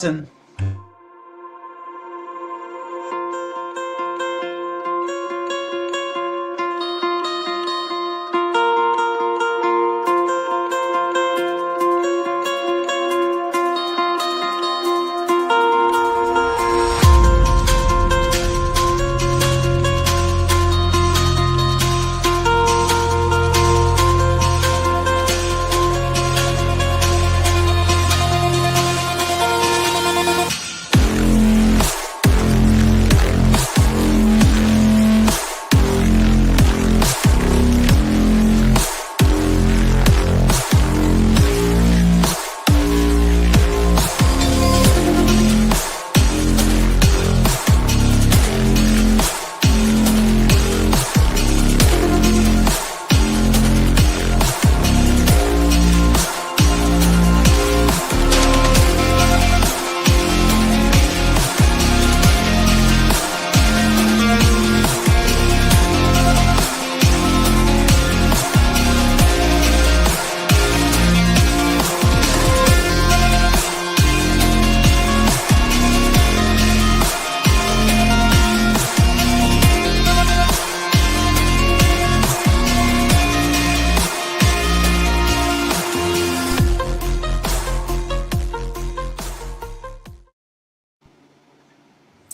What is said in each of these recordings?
Listen.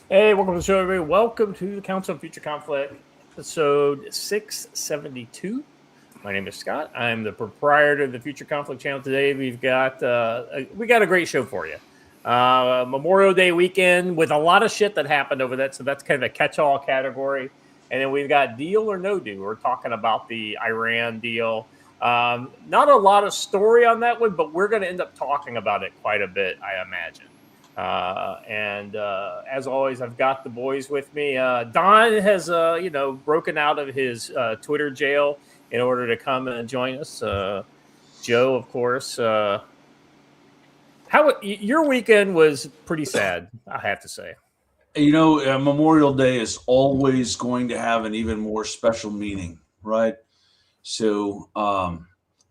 Hey, welcome to the show, everybody. Welcome to the Council on Future Conflict, episode 672. My name is Scott. I'm the proprietor of the Future Conflict channel. Today, we've got a great show for you. Memorial Day weekend with a lot of shit that happened over that, so that's kind of a catch-all category. And then we've got Deal or No Deal. We're talking about the Iran deal. Not a lot of story on that one, but we're going to end up talking about it quite a bit, I imagine. As always, I've got the boys with me. Don has, broken out of his Twitter jail in order to come and join us. Joe, of course. Your weekend was pretty sad, I have to say. You know, Memorial Day is always going to have an even more special meaning, right? So,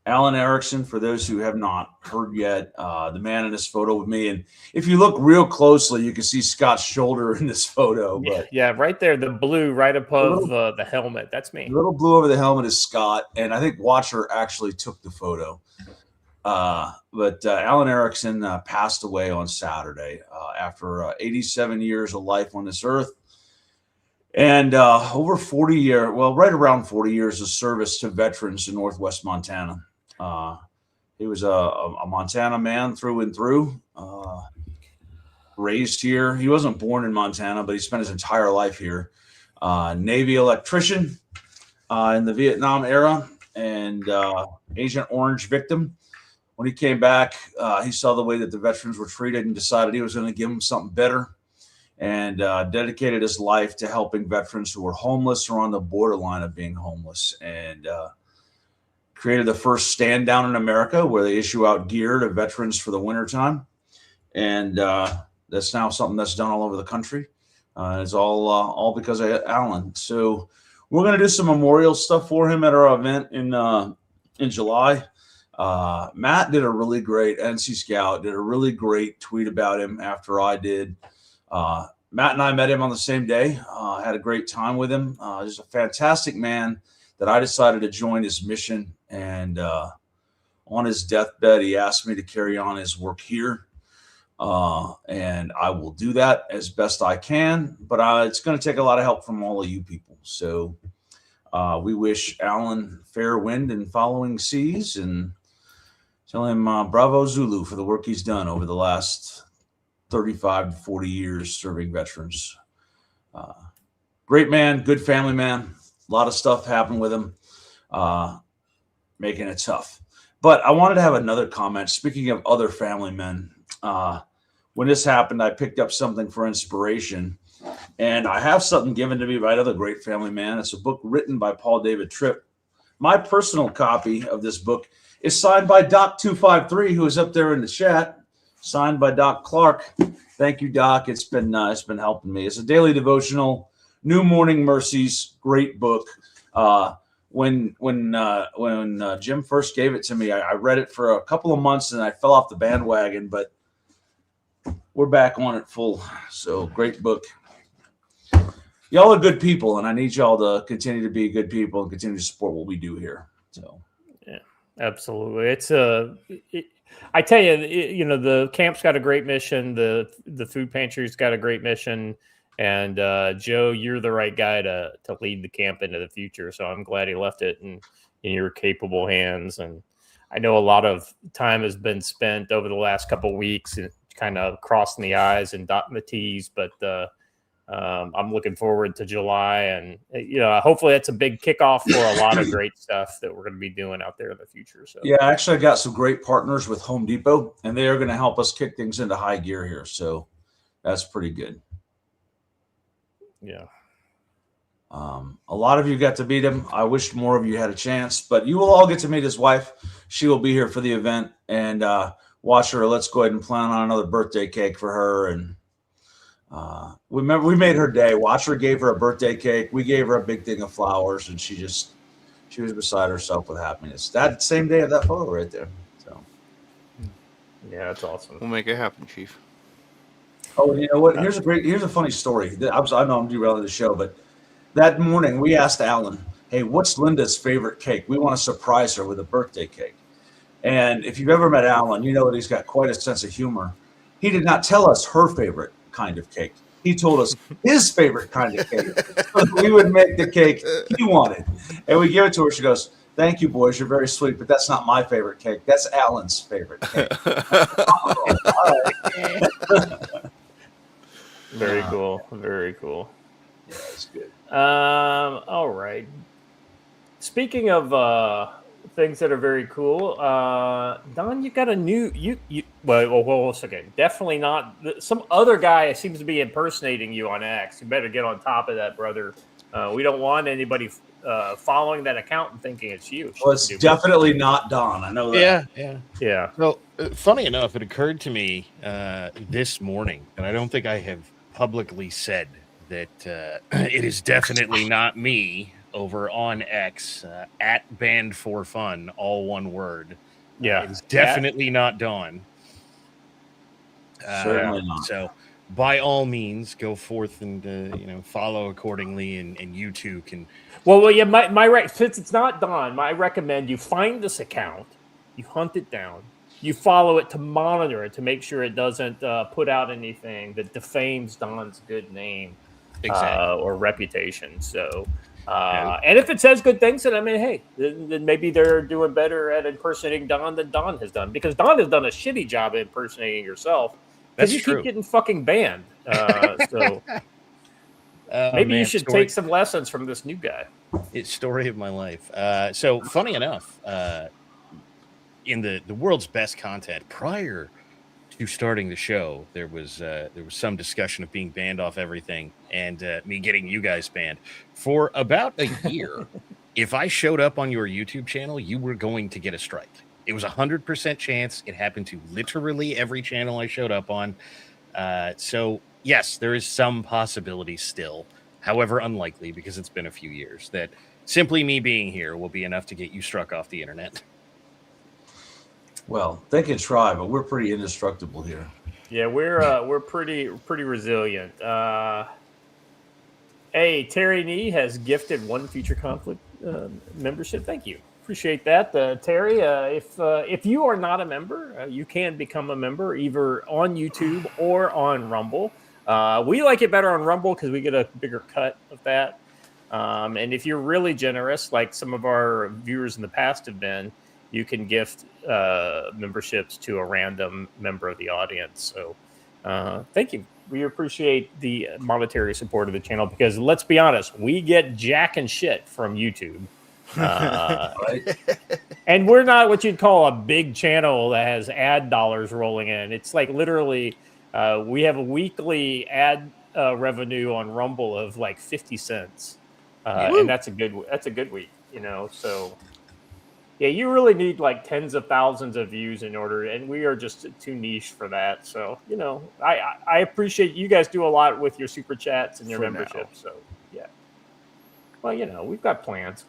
Alan Erickson, for those who have not heard yet, the man in this photo with me. And if you look real closely, you can see Scott's shoulder in this photo. But yeah, right there, the blue right above the helmet. That's me. The little blue over the helmet is Scott. And I think Watcher actually took the photo. But Alan Erickson passed away on Saturday after 87 years of life on this earth. And over 40 years, well, right around 40 years of service to veterans in Northwest Montana. He was a Montana man through and through, raised here. He wasn't born in Montana, but he spent his entire life here. Navy electrician in the Vietnam era and Agent Orange victim. When he came back, he saw the way that the veterans were treated and decided he was going to give them something better, and dedicated his life to helping veterans who were homeless or on the borderline of being homeless, and created the first stand down in America where they issue out gear to veterans for the wintertime. And that's now something that's done all over the country. It's all because of Alan. So we're going to do some memorial stuff for him at our event in July. Matt did a really great, NC Scout did a really great tweet about him after I did. Matt and I met him on the same day, had a great time with him. Just a fantastic man that I decided to join his mission. And on his deathbed, he asked me to carry on his work here. And I will do that as best I can. But it's going to take a lot of help from all of you people. So we wish Alan fair wind and following seas, and tell him bravo Zulu for the work he's done over the last 35 to 40 years serving veterans. Great man, good family man. A lot of stuff happened with him, making it tough. But I wanted to have another comment. Speaking of other family men, when this happened, I picked up something for inspiration. And I have something given to me by another great family man. It's a book written by Paul David Tripp. My personal copy of this book is signed by Doc 253, who is up there in the chat. Signed by Doc Clark. Thank you, Doc. It's been helping me. It's a daily devotional, New Morning Mercies, great book. When Jim first gave it to me, I read it for a couple of months and I fell off the bandwagon. But we're back on it full. So great book. Y'all are good people, and I need y'all to continue to be good people and continue to support what we do here. So yeah, absolutely. It's I tell you, the camp's got a great mission. The food pantry's got a great mission. And Joe, you're the right guy to lead the camp into the future. So I'm glad he left it in your capable hands. And I know a lot of time has been spent over the last couple of weeks, kind of crossing the I's and dotting the T's. But I'm looking forward to July, and hopefully that's a big kickoff for a lot of great stuff that we're going to be doing out there in the future. So yeah, actually, I got some great partners with Home Depot, and they are going to help us kick things into high gear here. So that's pretty good. Yeah. A lot of you got to meet him. I wish more of you had a chance, but you will all get to meet his wife. She will be here for the event, and watch her. Let's go ahead and plan on another birthday cake for her. And we made her day. Watcher gave her a birthday cake. We gave her a big thing of flowers, and she was beside herself with happiness. That same day of that photo right there. So yeah, that's awesome. We'll make it happen, Chief. Oh, you know what? Here's a funny story. I know I'm derailing the show, but that morning we asked Alan, "Hey, what's Linda's favorite cake? We want to surprise her with a birthday cake." And if you've ever met Alan, you know that he's got quite a sense of humor. He did not tell us her favorite kind of cake. He told us his favorite kind of cake. So we would make the cake he wanted, and we give it to her. She goes, "Thank you, boys. You're very sweet, but that's not my favorite cake. That's Alan's favorite cake." Oh, all right. Very cool. Very cool. Yeah, it's good. All right. Speaking of things that are very cool, Don, you got a new well, again, definitely not some other guy seems to be impersonating you on X. You better get on top of that, brother. We don't want anybody following that account and thinking it's you. Well, it's definitely not Don. I know that. Yeah. So, funny enough, it occurred to me this morning, and I don't think I have publicly said that it is definitely not me over on X at Band for Fun, all one word. Yeah, it's definitely not Dawn. Certainly not. So, by all means, go forth and follow accordingly, and you too can. Well, yeah. Since it's not Dawn, I recommend you find this account, you hunt it down, you follow it to monitor it to make sure it doesn't put out anything that defames Don's good name or reputation. So, and if it says good things, then hey, then maybe they're doing better at impersonating Don than Don has done, because Don has done a shitty job at impersonating yourself. Because you keep getting fucking banned. So maybe you should take some lessons from this new guy. It's story of my life. So funny enough, in the world's best content prior to starting the show, there was some discussion of being banned off everything, and me getting you guys banned for about a year. If I showed up on your YouTube channel, you were going to get a strike. It was 100% chance. It happened to literally every channel I showed up on. So yes, there is some possibility still, however unlikely, because it's been a few years, that simply me being here will be enough to get you struck off the internet. Well, they can try, but we're pretty indestructible here. Yeah, we're pretty resilient. Hey, Terry Nee has gifted one Future Conflict membership. Thank you. Appreciate that, Terry. If you are not a member, you can become a member either on YouTube or on Rumble. We like it better on Rumble because we get a bigger cut of that. And if you're really generous, like some of our viewers in the past have been, you can gift memberships to a random member of the audience. So thank you. We appreciate the monetary support of the channel, because let's be honest, we get jack and shit from YouTube. And we're not what you'd call a big channel that has ad dollars rolling in. It's like literally we have a weekly ad revenue on Rumble of like 50 cents. And that's a good week, so yeah, you really need like tens of thousands of views in order, and we are just too niche for that. So, I appreciate you guys do a lot with your super chats and your membership. So yeah. Well, we've got plans.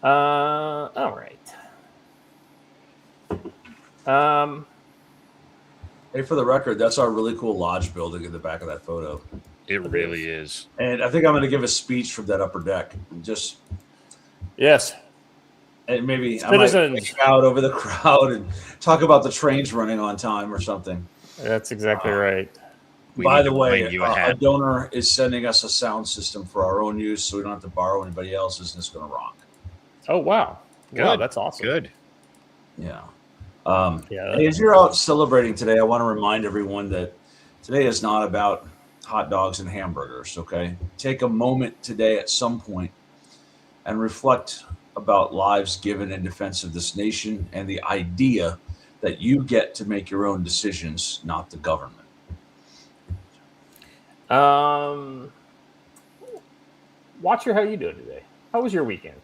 All right. Hey, for the record, that's our really cool lodge building in the back of that photo. It really is. And I think I'm going to give a speech from that upper deck. Just Yes. and maybe Citizens. I might shout over the crowd and talk about the trains running on time or something. That's exactly right. By the way, a donor is sending us a sound system for our own use, so we don't have to borrow anybody else's, and it's going to rock. Oh, wow. Good. Wow, that's awesome. Good. Yeah. As you're out celebrating today, I want to remind everyone that today is not about hot dogs and hamburgers, okay? Take a moment today at some point and reflect about lives given in defense of this nation and the idea that you get to make your own decisions, not the government. Watcher, how you doing today? How was your weekend?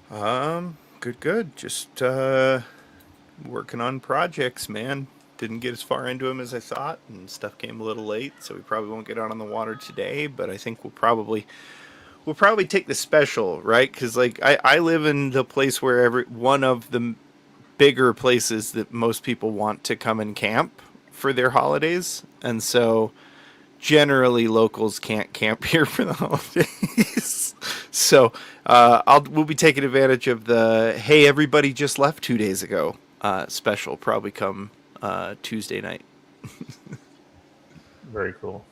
Good. Just working on projects, man. Didn't get as far into them as I thought, and stuff came a little late, so we probably won't get out on the water today. But I think we'll probably take the special, right? Because like I live in the place where one of the bigger places that most people want to come and camp for their holidays, and so generally locals can't camp here for the holidays. So we'll be taking advantage of the hey, everybody just left 2 days ago special. Probably come Tuesday night. Very cool.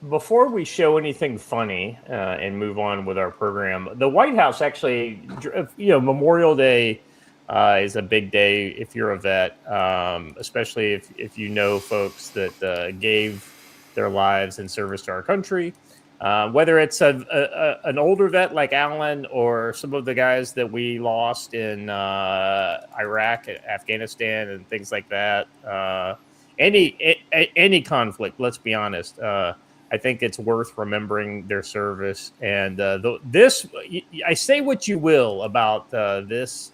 Before we show anything funny and move on with our program, the White House actually, Memorial Day is a big day if you're a vet, especially if you know folks that gave their lives in service to our country. Whether it's an older vet like Alan or some of the guys that we lost in Iraq, Afghanistan, and things like that. Any conflict, let's be honest. I think it's worth remembering their service. And I say what you will about this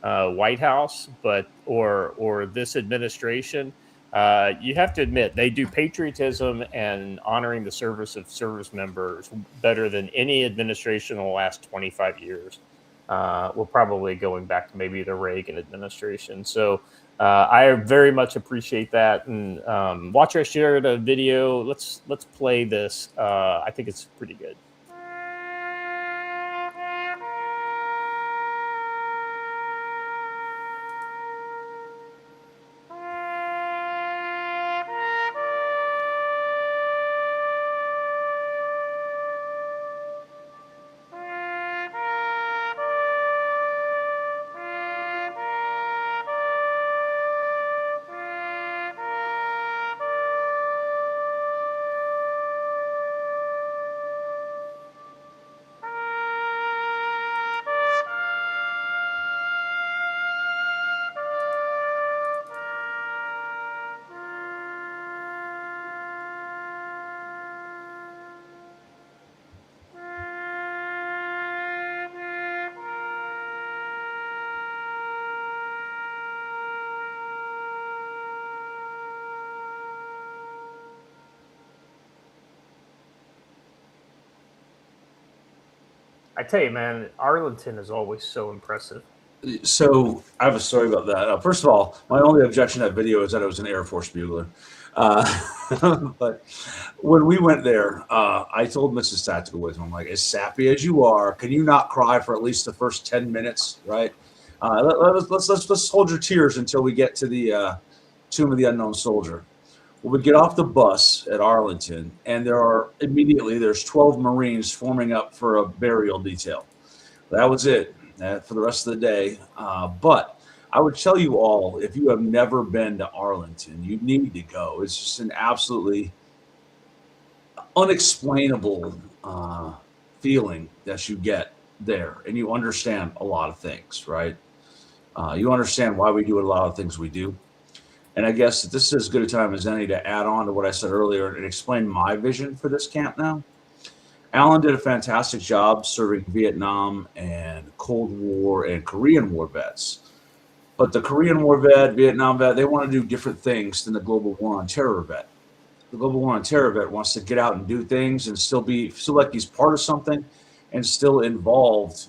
White House, or this administration. You have to admit they do patriotism and honoring the service of service members better than any administration in the last 25 years. We're probably going back to maybe the Reagan administration. So I very much appreciate that. And Watcher, I shared a video. Let's play this. I think it's pretty good. I tell you, man, Arlington is always so impressive. So I have a story about that. First of all, my only objection to that video is that it was an Air Force bugler. But when we went there, I told Mrs. Tactical Wisdom, I'm like, as sappy as you are, can you not cry for at least the first 10 minutes, right? Let's hold your tears until we get to the Tomb of the Unknown Soldier. Well, we get off the bus at Arlington, and there's 12 Marines forming up for a burial detail. That was it for the rest of the day. But I would tell you all, if you have never been to Arlington, you need to go. It's just an absolutely unexplainable feeling that you get there, and you understand a lot of things, right? You understand why we do a lot of things we do. And I guess this is as good a time as any to add on to what I said earlier and explain my vision for this camp now. Alan did a fantastic job serving Vietnam and Cold War and Korean War vets. But the Korean War vet, Vietnam vet, they want to do different things than the Global War on Terror vet. The Global War on Terror vet wants to get out and do things and still like he's part of something and still involved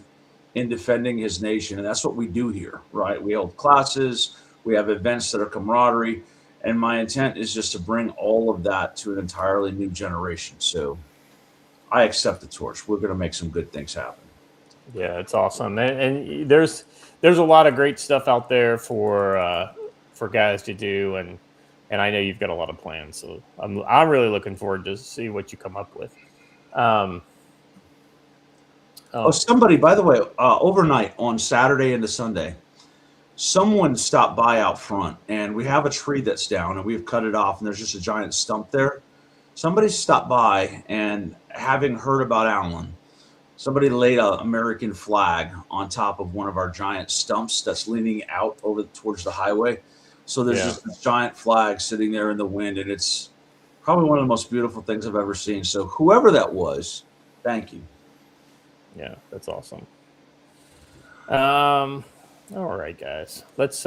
in defending his nation. And that's what we do here, right? We hold classes. We have events that are camaraderie. And my intent is just to bring all of that to an entirely new generation. So I accept the torch. We're going to make some good things happen. Yeah, it's awesome, and there's a lot of great stuff out there for guys to do, and I know you've got a lot of plans. So I'm really looking forward to see what you come up with. Somebody, by the way, overnight on Saturday into Sunday, someone stopped by out front, and we have a tree that's down, and we've cut it off, and there's just a giant stump there. Somebody stopped by, and having heard about Allen, somebody laid an American flag on top of one of our giant stumps that's leaning out over towards the highway. So there's just this giant flag sitting there in the wind, and it's probably one of the most beautiful things I've ever seen. So whoever that was, thank you. Yeah, that's awesome. All right, guys, let's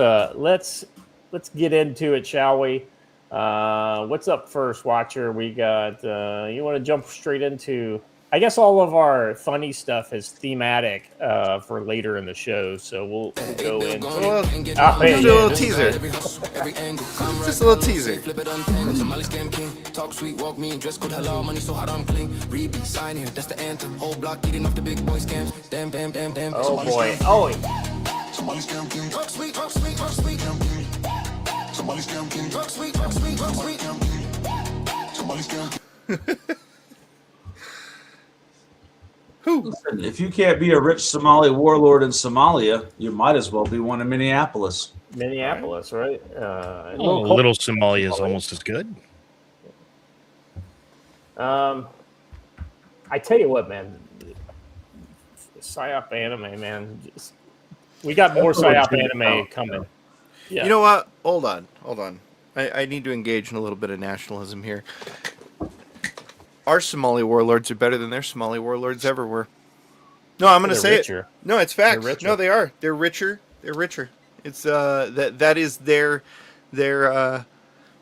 get into it, shall we? What's up first, Watcher? We got. You want to jump straight into? I guess all of our funny stuff is thematic for later in the show, so we'll go in. Just a little teaser. Just a little teaser. Talk sweet, walk me, dress code hello, money so hot I'm clean. Read sign here, that's the anthem. Whole block eating off the big boy scams. Damn. Oh boy. Oh. Somebody's scam king. Talk sweet. Somebody's scam king. Talk sweet. Somebody's scam king. Listen, if you can't be a rich Somali warlord in Somalia, you might as well be one in Minneapolis. Minneapolis, right? Little Somalia is almost as good. I tell you what, man. PSYOP anime, man. We got more PSYOP anime coming. Yeah. You know what? Hold on. I need to engage in a little bit of nationalism here. Our Somali warlords are better than their Somali warlords ever were. No, I'm going to say richer. It. No, it's facts. No, they are. They're richer. It's that is their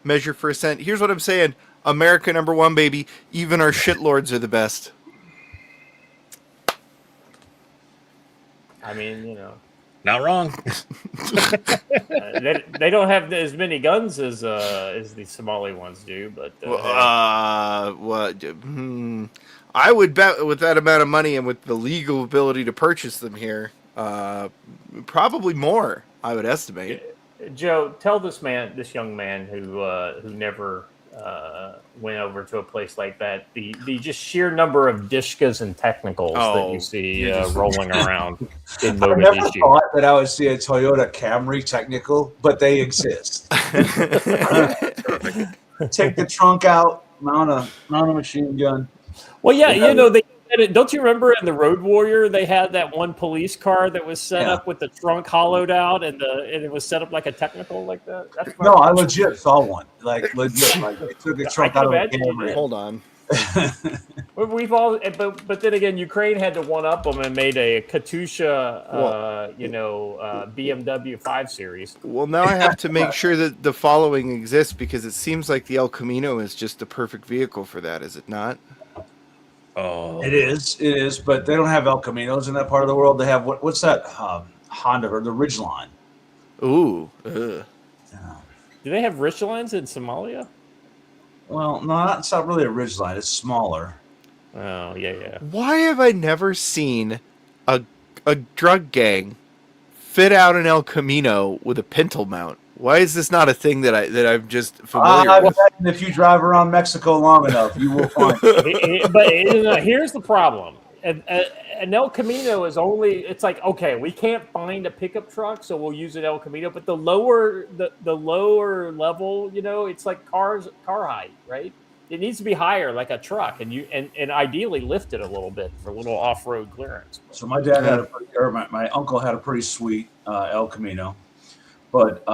measure for ascent. Here's what I'm saying. America #1, baby. Even our shitlords are the best. I mean, not wrong. They don't have as many guns as the Somali ones do, but I would bet with that amount of money and with the legal ability to purchase them here, probably more. I would estimate. Joe, tell this young man who never went over to a place like that the just sheer number of Dishkas and technicals that you see rolling around in I never thought that I would see a Toyota Camry technical, but they exist. Take the trunk out, mount a machine gun. Well, yeah, don't you remember in the Road Warrior they had that one police car that was set up with the trunk hollowed out and it was set up like a technical like that? No, I legit saw one. Like legit, like they took the trunk out of the Camry. Hold on. We've all, but then again, Ukraine had to one up them and made a Katusha, BMW 5 Series. Well, now I have to make sure that the following exists because it seems like the El Camino is just the perfect vehicle for that. Is it not? Oh, it is, but they don't have El Caminos in that part of the world. They have what's that Honda or the Ridgeline? Ooh. Do they have Ridgelines in Somalia? Well, no, it's not really a Ridgeline. It's smaller. Oh, yeah. Why have I never seen a drug gang fit out an El Camino with a pintle mount? Why is this not a thing that I'm just familiar with? If you drive around Mexico long enough, you will find it. But here's the problem. An El Camino is it's like, okay, we can't find a pickup truck, so we'll use an El Camino. But the lower level, it's like car height, right? It needs to be higher, like a truck, and ideally lifted a little bit for a little off-road clearance. So my dad my uncle had a pretty sweet El Camino. But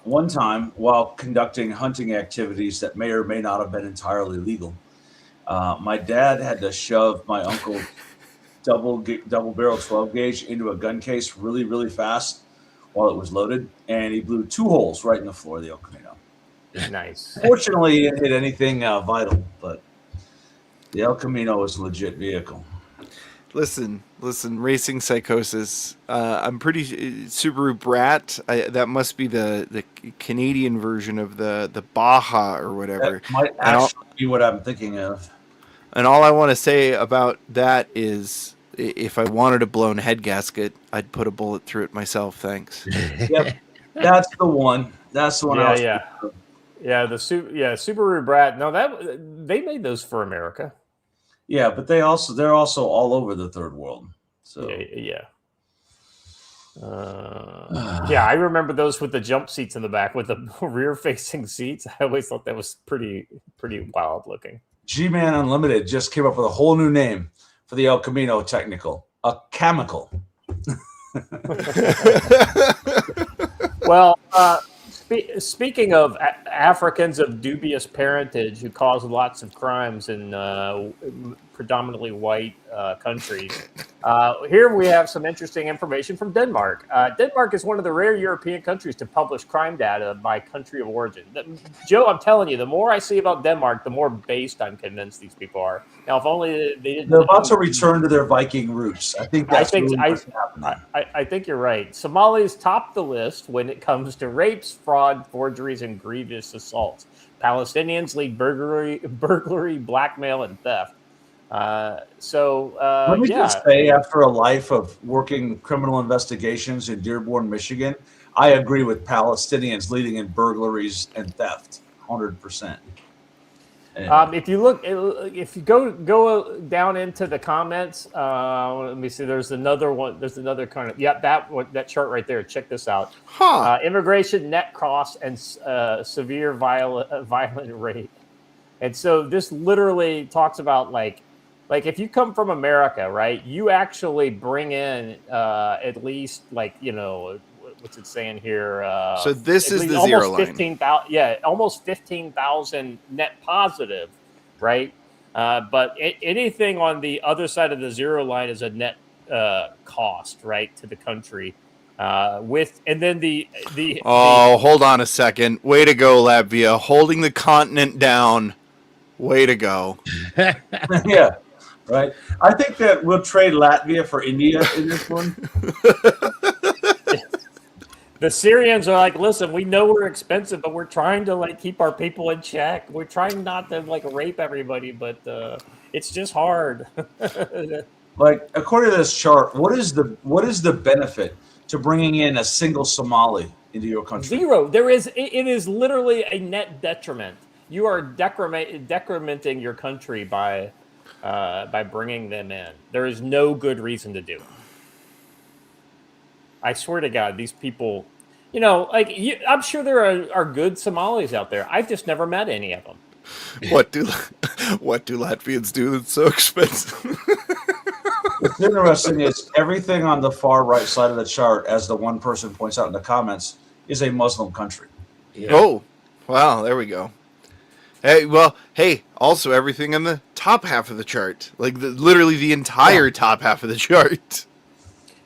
one time, while conducting hunting activities that may or may not have been entirely legal, my dad had to shove my uncle's double barrel 12 gauge into a gun case really, really fast while it was loaded, and he blew 2 holes right in the floor of the El Camino. Nice. Fortunately, he didn't hit anything vital, but the El Camino is a legit vehicle. Listen, racing psychosis. I'm pretty Subaru Brat. That must be the Canadian version of the Baja or whatever. That might actually be what I'm thinking of. And all I want to say about that is, if I wanted a blown head gasket, I'd put a bullet through it myself. Thanks. Yep, that's the one. That's the one. Yeah, Subaru Brat. No, they made those for America. Yeah, but they're also all over the third world. So yeah. I remember those with the jump seats in the back with the rear-facing seats. I always thought that was pretty wild looking. G-Man Unlimited just came up with a whole new name for the El Camino Technical, a chemical. Well, speaking of Africans of dubious parentage who cause lots of crimes in predominantly white countries, here we have some interesting information from Denmark. Denmark is one of the rare European countries to publish crime data by country of origin. Joe, I'm telling you, the more I see about Denmark, the more based I'm convinced these people are. Now, if only they didn't. They're about to return to their Viking roots. I think that's really what's happening. I think you're right. Somalis top the list when it comes to rapes, fraud, forgeries, and grievous assaults. Palestinians lead burglary, blackmail, and theft. Let me just say, after a life of working criminal investigations in Dearborn, Michigan, I agree with Palestinians leading in burglaries and theft, 100%. If you go down into the comments, let me see. There's another one. There's another kind of that chart right there. Check this out. Immigration net costs and severe violent rate. And so this literally talks about like if you come from America, right? You actually bring in at least what's it saying here? So this is the zero line. 15,000, almost 15,000 net positive, right? But anything on the other side of the zero line is a net cost, right, to the country. Hold on a second. Way to go, Latvia. Holding the continent down. Way to go. Yeah, right. I think that we'll trade Latvia for India in this one. The Syrians are like, listen, we know we're expensive, but we're trying to keep our people in check. We're trying not to rape everybody, but it's just hard. According to this chart, what is the benefit to bringing in a single Somali into your country? Zero. It is literally a net detriment. You are decrementing your country by bringing them in. There is no good reason to do it. I swear to God, these people, I'm sure there are good Somalis out there. I've just never met any of them. What do Latvians do that's so expensive? What's interesting is everything on the far right side of the chart, as the one person points out in the comments, is a Muslim country. Yeah. Oh, wow, there we go. Also everything in the top half of the chart, literally the entire top half of the chart.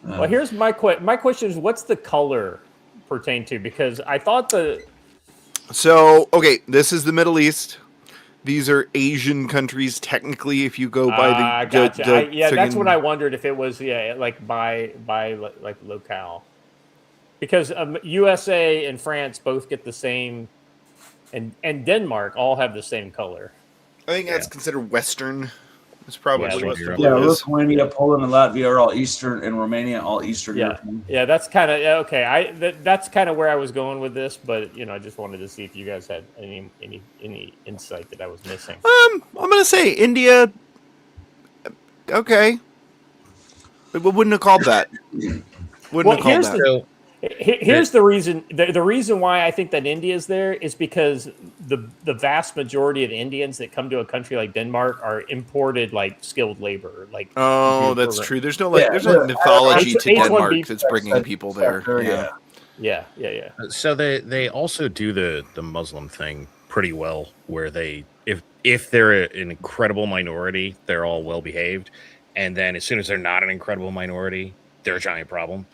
Well, here's my question is, what's the color pertain to? Because I thought this is the Middle East. These are Asian countries, technically, if you go by the... Gotcha. That's what I wondered, if it was, by locale. Because USA and France both get the same, and Denmark all have the same color. I think that's considered Western. It's probably Western. Yeah, Lithuania, Poland, and Latvia are all Eastern, and Romania all Eastern European. Yeah, that's kind of okay. That's kind of where I was going with this, but I just wanted to see if you guys had any insight that I was missing. I'm gonna say India. Okay, but we wouldn't have called that. Here's the reason. The reason why I think that India is there is because the vast majority of Indians that come to a country like Denmark are imported skilled labor. That's true. There's no mythology to Denmark that's bringing people there. Yeah. So they also do the Muslim thing pretty well, where they if they're an incredible minority, they're all well behaved, and then as soon as they're not an incredible minority, they're a giant problem.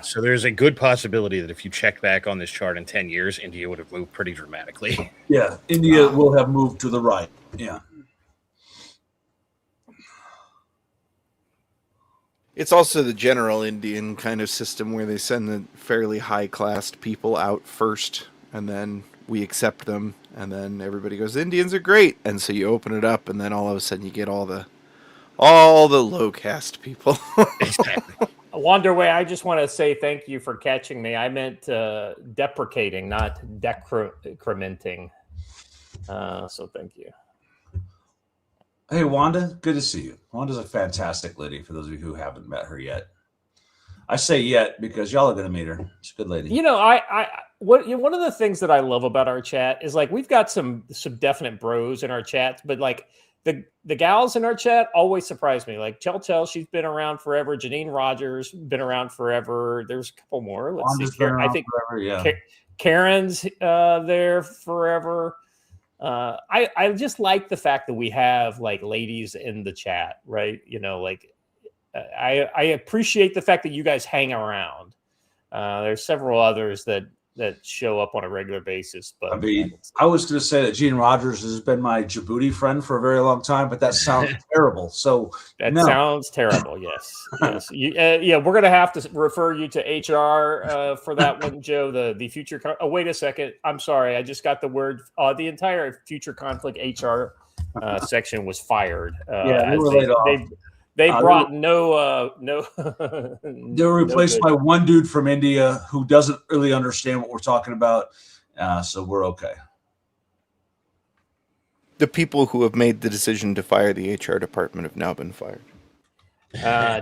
So there's a good possibility that if you check back on this chart in 10 years, India would have moved pretty dramatically. Yeah, India will have moved to the right. Yeah. It's also the general Indian kind of system where they send the fairly high-classed people out first, and then we accept them, and then everybody goes, Indians are great, and so you open it up, and then all of a sudden you get all the low-caste people. Exactly. Wanderway, I just want to say thank you for catching me. I meant deprecating, not decrementing. So thank you. Hey, Wanda, good to see you. Wanda's a fantastic lady, for those of you who haven't met her yet. I say yet because y'all are going to meet her. She's a good lady. You know, one of the things that I love about our chat is like we've got some definite bros in our chats, but like the gals in our chat always surprise me. Like Chell, she's been around forever. Janine Rogers been around forever. There's a couple more. Let's Wanda's see. been around I think forever, yeah. Karen's there forever. I just like the fact that we have like ladies in the chat, right? You know, like I appreciate the fact that you guys hang around. There's several others that show up on a regular basis, but I mean, I was going to say that Gene Rogers has been my Djibouti friend for a very long time, but that sounds terrible. So that sounds terrible. Yes, yes. Yeah, we're going to have to refer you to HR for that one, Joe. The future. Oh, wait a second. I'm sorry. I just got the word. The entire future conflict HR section was fired. Yeah, they were laid off. They brought no. They were replaced by one dude from India who doesn't really understand what we're talking about. So we're okay. The people who have made the decision to fire the HR department have now been fired.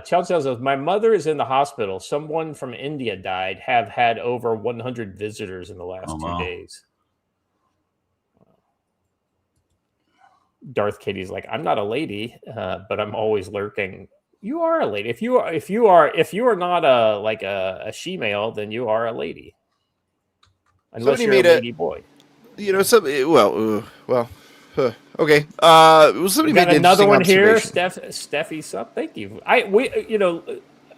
Chelsea says, my mother is in the hospital. Someone from India died. Have had over 100 visitors in the last 2 days. Darth Katie's like, I'm not a lady, but I'm always lurking. You are a lady. If you are not a she-male, then you are a lady. Unless you're a lady boy. You know, somebody. Okay. Somebody made another one here. Steffi Sup. Thank you.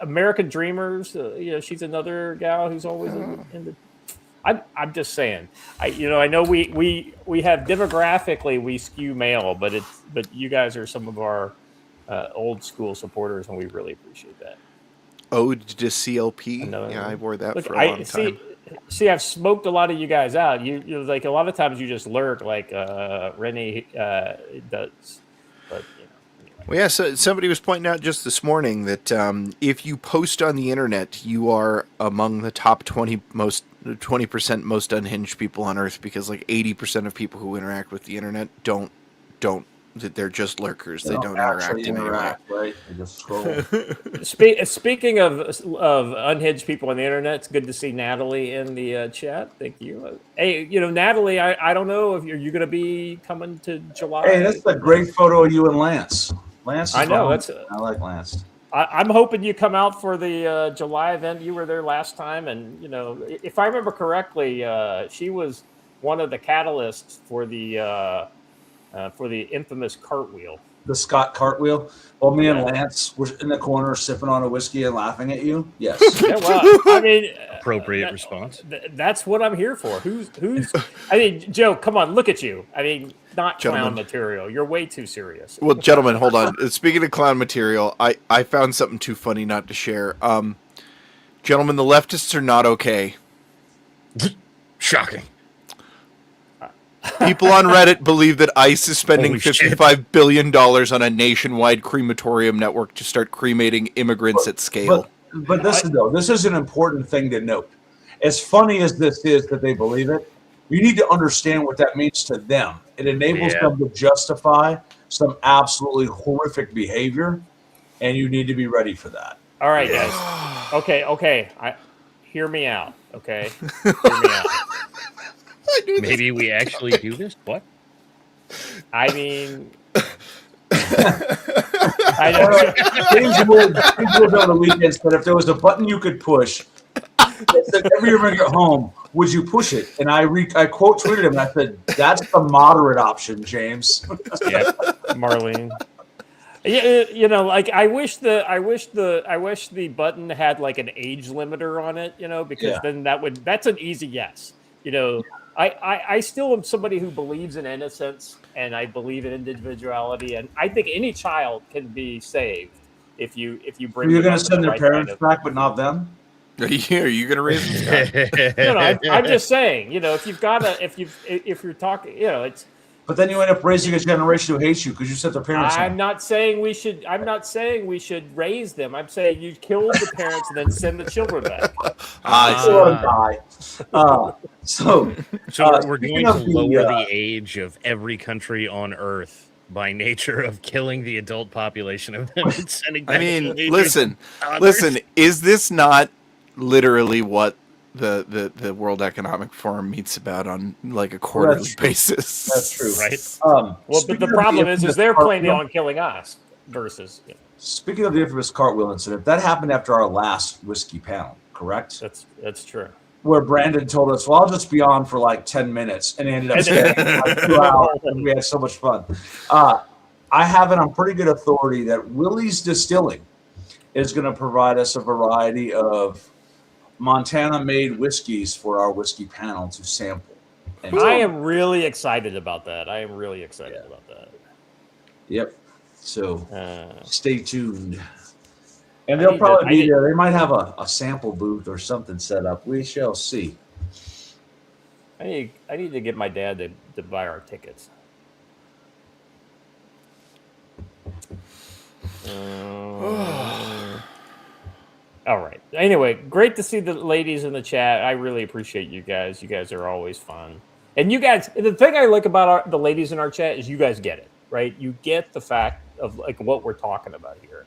American Dreamers. She's another gal who's always in the. I'm just saying. I know we have demographically we skew male, but you guys are some of our old school supporters, and we really appreciate that. Ode to CLP. I wore that for a long time. See, I've smoked a lot of you guys out. You like a lot of times you just lurk, like Rennie does. But anyway. Well, yeah. So somebody was pointing out just this morning that if you post on the internet, you are among the top 20% most unhinged people on Earth, because like 80% of people who interact with the internet don't. They're just lurkers. They don't interact in any way. Right? They just scroll. Speaking of unhinged people on the internet, it's good to see Natalie in the chat. Thank you. Hey, Natalie, I don't know if you're going to be coming to July. Hey, that's a great photo of you and Lance. Lance, I know I like Lance. I'm hoping you come out for the July event. You were there last time, and if I remember correctly, she was one of the catalysts for the infamous cartwheel. The Scott cartwheel. Well, me and Lance were in the corner sipping on a whiskey and laughing at you. Yes. Yeah, well, I mean, appropriate response. That's what I'm here for. Who's? I mean, Joe, come on, look at you. I mean, not clown material. You're way too serious. Well, gentlemen, hold on. Speaking of clown material, I found something too funny not to share. Gentlemen, the leftists are not okay. Shocking. People on Reddit believe that ICE is spending $55 billion on a nationwide crematorium network to start cremating immigrants at scale. But this is an important thing to note. As funny as this is that they believe it, you need to understand what that means to them. It enables them to justify some absolutely horrific behavior, and you need to be ready for that. All right, guys. Okay. Hear me out. Okay. Hear me out. Maybe we actually do this? What? I mean, James Wood on the weekend said if there was a button you could push that said every immigrant at home, would you push it? And I quote tweeted him and I said, that's the moderate option, James. Yeah, Marlene. Yeah, like I wish the button had like an age limiter on it, because then that's an easy yes. I still am somebody who believes in innocence, and I believe in individuality, and I think any child can be saved. if you bring. You're them going to up with send the their right parents kind of- back, but not them. Are you gonna raise them, Scott? No, I'm just saying. If you've got if you're talking, it's. But then you end up raising a generation who hates you because you sent their parents. I'm not saying we should. I'm not saying we should raise them. I'm saying you kill the parents and then send the children back. So we're going to lower the age of every country on Earth by nature of killing the adult population of them and sending back. I mean, listen. Is this not literally what the World Economic Forum meets about on like a quarterly basis? That's true, right? Well, but the problem is they're planning on killing us versus. Speaking of the infamous cartwheel incident, that happened after our last whiskey panel, correct? That's true. Where Brandon told us, "Well, I'll just be on for like 10 minutes," and he ended up staying for like 2 hours, and we had so much fun. I have it on pretty good authority that Willie's Distilling is going to provide us a variety of Montana-made whiskeys for our whiskey panel to sample. And I am really excited about that. Yep. So stay tuned. And I they'll need probably to- be there. They might have a sample booth or something set up. We shall see. I need to get my dad to buy our tickets. All right. Anyway, great to see the ladies in the chat. I really appreciate you guys. You guys are always fun. And you guys, the thing I like about the ladies in our chat is you guys get it, right? You get the fact of like what we're talking about here.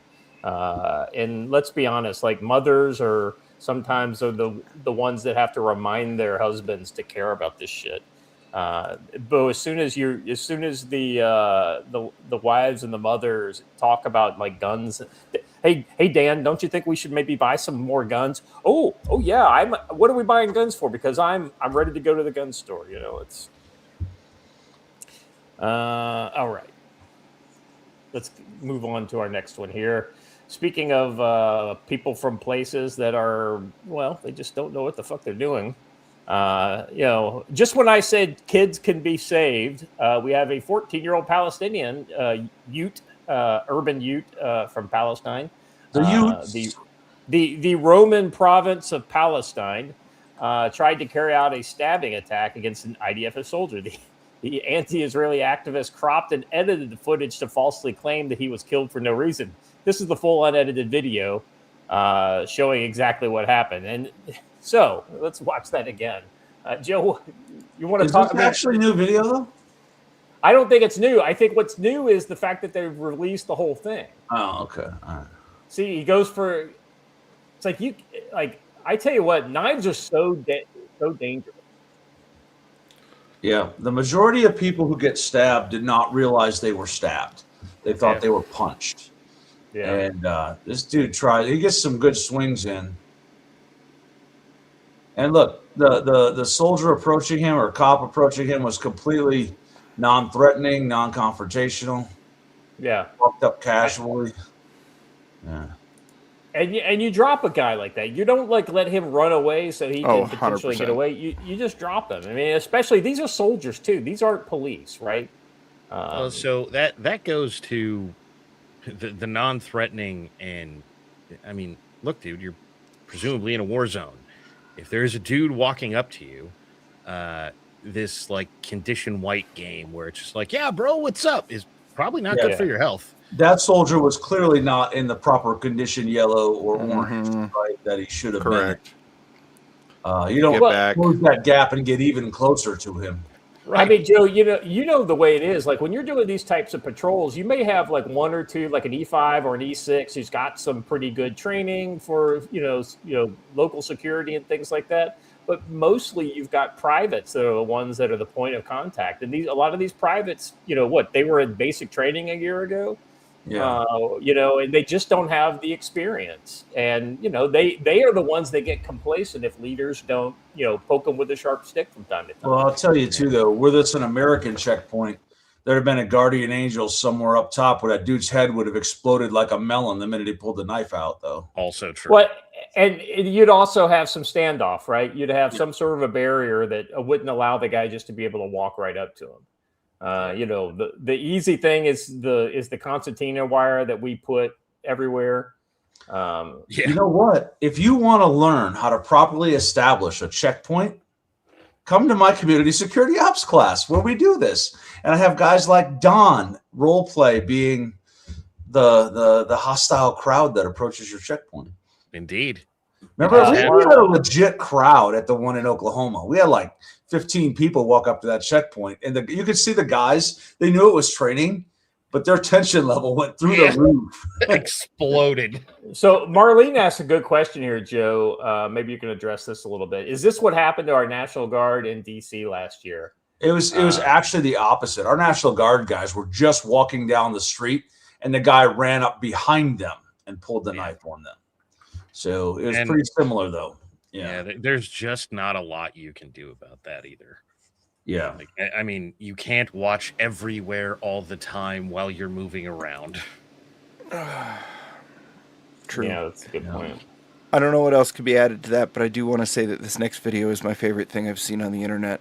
And let's be honest, like mothers are sometimes are the ones that have to remind their husbands to care about this shit. But as soon as the wives and the mothers talk about like guns, hey Dan, don't you think we should maybe buy some more guns? Oh yeah, what are we buying guns for? Because I'm ready to go to the gun store. It's all right. Let's move on to our next one here. Speaking of people from places that are, well, they just don't know what the fuck they're doing. Just when I said kids can be saved, we have a 14-year-old Palestinian urban Ute from Palestine. The Roman province of Palestine tried to carry out a stabbing attack against an IDF soldier. The anti-Israeli activist cropped and edited the footage to falsely claim that he was killed for no reason. This is the full unedited video showing exactly what happened. And so let's watch that again. Joe, you want to talk about? Is this actually new video though? I don't think it's new. I think what's new is the fact that they've released the whole thing. Oh, okay. All right. See, he goes for. It's like I tell you what, knives are so dangerous. Yeah, the majority of people who get stabbed did not realize they were stabbed. They thought they were punched. Yeah. And this dude he gets some good swings in. And look, the soldier approaching him or cop approaching him was completely non-threatening, non-confrontational. Yeah. Walked up casually. Yeah. And you drop a guy like that. You don't let him run away so he can potentially 100%. get away. You just drop him. I mean, especially these are soldiers too. These aren't police, right? So that goes to the non-threatening, and I mean, look, dude, you're presumably in a war zone. If there's a dude walking up to you, this like condition white game where it's just like, yeah, bro, what's up, is probably not good for your health. That soldier was clearly not in the proper condition, yellow or orange, right? That he should have been. You don't close that gap and get even closer to him. Right. I mean, Joe, you know the way it is. Like when you're doing these types of patrols, you may have like one or two, like an E5 or an E6, who's got some pretty good training for local security and things like that. But mostly, you've got privates that are the ones that are the point of contact. And a lot of these privates, they were in basic training a year ago. Yeah. And they just don't have the experience. And, they are the ones that get complacent if leaders don't, poke them with a sharp stick from time to time. Well, I'll tell you too, though, were this an American checkpoint, there'd have been a guardian angel somewhere up top where that dude's head would have exploded like a melon the minute he pulled the knife out, though. Also true. And you'd also have some standoff, right? You'd have some sort of a barrier that wouldn't allow the guy just to be able to walk right up to him. The easy thing is the concertina wire that we put everywhere. You know what? If you want to learn how to properly establish a checkpoint, come to my community security ops class where we do this. And I have guys like Don role play being the hostile crowd that approaches your checkpoint. Indeed. Remember, we had a legit crowd at the one in Oklahoma. We had like 15 people walk up to that checkpoint, and you could see the guys. They knew it was training, but their tension level went through the roof. Exploded. So Marlene asked a good question here, Joe. Maybe you can address this a little bit. Is this what happened to our National Guard in D.C. last year? It was actually the opposite. Our National Guard guys were just walking down the street, and the guy ran up behind them and pulled the knife on them. So it was pretty similar, though. Yeah, there's just not a lot you can do about that either. Yeah. Like, I mean, you can't watch everywhere all the time while you're moving around. True. Yeah, that's a good point. I don't know what else could be added to that, but I do want to say that this next video is my favorite thing I've seen on the internet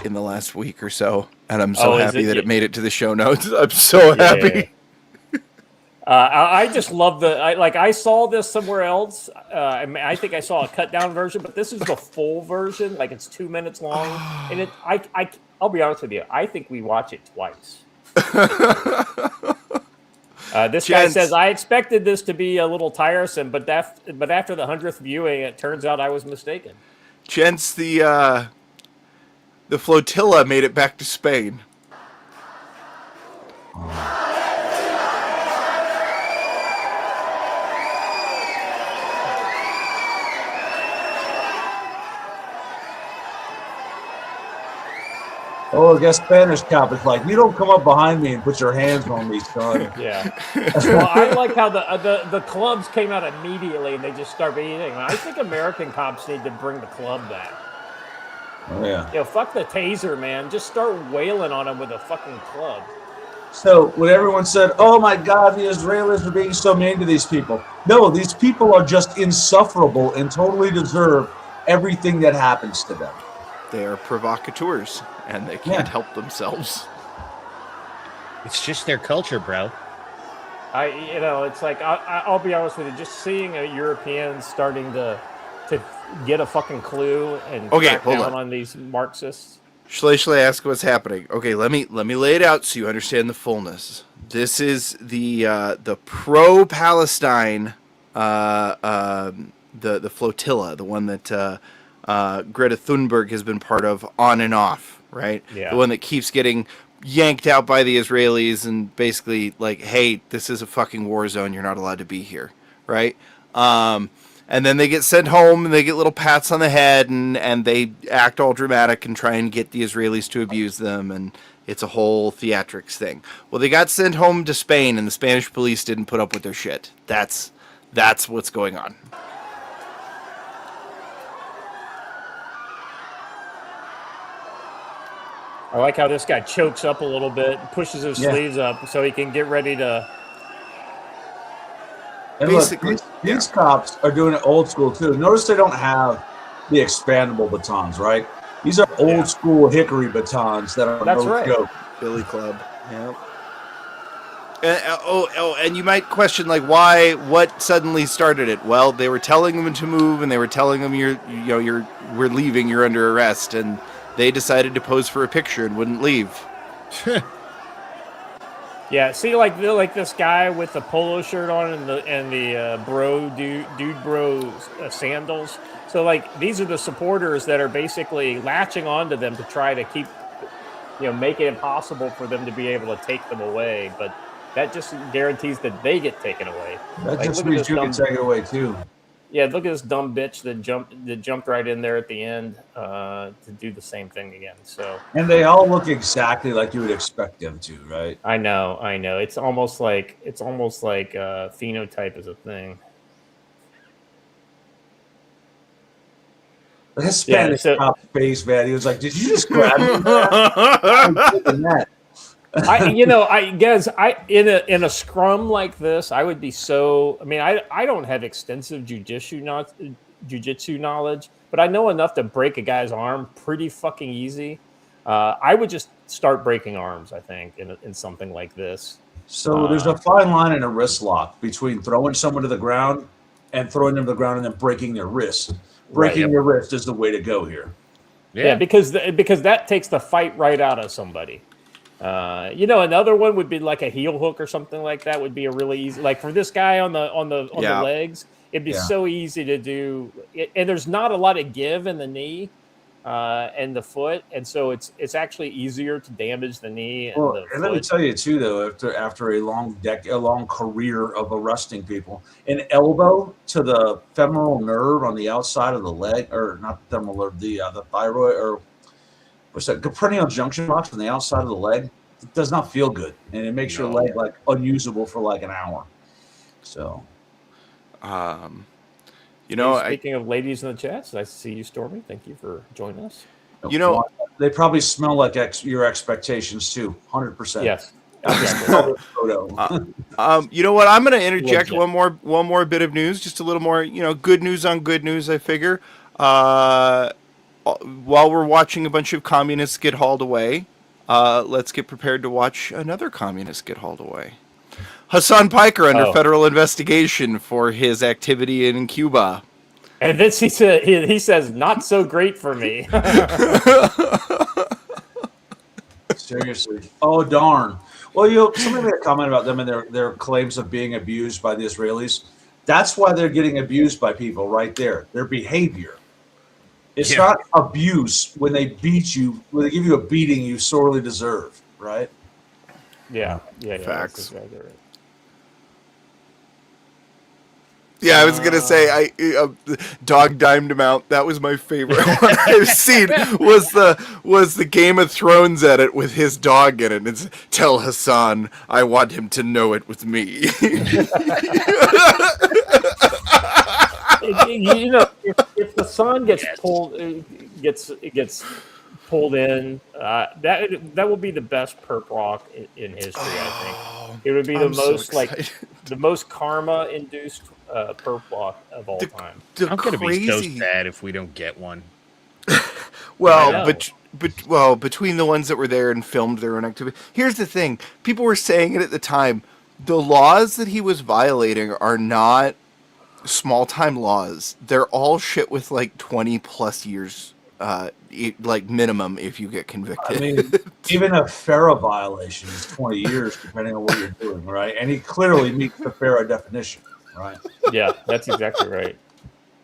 in the last week or so. And I'm so happy that it made it to the show notes. I'm so happy. I just love I saw this somewhere else. I think I saw a cut down version, but this is the full version. Like it's 2 minutes long, and I'll be honest with you. I think we watch it twice. This guy says I expected this to be a little tiresome, but after the 100th viewing, it turns out I was mistaken. Gents, the flotilla made it back to Spain. Oh, I guess Spanish cop is like, you don't come up behind me and put your hands on me, son. Yeah. Well, I like how the clubs came out immediately and they just start beating. I think American cops need to bring the club back. Oh, yeah. Fuck the taser, man. Just start wailing on them with a fucking club. So when everyone said, oh, my God, the Israelis are being so mean to these people. No, these people are just insufferable and totally deserve everything that happens to them. They are provocateurs, and they can't help themselves. It's just their culture, bro. It's like I'll be honest with you. Just seeing a European starting to get a fucking clue and crack down on these Marxists. Schley, ask what's happening. Okay, let me lay it out so you understand the fullness. This is the pro-Palestine the flotilla, the one that Greta Thunberg has been part of on and off, right? Yeah. The one that keeps getting yanked out by the Israelis and basically like, hey, this is a fucking war zone. You're not allowed to be here, right? And then they get sent home and they get little pats on the head and they act all dramatic and try and get the Israelis to abuse them. And it's a whole theatrics thing. Well, they got sent home to Spain and the Spanish police didn't put up with their shit. That's what's going on. I like how this guy chokes up a little bit, pushes his sleeves up so he can get ready to. And basically, look, these cops are doing it old school too. Notice they don't have the expandable batons, right? These are old school hickory batons that are no joke. Billy Club. Yeah. And you might question like what suddenly started it? Well, they were telling them to move, and they were telling them we're leaving, you're under arrest, and they decided to pose for a picture and wouldn't leave. Yeah, see, like this guy with the polo shirt on and the bro dude bro sandals. So like these are the supporters that are basically latching onto them to try to keep, make it impossible for them to be able to take them away. But that just guarantees that they get taken away. That just means you can take it away too. Yeah, look at this dumb bitch that jumped right in there at the end to do the same thing again. So, and they all look exactly like you would expect them to, right? I know. It's almost like phenotype is a thing. The Hispanic cop face, man. He was like, "Did you just grab me?" That? I guess in a scrum like this, I would be so. I mean, I don't have extensive jujitsu knowledge, but I know enough to break a guy's arm pretty fucking easy. I would just start breaking arms. I think in something like this. So there's a fine line in a wrist lock between throwing someone to the ground and throwing them to the ground and then breaking their wrist. Breaking your wrist is the way to go here. Yeah, because that takes the fight right out of somebody. Another one would be like a heel hook or something like that. Would be a really easy, like for this guy on the legs. It'd be so easy to do, and there's not a lot of give in the knee and the foot, and so it's actually easier to damage the knee and the foot. Let me tell you too, though, after a long career of arresting people, an elbow to the femoral nerve on the outside of the leg, or not the femoral nerve, the thyroid, or what's that, capreal junction box on the outside of the leg, it does not feel good, and it makes your leg like unusable for like an hour. So. Speaking of ladies in the chats, nice to see you, Stormy. Thank you for joining us. They probably smell like your expectations too. 100%. Yes. You know what? I'm going to interject one more bit of news, just a little more. Good news on good news. I figure. While we're watching a bunch of communists get hauled away, let's get prepared to watch another communist get hauled away. Hassan Piker under federal investigation for his activity in Cuba. And then he says, not so great for me. Seriously. Oh, darn. Well, somebody made a comment about them and their claims of being abused by the Israelis. That's why they're getting abused by people right there. Their behavior. It's not abuse when they beat you, when they give you a beating you sorely deserve, right? Yeah. Facts. Exactly right. Yeah, I was gonna say Dog Dimed Him Out. That was my favorite one I've seen. Was the Game of Thrones edit with his dog in it? It's tell Hassan I want him to know it was me. If the sun gets pulled, gets pulled in, that will be the best perp rock in history. I think it would be the most karma induced perp rock of all time. I'm gonna be so sad if we don't get one. Well, between the ones that were there and filmed their own activity, here's the thing: people were saying it at the time. The laws that he was violating are not small time laws. They're all shit with like 20 plus years. Like minimum if you get convicted. I mean, even a FARA violation is 20 years, depending on what you're doing, right? And he clearly meets the FARA definition, right? Yeah, that's exactly right.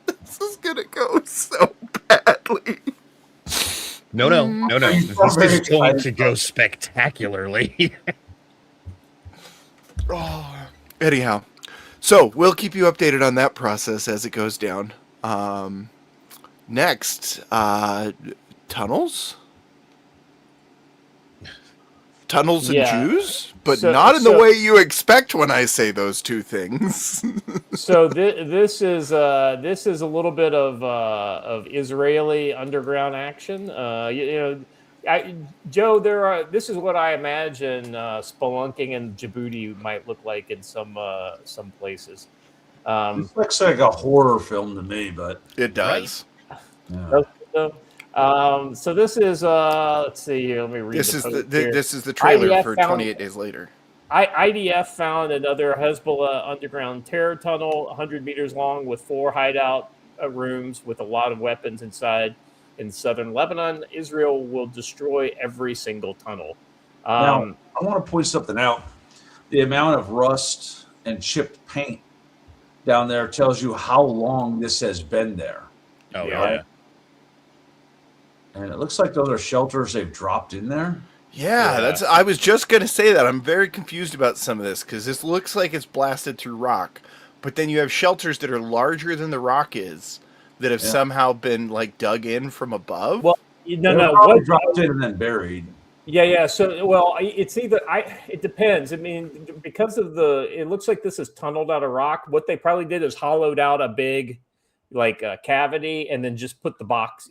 This is gonna go so badly. No. This is going to go spectacularly. Anyhow, so we'll keep you updated on that process as it goes down. Next, tunnels and Jews, but not in the way you expect when I say those two things. So this is a little bit of Israeli underground action. Joe, this is what I imagine spelunking in Djibouti might look like in some places. It looks like a horror film to me, but it does. Yeah. So this is let's see here. Let me read. This is the trailer IDF for 28 Days Later. IDF found another Hezbollah underground terror tunnel, 100 meters long, with 4 hideout rooms with a lot of weapons inside in southern Lebanon. Israel will destroy every single tunnel. Now, I want to point something out. The amount of rust and chipped paint down there tells you how long this has been there. Oh, yeah. And it looks like those are shelters they've dropped in there. Yeah, I was just going to say that. I'm very confused about some of this because this looks like it's blasted through rock. But then you have shelters that are larger than the rock is that have somehow been like dug in from above. Well, what dropped in and then buried. Yeah. So, it's either it depends. I mean, because of it looks like this is tunneled out of rock. What they probably did is hollowed out a big cavity and then just put the box,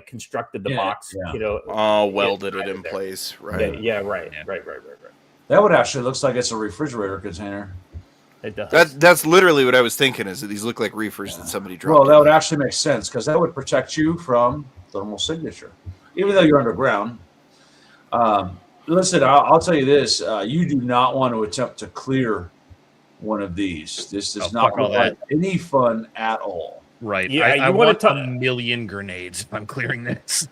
constructed the box, welded it in place. Right. Yeah. Right. That would actually looks like it's a refrigerator container. It does. That's literally what I was thinking, is that these look like reefers that somebody dropped. Well, that would actually make sense because that would protect you from thermal signature, even though you're underground. Listen, I'll tell you this: you do not want to attempt to clear one of these. This does not fuck all look like any fun at all. Right. Yeah, I you wanna want a million grenades if I'm clearing this.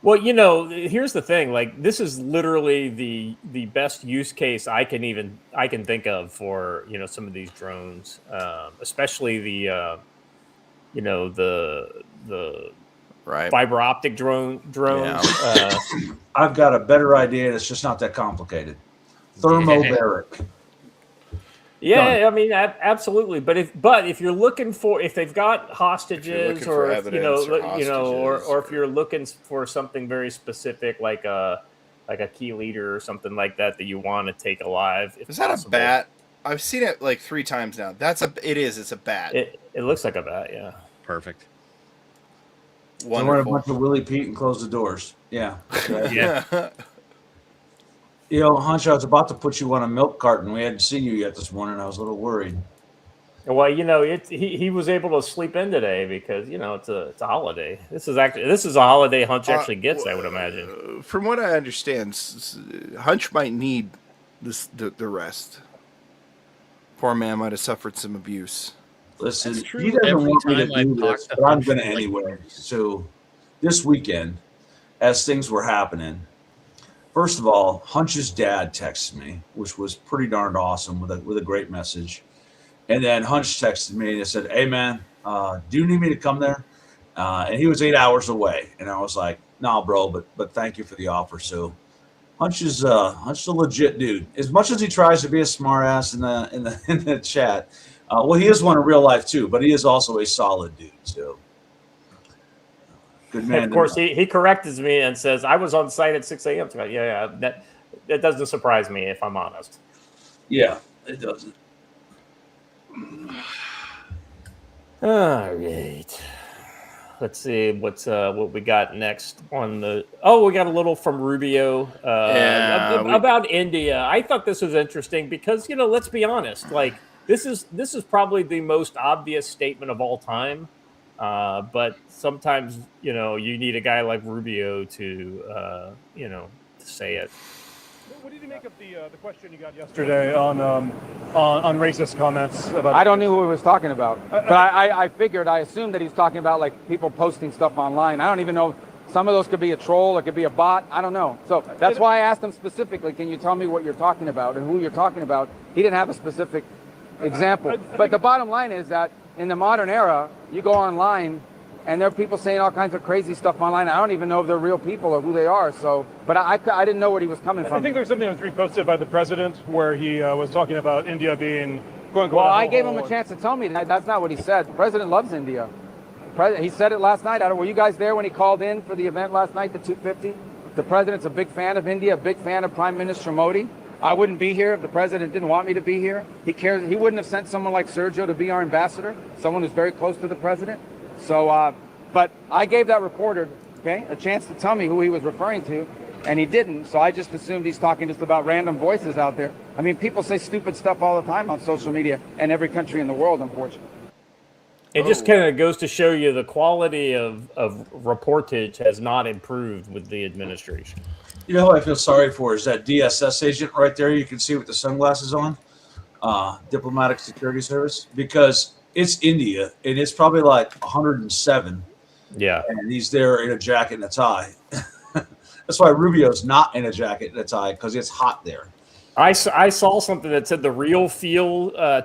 Well, here's the thing. Like, this is literally the best use case I can think of for some of these drones, especially the Right. fiber optic drones. Yeah. I've got a better idea, and it's just not that complicated. Thermobaric. Yeah, I mean, absolutely. But if you're looking for, if they've got hostages, for or evidence or if you're looking for something very specific, like a key leader or something like that you want to take alive. Is that a bat? I've seen it like 3 times now. It's a bat. It looks like a bat. Yeah. Perfect. Wonderful. We're a bunch of Willie Pete and close the doors. Yeah. Yeah. Hunch, I was about to put you on a milk carton. We hadn't seen you yet this morning. I was a little worried. Well, he was able to sleep in today because it's a holiday. This is a holiday Hunch actually gets, I would imagine. From what I understand, Hunch might need the rest. Poor man might have suffered some abuse. Listen, he doesn't want me to do this, but I'm going to anyway. So this weekend, as things were happening, first of all, Hunch's dad texted me, which was pretty darn awesome with a great message. And then Hunch texted me and said, "Hey man, do you need me to come there?" And he was 8 hours away, and I was like, "Nah, bro, but thank you for the offer." So Hunch is a legit dude. As much as he tries to be a smart ass in the chat, well, he is one in real life too, but he is also a solid dude. So good man. And of course, he corrects me and says, "I was on site at 6 a.m. tonight." Yeah, that doesn't surprise me, if I'm honest. Yeah, it doesn't. All right. Let's see what we got next on the. Oh, we got a little from Rubio about India. I thought this was interesting because let's be honest, like this is probably the most obvious statement of all time, but sometimes you need a guy like Rubio to say it. What did you make of the question you got yesterday on racist comments about? I don't know who he was talking about, but I assumed that he's talking about like people posting stuff online. I don't even know. Some of those could be a troll, it could be a bot. I don't know. So that's why I asked him specifically, can you tell me what you're talking about and who you're talking about? He didn't have a specific example. But the bottom line is that in the modern era, you go online and there are people saying all kinds of crazy stuff online. I don't even know if they're real people or who they are. So, but I didn't know where he was coming from. I think there's something that was reposted by the president where he was talking about India being Well, I gave him a chance to tell me that. That's not what he said. The president loves India. He said it last night. Were you guys there when he called in for the event last night, the 250? The president's a big fan of India, a big fan of Prime Minister Modi. I wouldn't be here if the president didn't want me to be here. He cares. He wouldn't have sent someone like Sergio to be our ambassador, someone who's very close to the president. So, but I gave that reporter, a chance to tell me who he was referring to, and he didn't. So I just assumed he's talking just about random voices out there. I mean, people say stupid stuff all the time on social media in every country in the world, unfortunately. It just kind of goes to show you the quality of reportage has not improved with the administration. You know who I feel sorry for is that DSS agent right there. You can see with the sunglasses on, Diplomatic Security Service, because it's India and it's probably like 107. Yeah, and he's there in a jacket and a tie. That's why Rubio's not in a jacket and a tie, because it's hot there. I saw something that said the real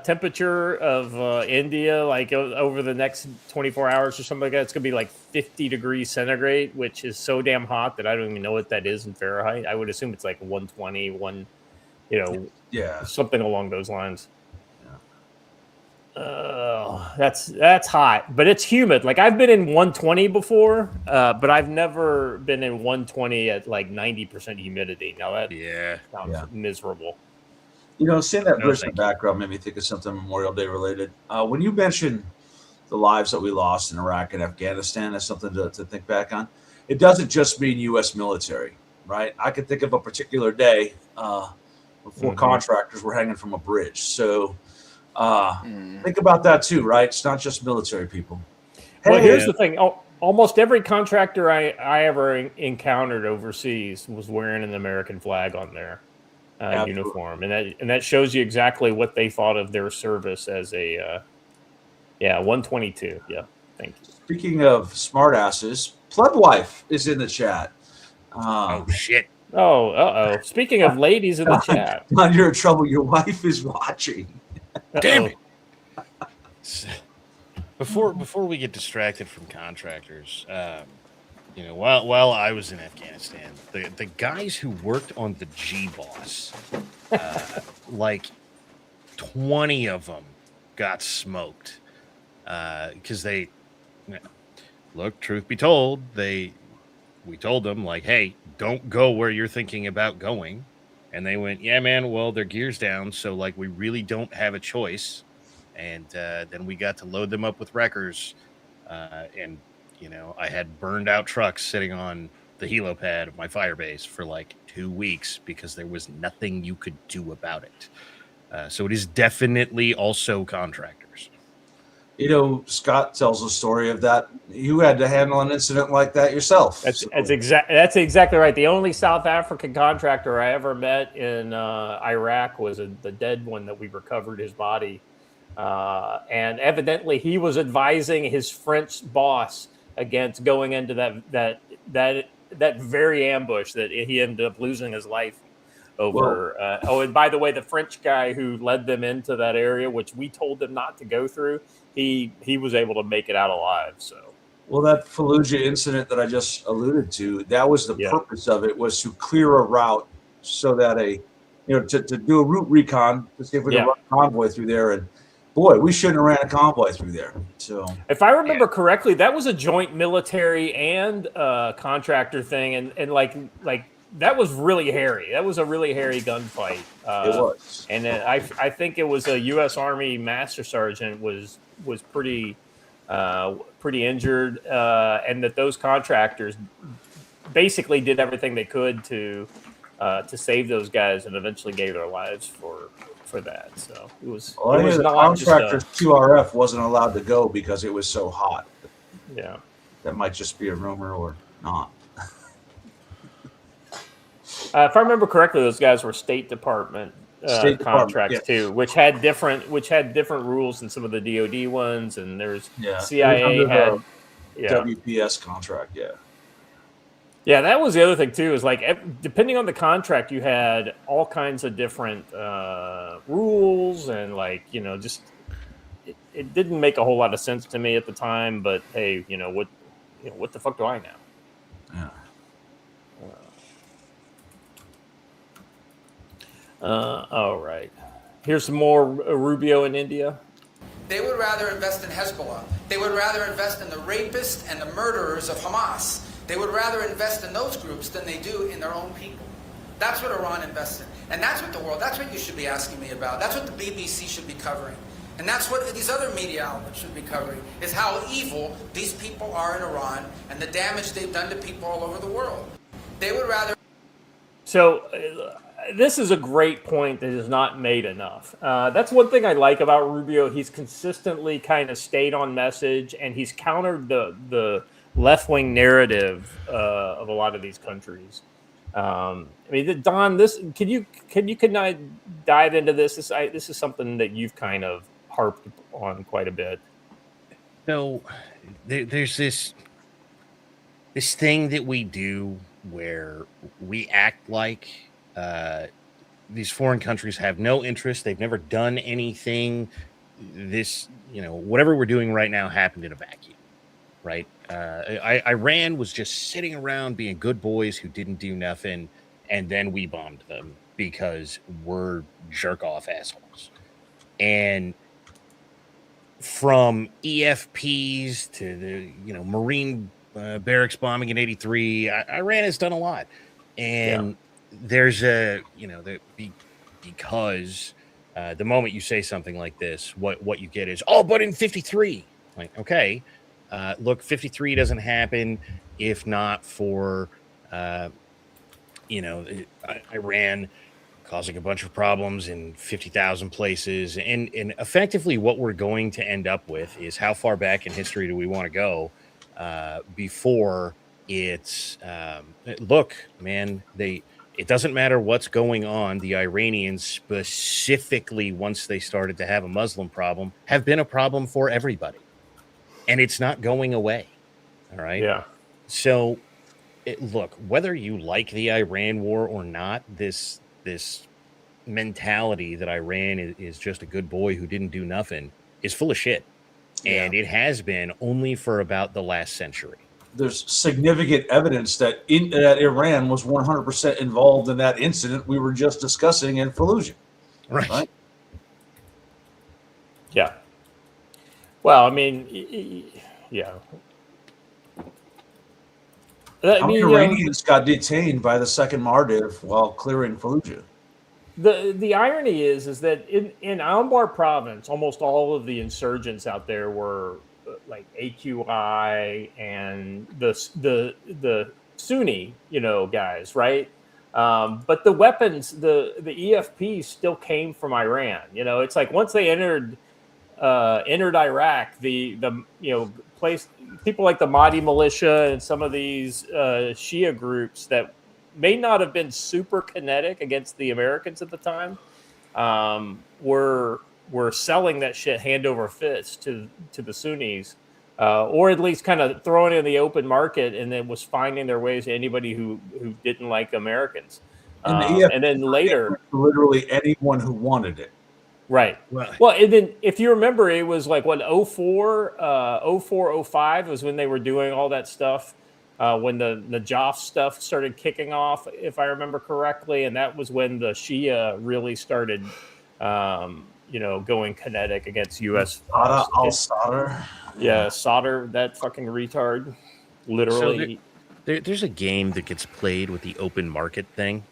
temperature of India, like over the next 24 hours or something like that, it's going to be like 50 degrees centigrade, which is so damn hot that I don't even know what that is in Fahrenheit. I would assume it's like 120, something along those lines. That's hot, but it's humid. Like I've been in 120 before, but I've never been in 120 at like 90% humidity. Now that sounds miserable. Seeing that Brisbane background made me think of something Memorial Day related. When you mentioned the lives that we lost in Iraq and Afghanistan, that's something to think back on. It doesn't just mean U.S. military, right? I could think of a particular day before contractors were hanging from a bridge. So. Think about that too, right? It's not just military people. Well, here's the thing. Oh, almost every contractor I ever encountered overseas was wearing an American flag on their uniform, and that shows you exactly what they thought of their service as a 122. Yeah, thank you. Speaking of smartasses, Pleb Wife is in the chat. Oh shit! Oh. Speaking of ladies in the chat, Don, you're in trouble. Your wife is watching. Damn it! Before we get distracted from contractors, while I was in Afghanistan, the guys who worked on the G-Boss, like 20 of them got smoked because they look. Truth be told, we told them like, hey, don't go where you're thinking about going, and they went, yeah, man. Well, their gear's down, so like we really don't have a choice. And then we got to load them up with wreckers. And, I had burned out trucks sitting on the helo pad of my firebase for like 2 weeks because there was nothing you could do about it. So it is definitely also contractors. Scott tells a story of that. You had to handle an incident like that yourself. That's exactly right. The only South African contractor I ever met in Iraq was the dead one that we recovered his body. And evidently he was advising his French boss against going into that very ambush that he ended up losing his life over. And by the way, the French guy who led them into that area, which we told them not to go through, he was able to make it out alive. So, well, that Fallujah incident that I just alluded to, that was the purpose of it, was to clear a route so that to do a route recon to see if we can run a convoy through there. And boy, we shouldn't have ran a convoy through there. So, if I remember correctly, that was a joint military and contractor thing, and like that was really hairy. That was a really hairy gunfight. It was, and I think it was a U.S. Army Master Sergeant was pretty injured, and that those contractors basically did everything they could to save those guys, and eventually gave their lives for that. So it was. Well, it was the contractor's QRF wasn't allowed to go because it was so hot. Yeah, that might just be a rumor or not. If I remember correctly, those guys were State Department contracts too, which had different rules than some of the DoD ones, and there's CIA had WPS contract. Yeah, that was the other thing too. Is like depending on the contract, you had all kinds of different rules, and just it didn't make a whole lot of sense to me at the time. But hey, what the fuck do I know? Yeah. All right. Here's some more Rubio in India. They would rather invest in Hezbollah. They would rather invest in the rapists and the murderers of Hamas. They would rather invest in those groups than they do in their own people. That's what Iran invests in. And that's what you should be asking me about. That's what the BBC should be covering. And that's what these other media outlets should be covering, is how evil these people are in Iran and the damage they've done to people all over the world. They would rather... So... this is a great point that is not made enough. That's one thing I like about Rubio. He's consistently kind of stayed on message, and he's countered the left-wing narrative of a lot of these countries. Don, can you dive into this? This is something that you've kind of harped on quite a bit. So there's this thing that we do where we act like these foreign countries have no interest. They've never done anything. Whatever we're doing right now happened in a vacuum, right? Iran was just sitting around being good boys who didn't do nothing, and then we bombed them because we're jerk-off assholes. And from EFPs to the Marine barracks bombing in '83, Iran has done a lot, and there's because the moment you say something like this, what you get is, but in '53, like, okay, look, '53 doesn't happen if not for Iran causing a bunch of problems in 50,000 places, and effectively what we're going to end up with is, how far back in history do we want to go? before it's look, man, it doesn't matter what's going on. The Iranians specifically, once they started to have a Muslim problem, have been a problem for everybody, and it's not going away. All right. Yeah. So look, whether you like the Iran war or not, this mentality that Iran is just a good boy who didn't do nothing is full of shit. And it has been only for about the last century. There's significant evidence that that Iran was 100% involved in that incident we were just discussing in Fallujah. Right? Yeah. Well, I mean, yeah. How many Iranians got detained by the second Mardiv while clearing Fallujah? The irony is that in Anbar province, almost all of the insurgents out there were like AQI and the Sunni, guys, right? But the weapons, the EFPs still came from Iran. It's like once they entered Iraq, the place people like the Mahdi militia and some of these Shia groups that may not have been super kinetic against the Americans at the time, were selling that shit hand over fist to the Sunnis, or at least kind of throwing it in the open market, and then was finding their ways to anybody who didn't like Americans. And then later, literally anyone who wanted it. Right. Well, and then if you remember, it was like 04, 05 was when they were doing all that stuff. When the Najaf stuff started kicking off, if I remember correctly, and that was when the Shia really started, going kinetic against U.S. Al-Sadr. Yeah, Sadr, that fucking retard, literally. So there's a game that gets played with the open market thing.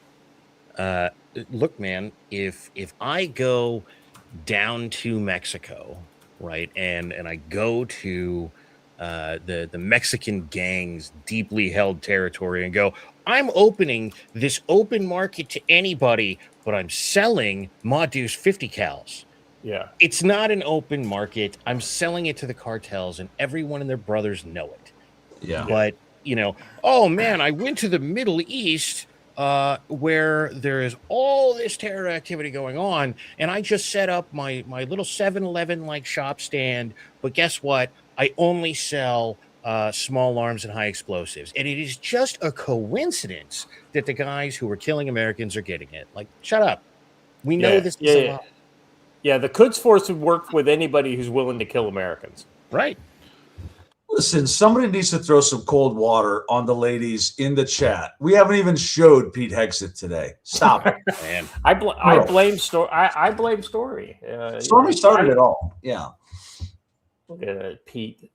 Look, man, if I go down to Mexico, right, and I go to the Mexican gang's deeply held territory and go, I'm opening this open market to anybody, but I'm selling Madu's 50 cals. Yeah. It's not an open market. I'm selling it to the cartels, and everyone and their brothers know it. Yeah. But, oh, man, I went to the Middle East where there is all this terror activity going on, and I just set up my little 7-Eleven like shop stand, but guess what? I only sell small arms and high explosives, and it is just a coincidence that the guys who are killing Americans are getting it. Like, shut up. We know this is a lot. Yeah, the Quds Force would work with anybody who's willing to kill Americans. Right. Listen, somebody needs to throw some cold water on the ladies in the chat. We haven't even showed Pete Hegseth today. Stop it, man. I blame Story. I blame Story. Stormy started it all. Yeah. Look at Pete.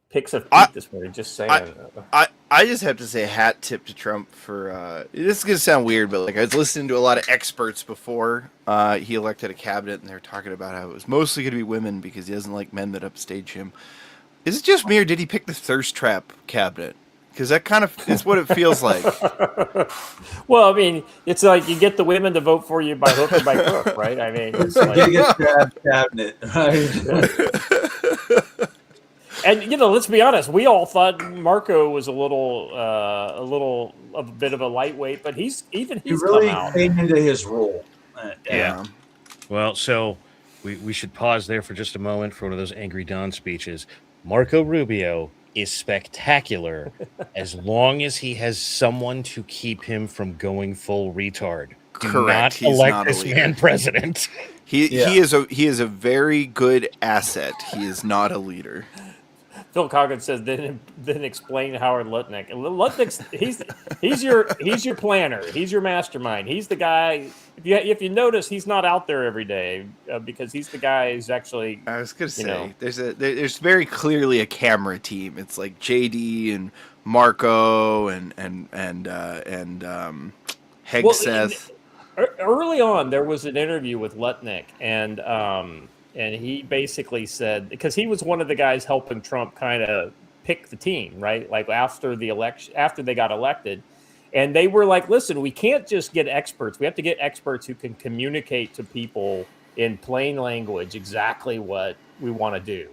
Pics of Pete this morning. Just saying. I just have to say hat tip to Trump for this is gonna sound weird, but like I was listening to a lot of experts before he elected a cabinet, and they're talking about how it was mostly gonna be women because he doesn't like men that upstage him. Is it just me, or did he pick the thirst trap cabinet? Because that kind of is what it feels like. Well, I mean, it's like you get the women to vote for you by hook or by crook, right? I mean, it's like cabinet, right? And let's be honest, we all thought Marco was a little of a bit of a lightweight, but he's really come out. came into his role. Yeah. Well, so we should pause there for just a moment for one of those Angry Don speeches. Marco Rubio is spectacular as long as he has someone to keep him from going full retard. Do Correct. not elect this man president. He is a very good asset. He is not a leader. Phil Coggins says, then explain Howard Lutnick. And Lutnick's he's your planner. He's your mastermind. He's the guy. If you notice, he's not out there every day because he's the guy who's actually. I was gonna say there's very clearly a camera team. It's like JD and Marco and Hegseth. Well, early on, there was an interview with Lutnick, and he basically said, because he was one of the guys helping Trump kind of pick the team, right? Like after the election, after they got elected, and they were like, listen, we can't just get experts. We have to get experts who can communicate to people in plain language exactly what we want to do.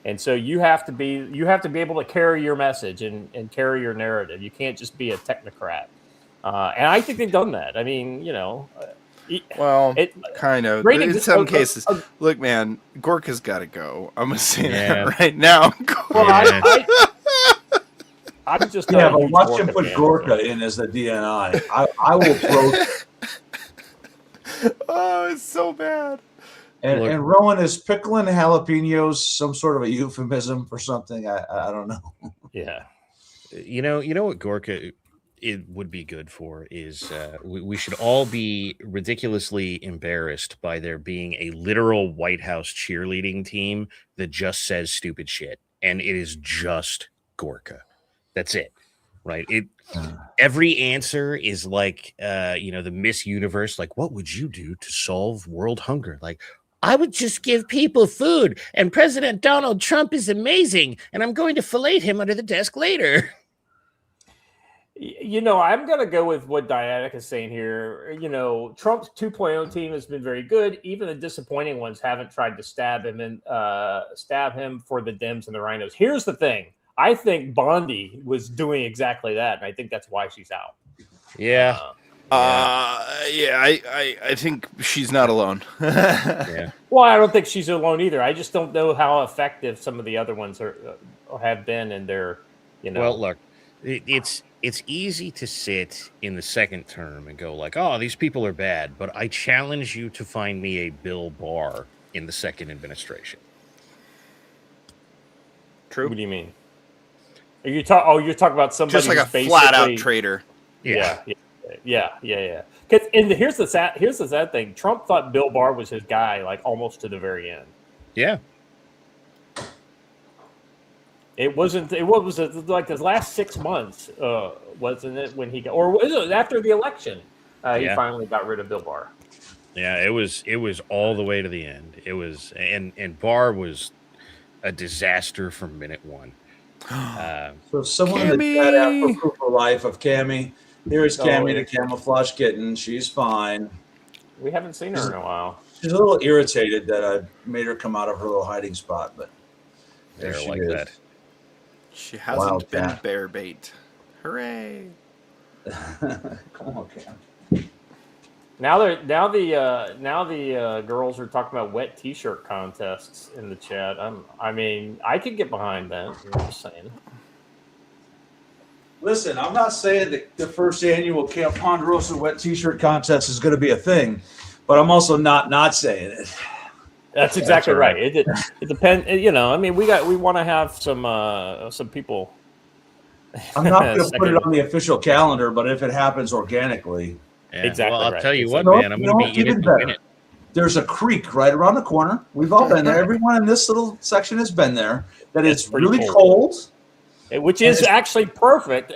And so you have to be able to carry your message and carry your narrative. You can't just be a technocrat. And I think they've done that. I mean, Well, kind of. In some cases, look, man, Gorka's got to go. I'm gonna say that right now. Well, I'm just but watch him put Gorka in as the DNI. I will throw. Oh, it's so bad. And Rowan, is pickling jalapenos some sort of a euphemism for something? I don't know. Yeah. You know what Gorka it would be good for is we should all be ridiculously embarrassed by there being a literal White House cheerleading team that just says stupid shit, and it is just Gorka. That's it, right? Every answer is like the Miss Universe, like, what would you do to solve world hunger? Like, I would just give people food, and President Donald Trump is amazing, and I'm going to fillet him under the desk later. I'm going to go with what Diana is saying here. Trump's 2.0 team has been very good. Even the disappointing ones haven't tried to stab him for the Dems and the Rhinos. Here's the thing. I think Bondi was doing exactly that, and I think that's why she's out. Yeah. I think she's not alone. Yeah. Well, I don't think she's alone either. I just don't know how effective some of the other ones have been in their, Well, look, it's easy to sit in the second term and go like, oh, these people are bad, but I challenge you to find me a Bill Barr in the second administration. True. What do you mean? You're talking about somebody just like a flat out traitor. Yeah. And here's the sad thing. Trump thought Bill Barr was his guy, like almost to the very end. Yeah. It wasn't. It was like the last 6 months, wasn't it? When he got, or was it after the election? He finally got rid of Bill Barr. Yeah, it was all the way to the end. It was, and Barr was a disaster from minute one. So someone in the chat asked for proof of life of Cammie. Here is Cammie, the camouflage kitten. She's fine. We haven't seen her in a while. She's a little irritated that I made her come out of her little hiding spot, but there she like is. that. She hasn't been bear bait. Hooray! Come on, Cam. Now the girls are talking about wet T-shirt contests in the chat. I could get behind that. I'm just saying. Listen, I'm not saying that the first annual Camp Ponderosa wet T-shirt contest is going to be a thing, but I'm also not saying it. That's exactly right. It depends. We want to have some people. I'm not going to put it on the official calendar, but if it happens organically, exactly. Well, I'll tell you what, man. I'm going to be in it to win it. There's a creek right around the corner. We've all been there. Everyone in this little section has been there. That it's really cold. Which is actually perfect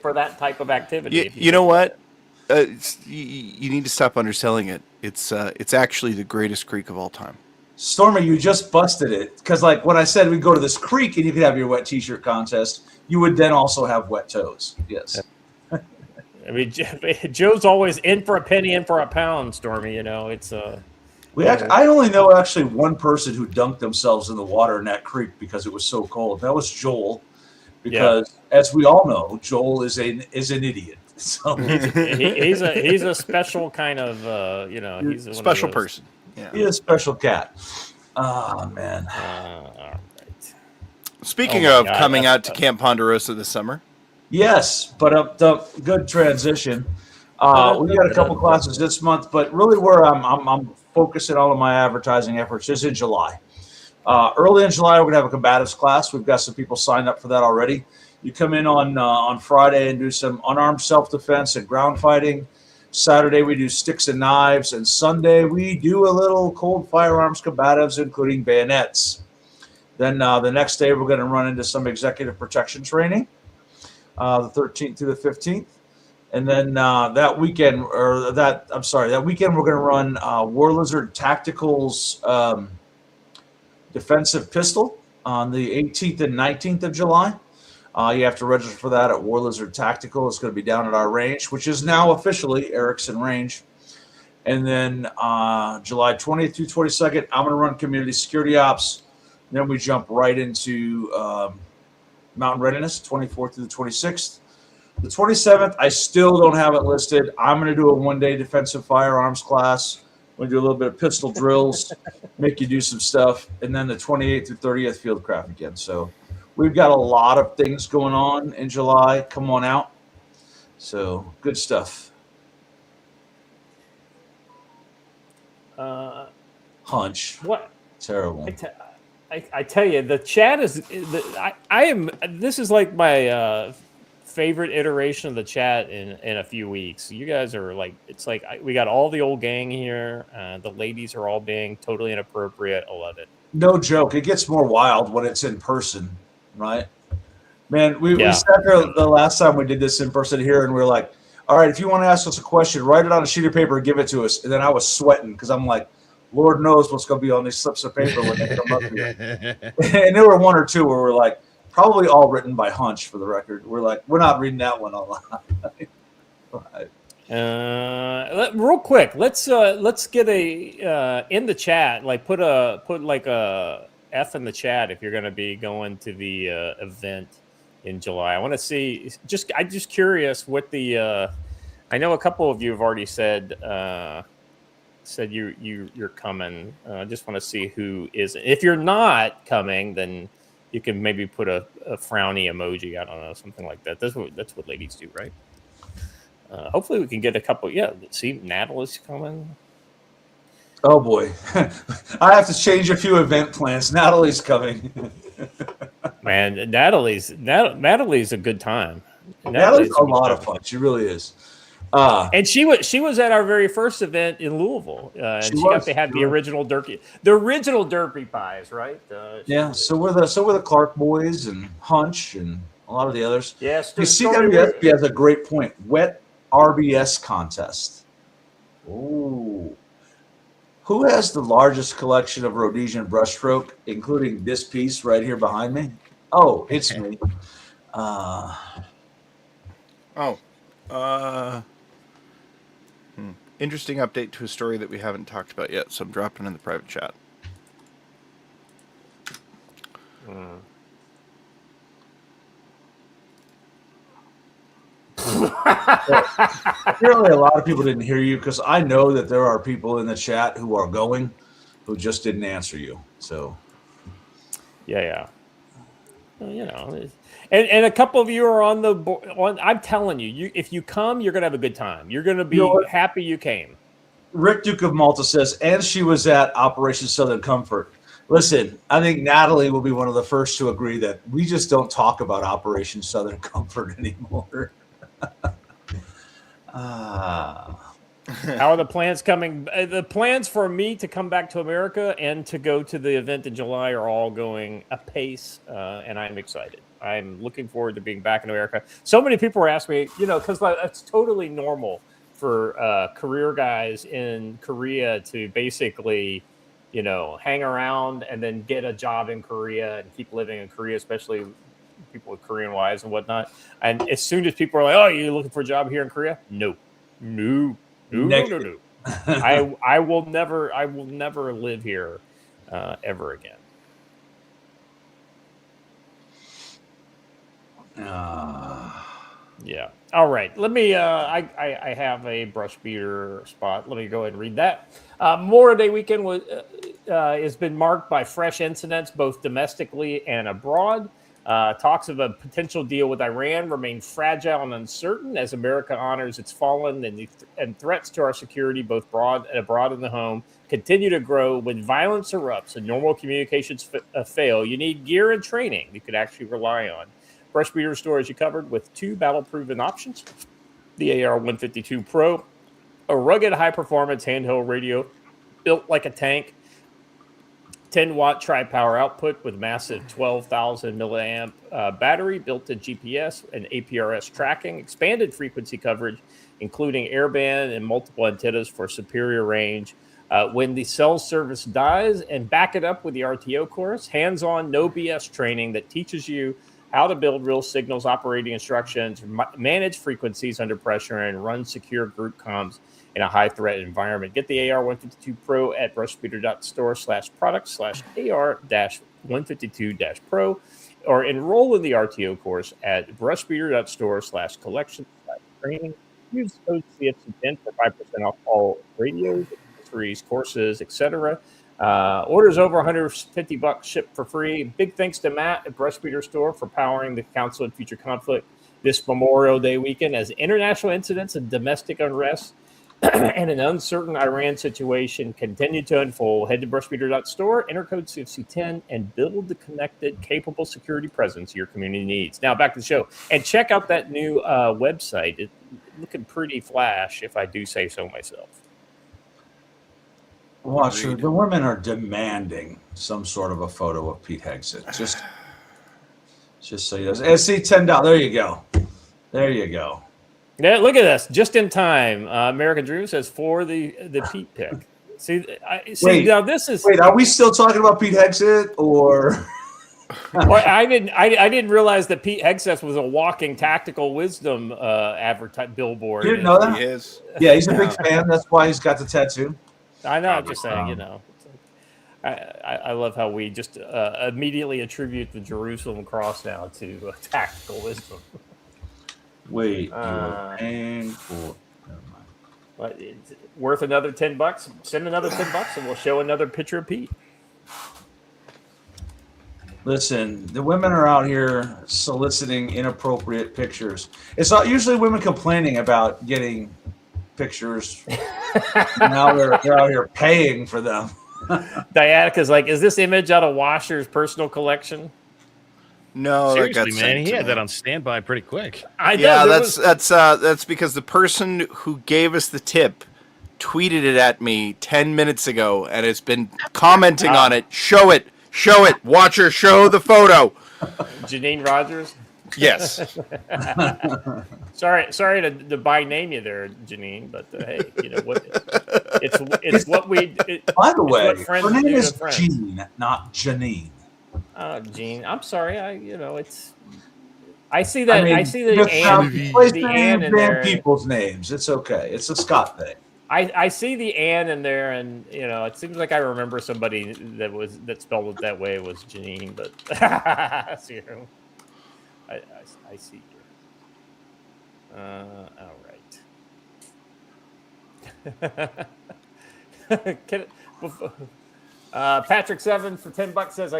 for that type of activity. You know what? You need to stop underselling it. It's actually the greatest creek of all time. Stormy, you just busted it. Because when I said we go to this creek and you could have your wet T-shirt contest, you would then also have wet toes. Yes. Joe's always in for a penny, in for a pound, Stormy. It's I only know actually one person who dunked themselves in the water in that creek because it was so cold. That was Joel. Because as we all know, Joel is an idiot. So he's a special kind of he's a special person. Yeah. He's a special cat. Oh man. All right. Speaking of coming out to Camp Ponderosa this summer. Yes, but good transition. We got a couple classes this month, but really where I'm focusing all of my advertising efforts is in July. Early in July, we're going to have a combatives class. We've got some people signed up for that already. You come in on Friday and do some unarmed self-defense and ground fighting. Saturday, we do sticks and knives. And Sunday, we do a little cold firearms combatives, including bayonets. Then the next day, we're going to run into some executive protection training, the 13th through the 15th. And then that weekend, we're going to run War Lizard Tactical's defensive pistol on the 18th and 19th of July. You have to register for that at War Lizard Tactical. It's going to be down at our range, which is now officially Erickson Range. And then July 20th through 22nd, I'm going to run Community Security Ops Then we jump right into Mountain Readiness, 24th through the 26th. The 27th, I still don't have it listed. I'm going to do a one-day defensive firearms class. We're going to do a little bit of pistol drills, make you do some stuff. And then the 28th through 30th, Fieldcraft again. So we've got a lot of things going on in July. Come on out. So good stuff. Hunch. What? Terrible. I tell you, the chat is. I am. This is like my favorite iteration of the chat in a few weeks. You guys are like. It's like we got all the old gang here. The ladies are all being totally inappropriate. I love it. No joke. It gets more wild when it's in person, right? Man, we sat there the last time we did this in person here, and we were like, all right, if you want to ask us a question, write it on a sheet of paper and give it to us. And then I was sweating because I'm like, Lord knows what's going to be on these slips of paper when they come up here. And there were one or two where we're like, probably all written by Hunch for the record. We're like, we're not reading that one online. Right. Real quick, let's get a in the chat, like put like a F in the chat if you're going to be going to the event in July. I want to see. I'm just curious what the. I know a couple of you have already said you're coming. I just want to see who is. If you're not coming, then you can maybe put a frowny emoji. I don't know, something like that. That's what ladies do, right? Hopefully we can get a couple. Yeah, see, Natalie's coming. Oh boy, I have to change a few event plans. Natalie's coming. Man, Natalie's a good time. Natalie's a lot of fun. She really is. And she was at our very first event in Louisville. And she got to have the original Derpy pies, right? Yeah. So we're the Clark boys and Hunch and a lot of the others. Yes. Yeah, CWSB has a great point. Wet RBS contest. Ooh. Who has the largest collection of Rhodesian brushstroke, including this piece right here behind me? Oh, it's me. Interesting update to a story that we haven't talked about yet, so I'm dropping in the private chat. Apparently, a lot of people didn't hear you because I know that there are people in the chat who are going who just didn't answer you. So, yeah. Well, you know, and a couple of you are on the board. I'm telling you, if you come, you're gonna have a good time. You're gonna be happy you came. Rick Duke of Malta says, and she was at Operation Southern Comfort. Listen, I think Natalie will be one of the first to agree that we just don't talk about Operation Southern Comfort anymore. How are the plans coming? The plans for me to come back to America and to go to the event in July are all going apace, and I'm excited. I'm looking forward to being back in America. So many people are asking me, because it's totally normal for career guys in Korea to basically, hang around and then get a job in Korea and keep living in Korea, especially people with Korean wives and whatnot. And as soon as people are like, "Oh, you looking for a job here in Korea?" No. I will never live here ever again. Yeah. All right. Let me. I have a brush beater spot. Let me go ahead and read that. Memorial Day weekend has been marked by fresh incidents, both domestically and abroad. Talks of a potential deal with Iran remain fragile and uncertain as America honors its fallen, and threats to our security, both abroad in the home, continue to grow. When violence erupts and normal communications fail, you need gear and training you could actually rely on. Brush Beater Store has you covered with 2 battle-proven options: the AR-152 Pro, a rugged high-performance handheld radio built like a tank, 10-watt tri-power output with massive 12,000 milliamp battery, built-in GPS and APRS tracking, expanded frequency coverage, including airband and multiple antennas for superior range. When the cell service dies, and back it up with the RTO course, hands-on, no BS training that teaches you how to build real signals, operating instructions, manage frequencies under pressure, and run secure group comms in a high-threat environment. Get the AR-152 Pro at brushbeater.store/product/AR-152. 152-Pro, or enroll in the RTO course at brushbeater.store/collection/training. Use code CFC10 for 5% off all radios, accessories, courses, etc. Orders over $150 shipped for free. Big thanks to Matt at Brushbeater Store for powering the Council on Future Conflict this Memorial Day weekend as international incidents of domestic unrest and an uncertain Iran situation continue to unfold. Head to brushbeater.store, enter code CFC10, and build the connected, capable security presence your community needs. Now back to the show. And check out that new website. It's looking pretty flash, if I do say so myself. Watcher, the women are demanding some sort of a photo of Pete Hegseth. Just so you know. See, $10. There you go. There you go. Yeah, look at this. Just in time. American Dream says for the Pete pick. See, now this is. Wait, are we still talking about Pete Hegseth or? Well, I didn't realize that Pete Hegseth was a walking tactical wisdom billboard. You didn't know that? He is. Yeah, he's a big fan. That's why he's got the tattoo. I know. I'm just saying, I love how we just immediately attribute the Jerusalem cross now to tactical wisdom. Wait, you're paying for. But it's worth another $10. Send another $10, and we'll show another picture of Pete. Listen, the women are out here soliciting inappropriate pictures. It's not usually women complaining about getting pictures. Now they're out here paying for them. Diatica's like, is this image out of Washer's personal collection? No, Seriously, that got man, he had me. that on standby pretty quick. I know. Yeah, that's because the person who gave us the tip tweeted it at me 10 minutes ago and has been commenting on it. Show it, Watcher, show the photo. Janine Rogers. Yes. Sorry to by name you there, Janine, but hey, you know what? It's what we. By the way, her her name is Jean, not Janine. Oh, Jean, I'm sorry. I see that. I see the Ann in there. People's names. It's okay. It's a Scott thing. I see the Ann in there, and it seems like I remember somebody that spelled it that way was Janine, but I see you. All right. Patrick 7 for $10 says,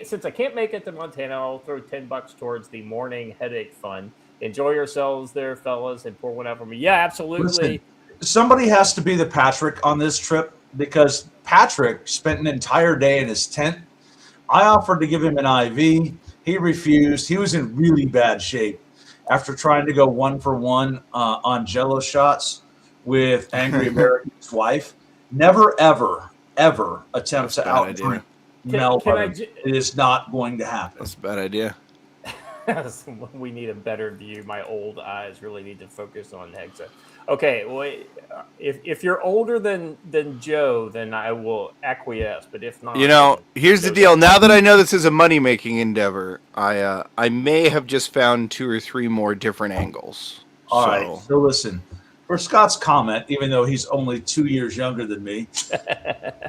since I can't make it to Montana, I'll throw $10 towards the morning headache fund. Enjoy yourselves there, fellas, and pour one out for me. Yeah, absolutely. Listen, somebody has to be the Patrick on this trip because Patrick spent an entire day in his tent. I offered to give him an IV. He refused. He was in really bad shape after trying to go 1-for-1 on Jell-O shots with Angry American's wife. Never, ever attempt to out-drink Melbourne. It is not going to happen. That's a bad idea. We need a better view. My old eyes really need to focus on Hexa. Okay, well, if you're older than Joe, then I will acquiesce. But if not, here's the deal. Now that I know this is a money-making endeavor, I may have just found 2 or 3 more different angles. All right. So listen, for Scott's comment, even though he's only 2 years younger than me,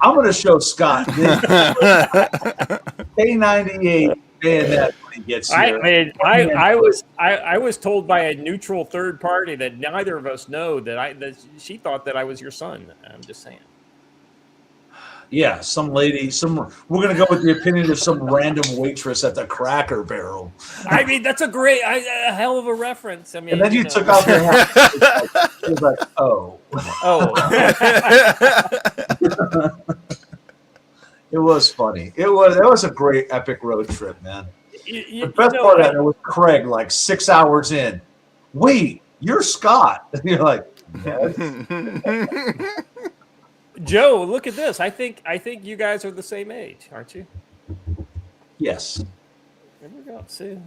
I'm going to show Scott this K98 bayonet when he gets here. I was told by a neutral third party that neither of us know that she thought that I was your son. I'm just saying. Yeah, some lady. We're gonna go with the opinion of some random waitress at the Cracker Barrel. I mean, that's a hell of a reference. I mean, and then you took off your hat. She was like, oh. It was funny. That was a great epic road trip, man. The best part of it was Craig, 6 hours in. Wait, you're Scott. And you're like, yes. Joe, look at this. I think you guys are the same age, aren't you? Yes. There we go. See.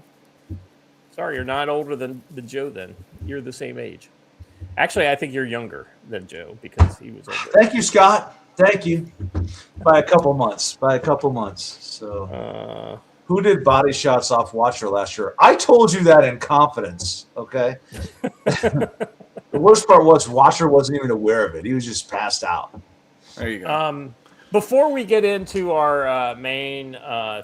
Sorry, you're not older than Joe then. You're the same age. Actually, I think you're younger than Joe because he was older. Thank you, Scott. Thank you. By a couple months. So, who did body shots off Watcher last year? I told you that in confidence, okay? The worst part was Watcher wasn't even aware of it. He was just passed out. There you go. Before we get into our main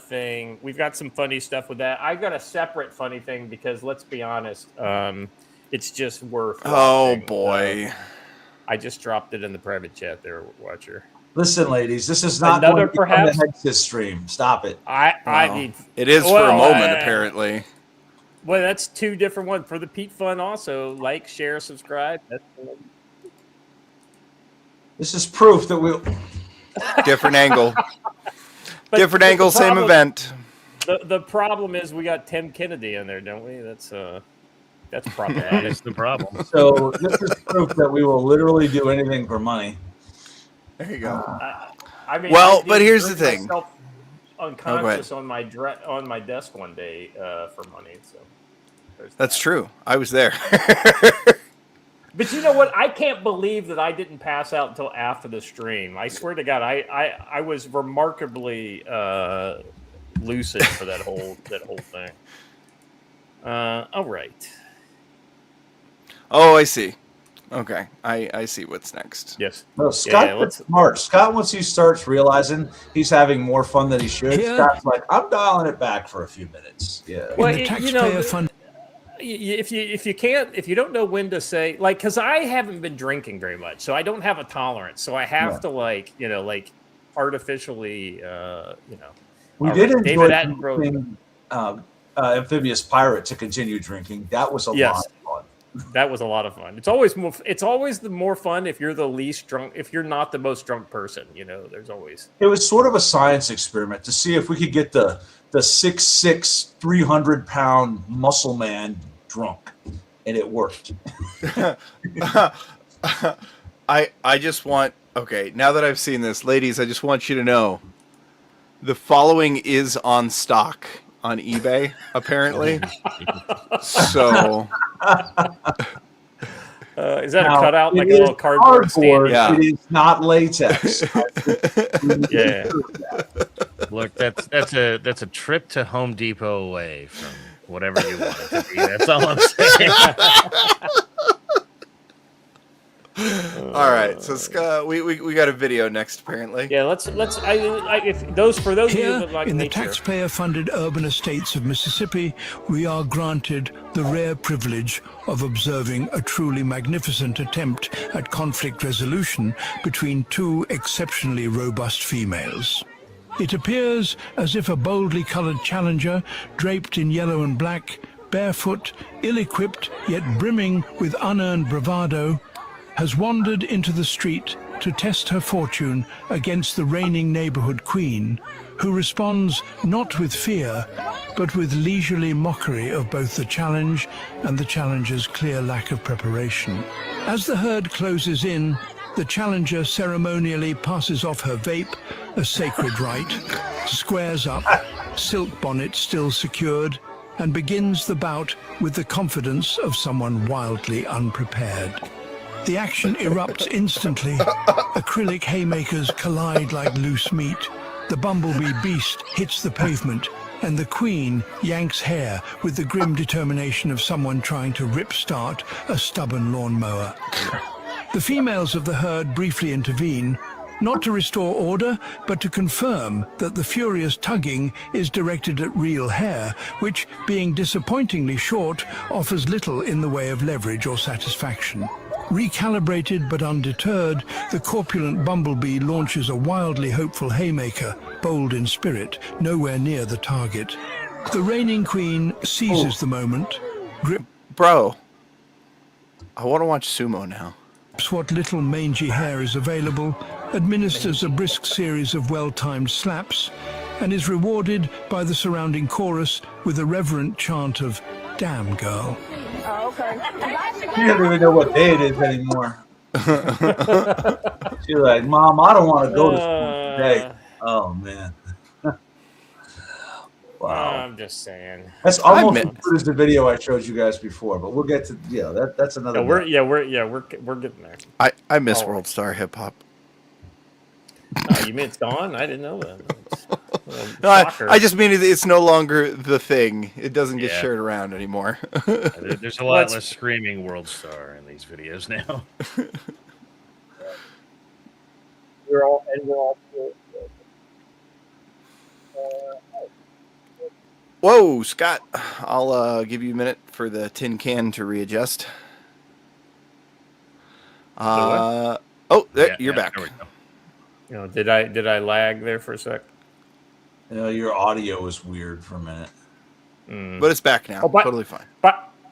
thing, we've got some funny stuff with that. I've got a separate funny thing because let's be honest, it's just worth watching. Oh boy. I just dropped it in the private chat there, Watcher. Listen, ladies, this is not Another going to become perhaps- the Hexus stream. Stop it. I need. It is for a moment, apparently. Well, that's two different ones for the Pete Fun. Also, like, share, subscribe. This is proof that we. Different angle. But Different angle, same event. The problem is we got Tim Kennedy in there, don't we? That's problematic. That is the problem. So this is proof that we will literally do anything for money. There you go. I mean, Well, I but did here's the drink thing. myself Unconscious Oh, on my desk one day for money. So that's true. I was there. But you know what? I can't believe that I didn't pass out until after the stream. I swear to God, I was remarkably lucid for that whole thing. All right. Oh, I see. Okay, I see what's next. Yes. No, Scott, Yeah, let's- smart. Scott, once he starts realizing he's having more fun than he should, Yeah. Scott's like, I'm dialing it back for a few minutes. Yeah. Well, In the you know, taxpayer fund. if you don't know when to say, like, because I haven't been drinking very much, so I don't have a tolerance, so I have to artificially We All did right, enjoy David Attenborough. Amphibious Pirate to continue drinking. That was a Yes. lot of fun. That was a lot of fun. It's always the more fun if you're the least drunk, if you're not the most drunk person. There's always. It was sort of a science experiment to see if we could get the 6'6", 300-pound muscle man drunk, and it worked. I just want, okay, now that I've seen this, ladies, I just want you to know the following is on stock on eBay, apparently. So Is that Now, a cutout, it like a is little cardboard stand? Yeah. It is not latex. Yeah. Look, that's a trip to Home Depot away from whatever you want it to be. That's all I'm saying. all right, so Scott, we got a video next, apparently. Yeah, let's. If those for those of you Here, that like in the nature, taxpayer-funded urban estates of Mississippi, we are granted the rare privilege of observing a truly magnificent attempt at conflict resolution between two exceptionally robust females. It appears as if a boldly colored challenger, draped in yellow and black, barefoot, ill-equipped, yet brimming with unearned bravado, has wandered into the street to test her fortune against the reigning neighborhood queen, who responds not with fear, but with leisurely mockery of both the challenge and the challenger's clear lack of preparation. As the herd closes in, the challenger ceremonially passes off her vape, a sacred rite, squares up, silk bonnet still secured, and begins the bout with the confidence of someone wildly unprepared. The action erupts instantly. Acrylic haymakers collide like loose meat. The bumblebee beast hits the pavement, and the queen yanks hair with the grim determination of someone trying to rip-start a stubborn lawnmower. The females of the herd briefly intervene, not to restore order, but to confirm that the furious tugging is directed at real hair, which, being disappointingly short, offers little in the way of leverage or satisfaction. Recalibrated but undeterred, the corpulent bumblebee launches a wildly hopeful haymaker, bold in spirit, nowhere near the target. The reigning queen seizes the moment, grips Bro, I want to watch sumo now. what little mangy hair is available, administers a brisk series of well-timed slaps, and is rewarded by the surrounding chorus with a reverent chant of "Damn, girl." She doesn't even know what day it is anymore. She's like, Mom, I don't want to go to school today. Oh, man. Wow. I'm just saying. That's almost admit- as good as the video I showed you guys before, but we'll get to, that's another. We're getting there. I miss Oh. World Star Hip Hop. Oh, you mean it's gone? I didn't know that. No, I just mean it's no longer the thing. It doesn't get Yeah. shared around anymore. There's a lot less screaming World Star in these videos now. we're all. Whoa, Scott! I'll give you a minute for the tin can to readjust. Oh, there, you're back. There we go. You know, did I lag there for a sec? You know, your audio was weird for a minute. But it's back now. Totally fine.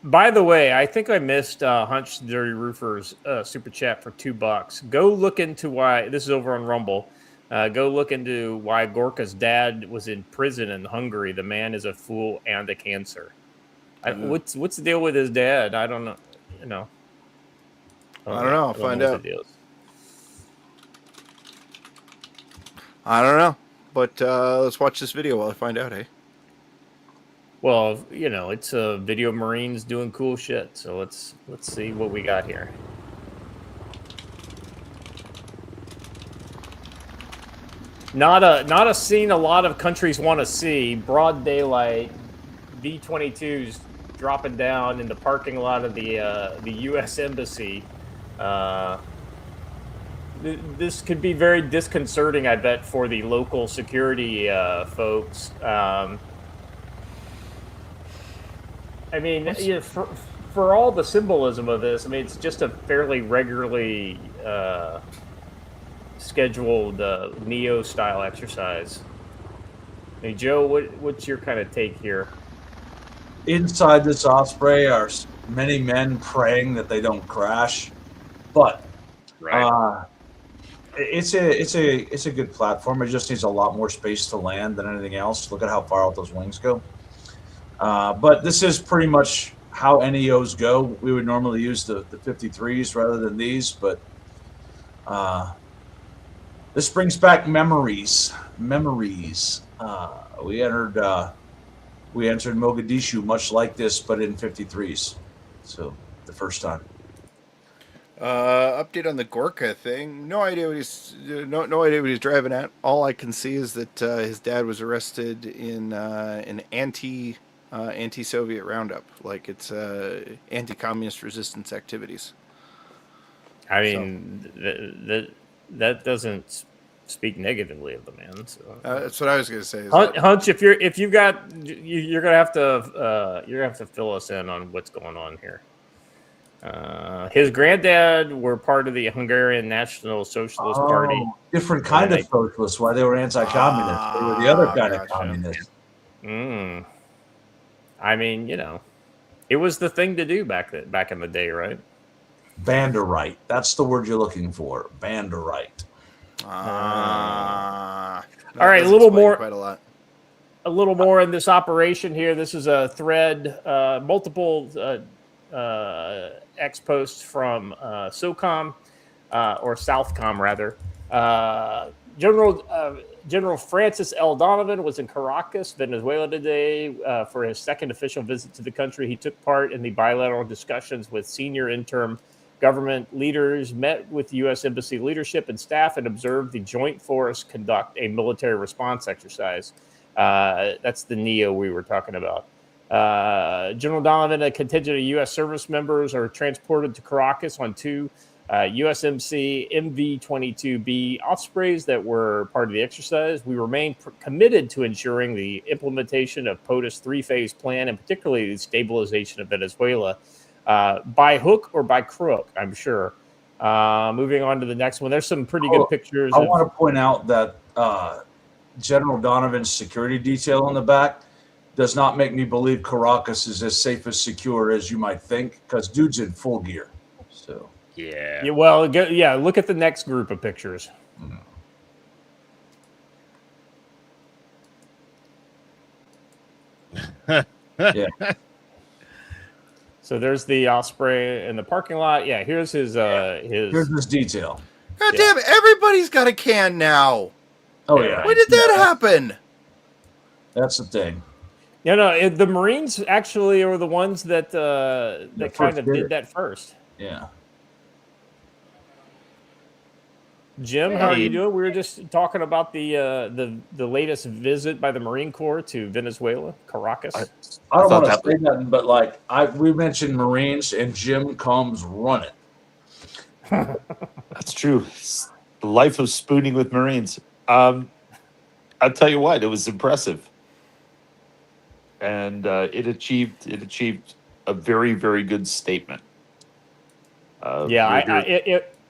By the way, I think I missed Hunch Dirty Roofer's super chat for $2. Go look into why this is over on Rumble. Go look into why Gorka's dad was in prison in Hungary. The man is a fool and a cancer. What's the deal with his dad? I don't know. You know. I don't know. I'll find out. The deal is. I don't know. But let's watch this video while I find out, hey? Well, you know, it's a video of Marines doing cool shit. So let's see what we got here. Not a scene a lot of countries want to see. Broad daylight, V-22s dropping down in the parking lot of the U.S. Embassy. This could be very disconcerting, I bet, for the local security folks. I mean, for all the symbolism of this, I mean, it's just a fairly regularly scheduled Neo-style exercise. Hey, Joe, what's your kind of take here? Inside this Osprey are many men praying that they don't crash, but it's a good platform. It just needs a lot more space to land than anything else. Look at how far out those wings go. But this is pretty much how NEOs go. We would normally use the 53s rather than these, but this brings back memories. We entered Mogadishu much like this, but in 53s. So the first time. Update on the Gorka thing. No idea what he's driving at. All I can see is that his dad was arrested in an anti-Soviet roundup, like it's anti-communist resistance activities. I mean, that doesn't speak negatively of the man. So. That's what I was going to say. Hunch, you're gonna have to fill us in on what's going on here. His granddad were part of the Hungarian National Socialist Party. Different kind of socialists. Why they were anti-communist? They were the other kind of communist. I mean, you know, it was the thing to do back in the day, right? Banderite. That's the word you're looking for. Banderite. All right, a little more. Quite a lot. A little more in this operation here. This is a thread, multiple X posts from SOCOM or Southcom rather. General Francis L. Donovan was in Caracas, Venezuela today for his second official visit to the country. He took part in the bilateral discussions with senior interim government leaders, met with U.S. Embassy leadership and staff, and observed the joint force conduct a military response exercise. That's the NEO we were talking about. General Donovan, a contingent of U.S. service members are transported to Caracas on two USMC MV-22B Ospreys that were part of the exercise. We remain committed to ensuring the implementation of POTUS three-phase plan, and particularly the stabilization of Venezuela, by hook or by crook, I'm sure. Moving on to the next one. There's some pretty good pictures. I want to point out that General Donovan's security detail on the back does not make me believe Caracas is as safe as secure as you might think, because dude's in full gear. So yeah. Well, look at the next group of pictures. Yeah. So there's the Osprey in the parking lot. Yeah, here's his here's his detail. God damn it, everybody's got a can now. Oh yeah. When did that happen? That's the thing. No, the Marines actually are the ones that kind of did that first. Yeah. Jim, how are you doing? We were just talking about the latest visit by the Marine Corps to Venezuela, Caracas. I don't want to say nothing, but we mentioned Marines, and Jim comes running. That's true. It's the life of spooning with Marines. I'll tell you what, it was impressive, and it achieved a very, very good statement.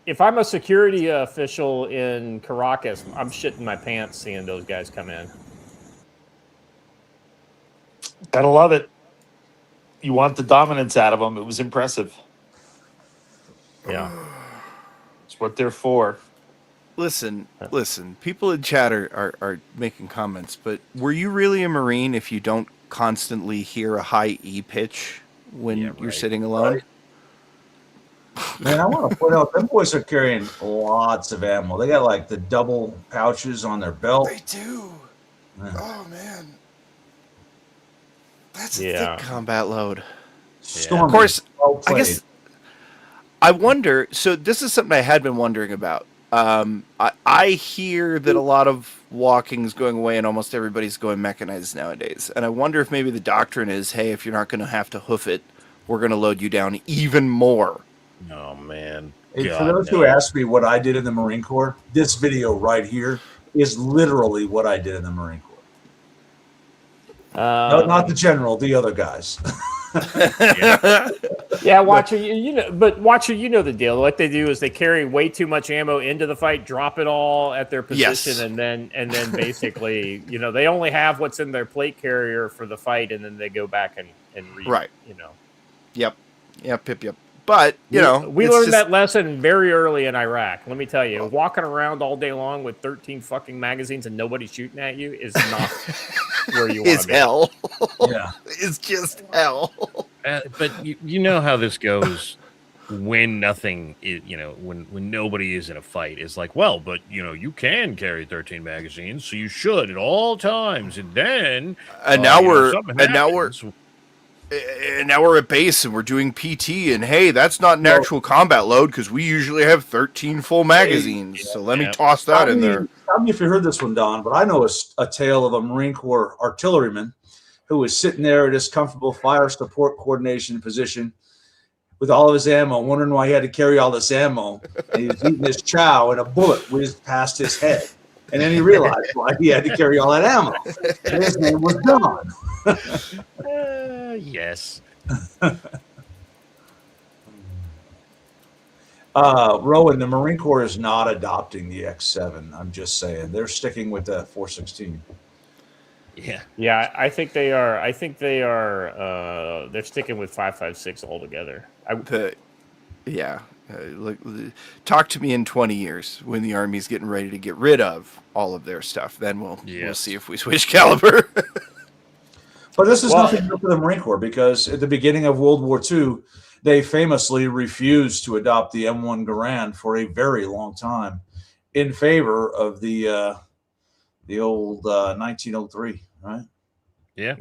If I'm a security official in Caracas, I'm shitting my pants seeing those guys come in. Gotta love it. You want the dominance out of them. It was impressive. Yeah. It's what they're for. Listen. People in chat are making comments, but were you really a Marine if you don't constantly hear a high E pitch when you're sitting alone? Right. Man, I want to point out, them boys are carrying lots of ammo. They got like the double pouches on their belt. They do. Yeah. Oh, man. That's a Yeah. thick combat load. Stormy, Of course, well I guess I wonder. So this is something I had been wondering about. I hear that a lot of walking is going away and almost everybody's going mechanized nowadays. And I wonder if maybe the doctrine is, hey, if you're not going to have to hoof it, we're going to load you down even more. Oh man! For those who asked me what I did in the Marine Corps, this video right here is literally what I did in the Marine Corps. No, not the general, the other guys. Yeah, Watcher, you know, but Watcher, you know the deal. What they do is they carry way too much ammo into the fight, drop it all at their position, Yes. and then basically, you know, they only have what's in their plate carrier for the fight, and then they go back and read. Right. You know. Yep. But you know, we it's learned just- that lesson very early in Iraq. Let me tell you, walking around all day long with 13 fucking magazines and nobody shooting at you is not where you want is to be. hell. Yeah. It's just hell. But you know how this goes when nothing is, you know, when nobody is in a fight. It's like, well, but you know, you can carry 13 magazines, so you should at all times. And then, Now we're at base and we're doing PT, and hey, that's not an actual combat load because we usually have 13 full magazines. So let me toss that in there. Tell me if you heard this one, Don, but I know a tale of a Marine Corps artilleryman who was sitting there at his comfortable fire support coordination position with all of his ammo, wondering why he had to carry all this ammo. And he was eating his chow, and a bullet whizzed past his head. And then he realized why he had to carry all that ammo. And his name was Don. Yes. Rowan, the Marine Corps is not adopting the X7. I'm just saying. They're sticking with the 416. Yeah, I think they are. They're sticking with 5.56 altogether. Talk to me in 20 years when the Army's getting ready to get rid of all of their stuff. Then we'll see if we switch caliber. But this is nothing new for the Marine Corps, because at the beginning of World War II, they famously refused to adopt the M1 Garand for a very long time in favor of the old 1903, right? Yeah.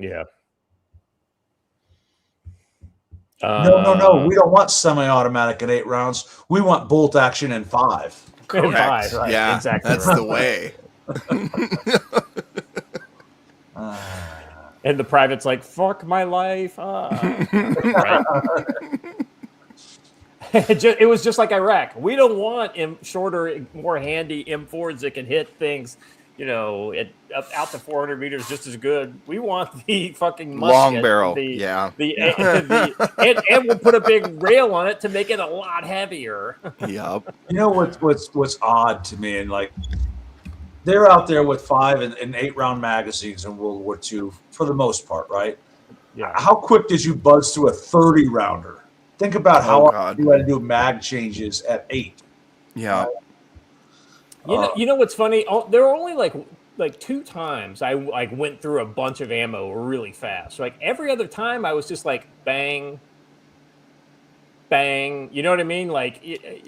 No. We don't want semi-automatic at 8 rounds. We want bolt action in 5. Correct. 5, right. Yeah, exactly. that's the way. And the private's like, fuck my life. Right. It was just like Iraq. We don't want shorter, more handy M4s that can hit things, you know, out to 400 meters just as good. We want the fucking musket, long barrel. and we'll put a big rail on it to make it a lot heavier. Yep. You know what's odd to me, and like, they're out there with 5 and 8 round magazines in World War II for the most part, right? Yeah. How quick did you buzz through a 30 rounder? Think about how often you had to do mag changes at 8. Yeah. You know what's funny? There were only like 2 times I went through a bunch of ammo really fast. Like every other time, I was just like bang, bang. You know what I mean? Like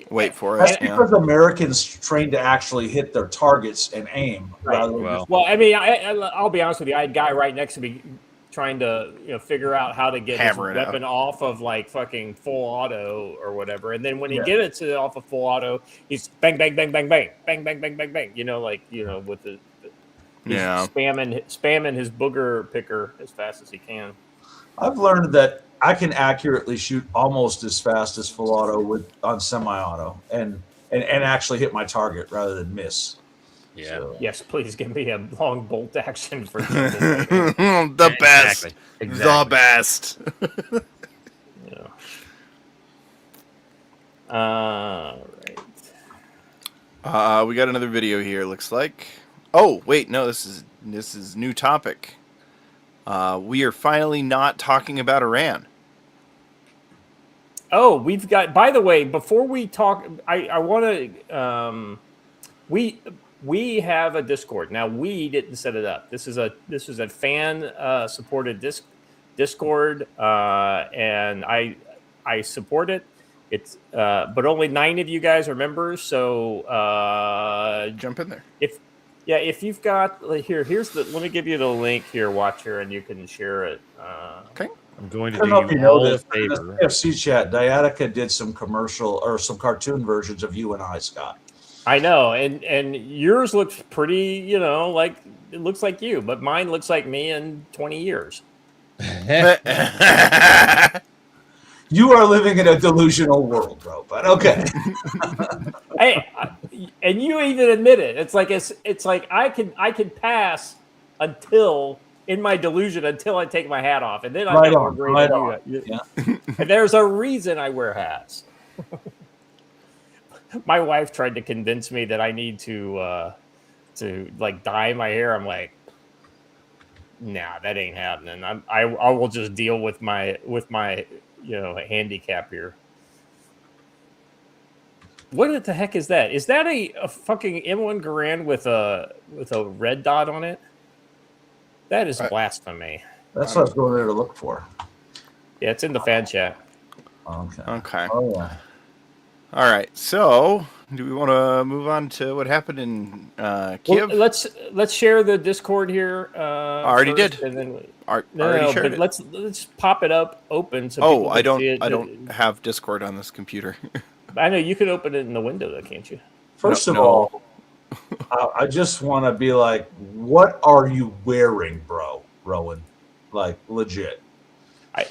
wait for it. That's because Americans trained to actually hit their targets and aim. Right. Well, I mean, I'll be honest with you. I had a guy right next to me trying to figure out how to get his weapon off of like fucking full auto or whatever, and then when he gets it off of full auto, he's bang bang bang bang bang bang bang bang bang bang. With the spamming his booger picker as fast as he can. I've learned that I can accurately shoot almost as fast as full auto on semi-auto, and and actually hit my target rather than miss. Yeah. So, Yes, please give me a long bolt action for The best. Exactly. The best. Yeah. All right. We got another video here, looks like. Oh, wait, no, this is new topic. We are finally not talking about Iran. Oh, we've got. By the way, before we talk, I want to. We have a Discord now. We didn't set it up. This is a fan supported Discord, and I support it. It's but only 9 of you guys are members. So Jump in there. If you've got here's the. Let me give you the link here, Watcher, and you can share it. Okay. I'm going I to don't know if do you you know all a this. In the favor. CFC chat, Diatica did some commercial or some cartoon versions of you and I, Scott. I know, and yours looks pretty, like it looks like you, but mine looks like me in 20 years. You are living in a delusional world, bro. But okay. Hey, and you even admit it. It's like I can pass until in my delusion until I take my hat off, and then I Right get on, more right than on. you. Yeah. And there's a reason I wear hats. My wife tried to convince me that I need to like dye my hair. I'm like, nah, that ain't happening. I will just deal with my handicap here. What the heck is that? Is that a fucking M1 Garand with a red dot on it? That is blasphemy. That's what I was going there to look for. Yeah, it's in the fan chat. Okay. Oh, yeah. All right. So, do we want to move on to what happened in Kiev? Well, let's share the Discord here. Already first, did. And then Already shared it. let's pop it up open. So people I can see it. don't have Discord on this computer. I know you can open it in the window, though, can't you? First of No. all, I just want to be like, what are you wearing, bro, Rowan? Like, legit.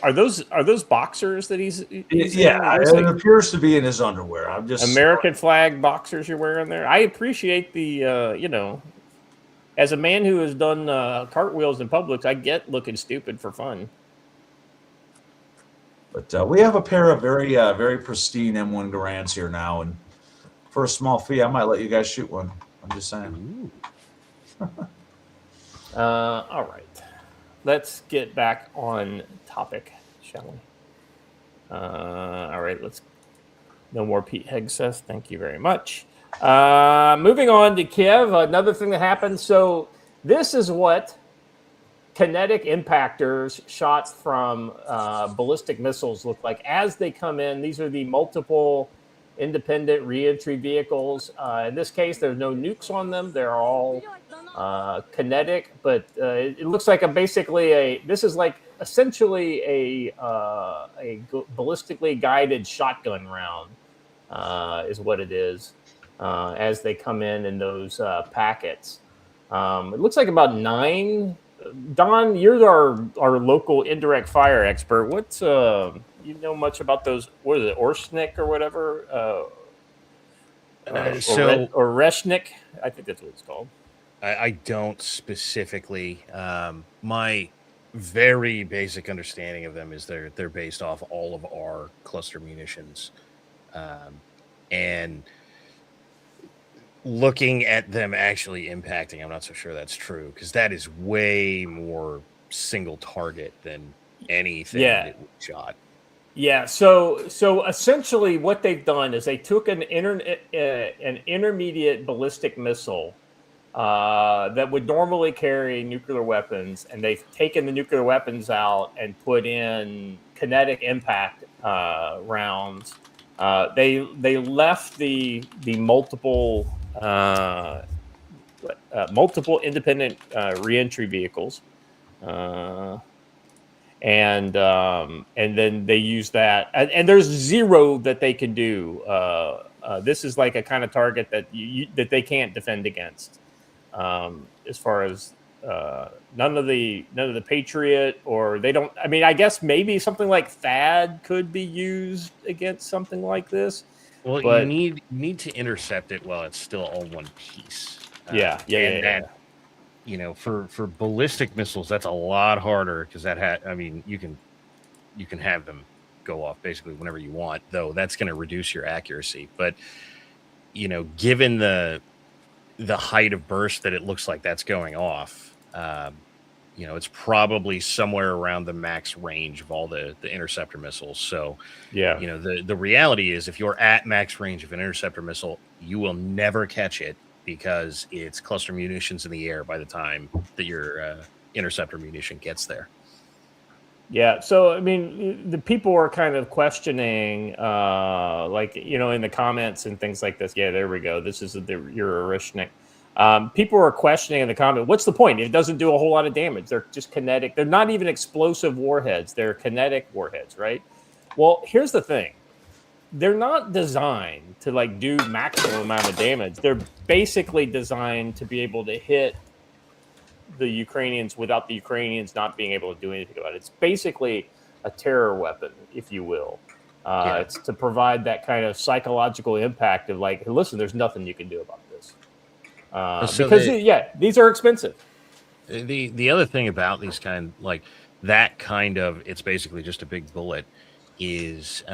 Are those boxers that he's Yeah, in? it appears to be in his underwear. I'm just American flag boxers you're wearing there. I appreciate the as a man who has done cartwheels in Publix, I get looking stupid for fun. But we have a pair of very pristine M1 Garands here now, and for a small fee, I might let you guys shoot one. I'm just saying. All right. Let's get back on topic, shall we? All right, no more Pete Hegseth. Thank you very much. Moving on to Kiev, another thing that happened. So this is what kinetic impactors, shots from ballistic missiles look like as they come in. These are the multiple independent reentry vehicles. In this case, there's no nukes on them. They're all kinetic, but it looks like this is like essentially a ballistically guided shotgun round is what it is as they come in those packets. It looks like about 9. Don, you're our local indirect fire expert. What's you know much about those? What is it, Orsnik or whatever? Or Reshnik? I think that's what it's called. I don't specifically. My very basic understanding of them is they're based off all of our cluster munitions, and looking at them actually impacting, I'm not so sure that's true, because that is way more single target than anything that we shot. Yeah, so essentially what they've done is they took an intermediate ballistic missile that would normally carry nuclear weapons, and they've taken the nuclear weapons out and put in kinetic impact rounds. They left the multiple independent reentry vehicles, and then they use that, and there's 0 that they can do. This is like a kind of target that that they can't defend against. As far as none of the Patriot, or they don't. I mean, I guess maybe something like THAAD could be used against something like this. Well, But you need to intercept it while it's still all one piece. yeah. You know, for ballistic missiles, that's a lot harder because I mean, you can have them go off basically whenever you want, though that's going to reduce your accuracy. But you know, given the height of burst that it looks like that's going off, you know, it's probably somewhere around the max range of all the interceptor missiles. So, Yeah. you know, the reality is if you're at max range of an interceptor missile, you will never catch it because it's cluster munitions in the air by the time that your interceptor munition gets there. Yeah. So, I mean, the people are kind of questioning, like, you know, in the comments and things like this. Yeah, there we go. This is your Orishnik. People are questioning in the comment, what's the point? It doesn't do a whole lot of damage. They're just kinetic. They're not even explosive warheads. They're kinetic warheads, right? Well, here's the thing. They're not designed to like do maximum amount of damage. They're basically designed to be able to hit the Ukrainians without the Ukrainians not being able to do anything about it. It's basically a terror weapon, if you will. It's to provide that kind of psychological impact of like, listen, there's nothing you can do about this. These are expensive. The other thing about these that kind of, it's basically just a big bullet, is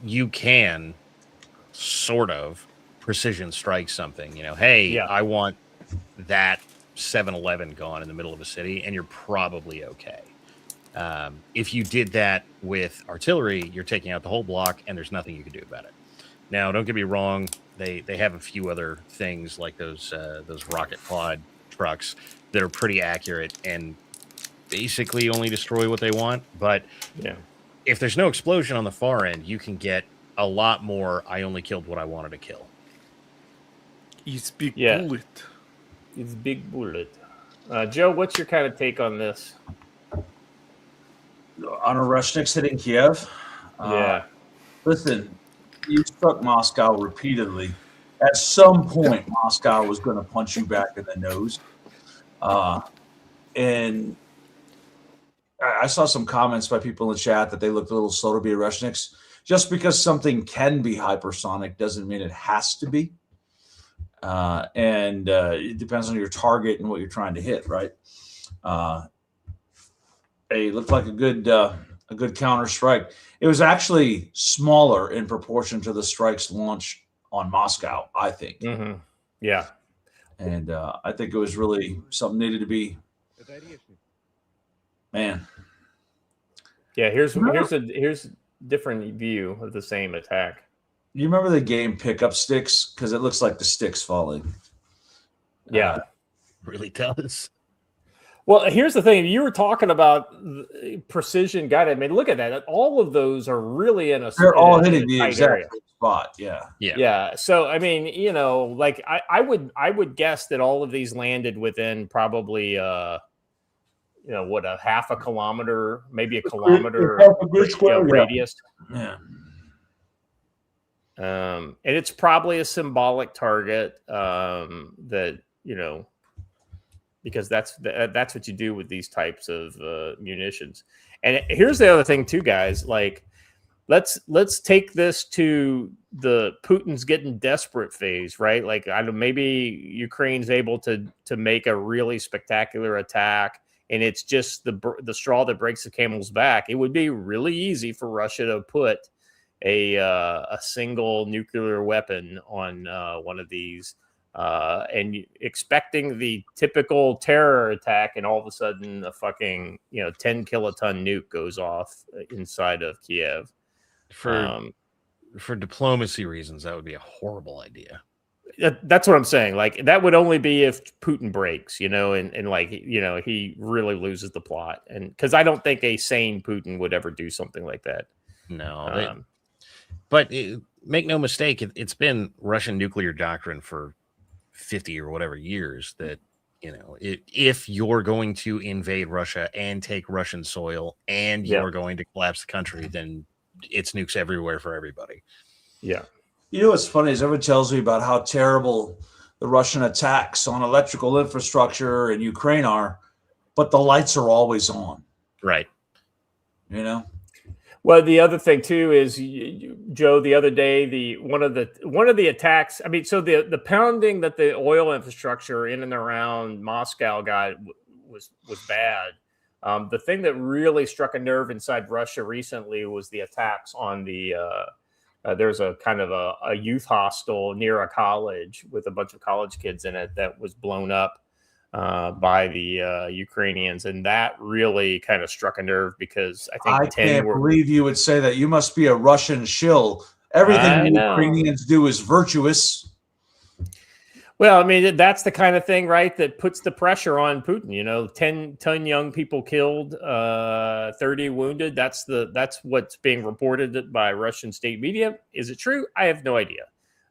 you can sort of precision strike something. You know, hey, I want that 7-Eleven gone in the middle of a city, and you're probably okay. If you did that with artillery, you're taking out the whole block, and there's nothing you can do about it. Now, don't get me wrong; they have a few other things like those rocket pod trucks that are pretty accurate and basically only destroy what they want. But if there's no explosion on the far end, you can get a lot more. I only killed what I wanted to kill. It's big bullet. It's big bullet. Joe, what's your kind of take on this? On Oreshniks hitting Kiev? Listen, you struck Moscow repeatedly. At some point, Moscow was going to punch you back in the nose. And I saw some comments by people in the chat that they looked a little slow to be Oreshniks. Just because something can be hypersonic doesn't mean it has to be. And it depends on your target and what you're trying to hit, right? It looked like a good counter strike. It was actually smaller in proportion to the strikes launched on Moscow, I think. Mm-hmm. Yeah. And I think it was really something needed to be. Man. Yeah, here's a different view of the same attack. You remember the game Pickup Sticks? Because it looks like the sticks falling. Yeah. Really does. Well, here's the thing. You were talking about precision guided. I mean, look at that. All of those are really they're all hitting the exact spot. Yeah. So, I mean, you know, like I would guess that all of these landed within probably, a half a kilometer, maybe a kilometer radius. Yeah. And it's probably a symbolic target that, you know, because that's what you do with these types of munitions. And here's the other thing too, guys, like let's take this to the Putin's getting desperate phase, right? Like maybe Ukraine's able to make a really spectacular attack and it's just the straw that breaks the camel's back. It would be really easy for Russia to put a single nuclear weapon on one of these and expecting the typical terror attack, and all of a sudden a fucking 10 kiloton nuke goes off inside of Kiev. For diplomacy reasons, that would be a horrible idea. That's what I'm saying. Like that would only be if Putin breaks, and like he really loses the plot, and because I don't think a sane Putin would ever do something like that. No, but make no mistake, it's been Russian nuclear doctrine for 50 or whatever years that if you're going to invade Russia and take Russian soil and you're going to collapse the country, then it's nukes everywhere for everybody. Yeah. You know what's funny is everyone tells me about how terrible the Russian attacks on electrical infrastructure in Ukraine are, but the lights are always on. Right. Well, the other thing too is, Joe, the other day, one of the attacks. I mean, so the pounding that the oil infrastructure in and around Moscow got was bad. The thing that really struck a nerve inside Russia recently was the attacks on the. There's a kind of a youth hostel near a college with a bunch of college kids in it that was blown up by the Ukrainians, and that really kind of struck a nerve because I think can't believe you would say that. You must be a Russian shill. Everything the Ukrainians do is virtuous. Well, I mean, that's the kind of thing, right, that puts the pressure on Putin. 10 young people killed, 30 wounded. That's what's being reported by Russian state media. Is it true? I have no idea.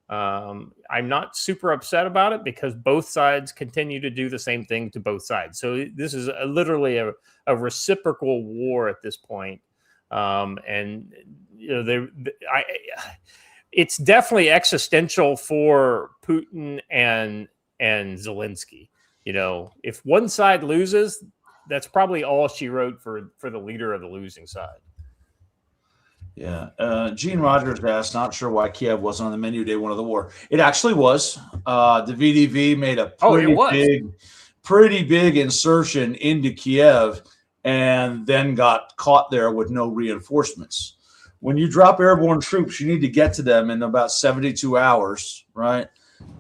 I'm not super upset about it because both sides continue to do the same thing to both sides. So this is literally a reciprocal war at this point. And it's definitely existential for Putin and Zelensky. If one side loses, that's probably all she wrote for the leader of the losing side. Yeah. Gene Rogers asked, not sure why Kiev wasn't on the menu day one of the war. It actually was. The VDV made a pretty big insertion into Kiev and then got caught there with no reinforcements. When you drop airborne troops, you need to get to them in about 72 hours, right?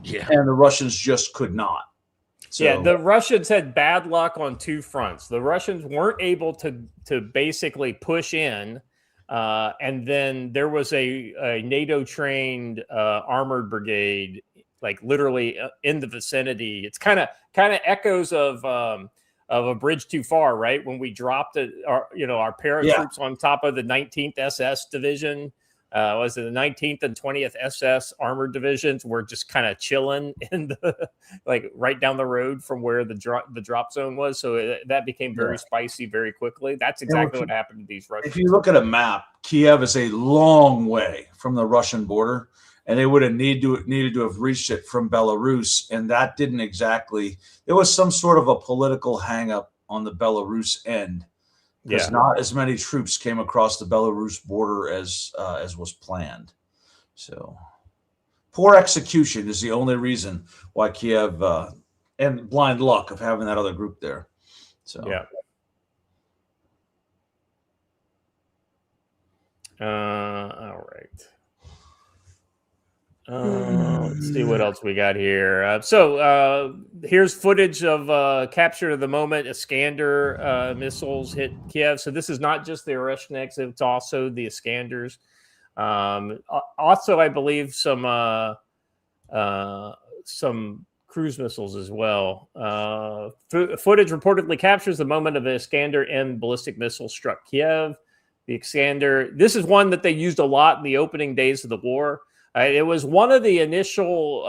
Yeah. And the Russians just could not. So, yeah, the Russians had bad luck on two fronts. The Russians weren't able to basically push in. And then there was a NATO-trained armored brigade, like literally in the vicinity. It's kind of echoes of a bridge too far, right? When we dropped our paratroops on top of the 19th SS division, was it the 19th and 20th SS armored divisions? Were just kind of chilling in the right down the road from where the drop zone was. So that became very spicy very quickly. That's exactly what happened to these Russians. If you look at a map, Kiev is a long way from the Russian border, and they would have needed to have reached it from Belarus, and that didn't exactly. There was some sort of a political hangup on the Belarus end. Because not as many troops came across the Belarus border as was planned. So poor execution is the only reason why Kiev and blind luck of having that other group there. So all right. Let's see what else we got here. So here's footage of capture of the moment Iskander missiles hit Kiev. So this is not just the Oreshniks, it's also the Iskanders. Also, I believe some cruise missiles as well. Footage reportedly captures the moment of the Iskander-M ballistic missile struck Kiev. The Iskander, this is one that they used a lot in the opening days of the war. It was one of the initial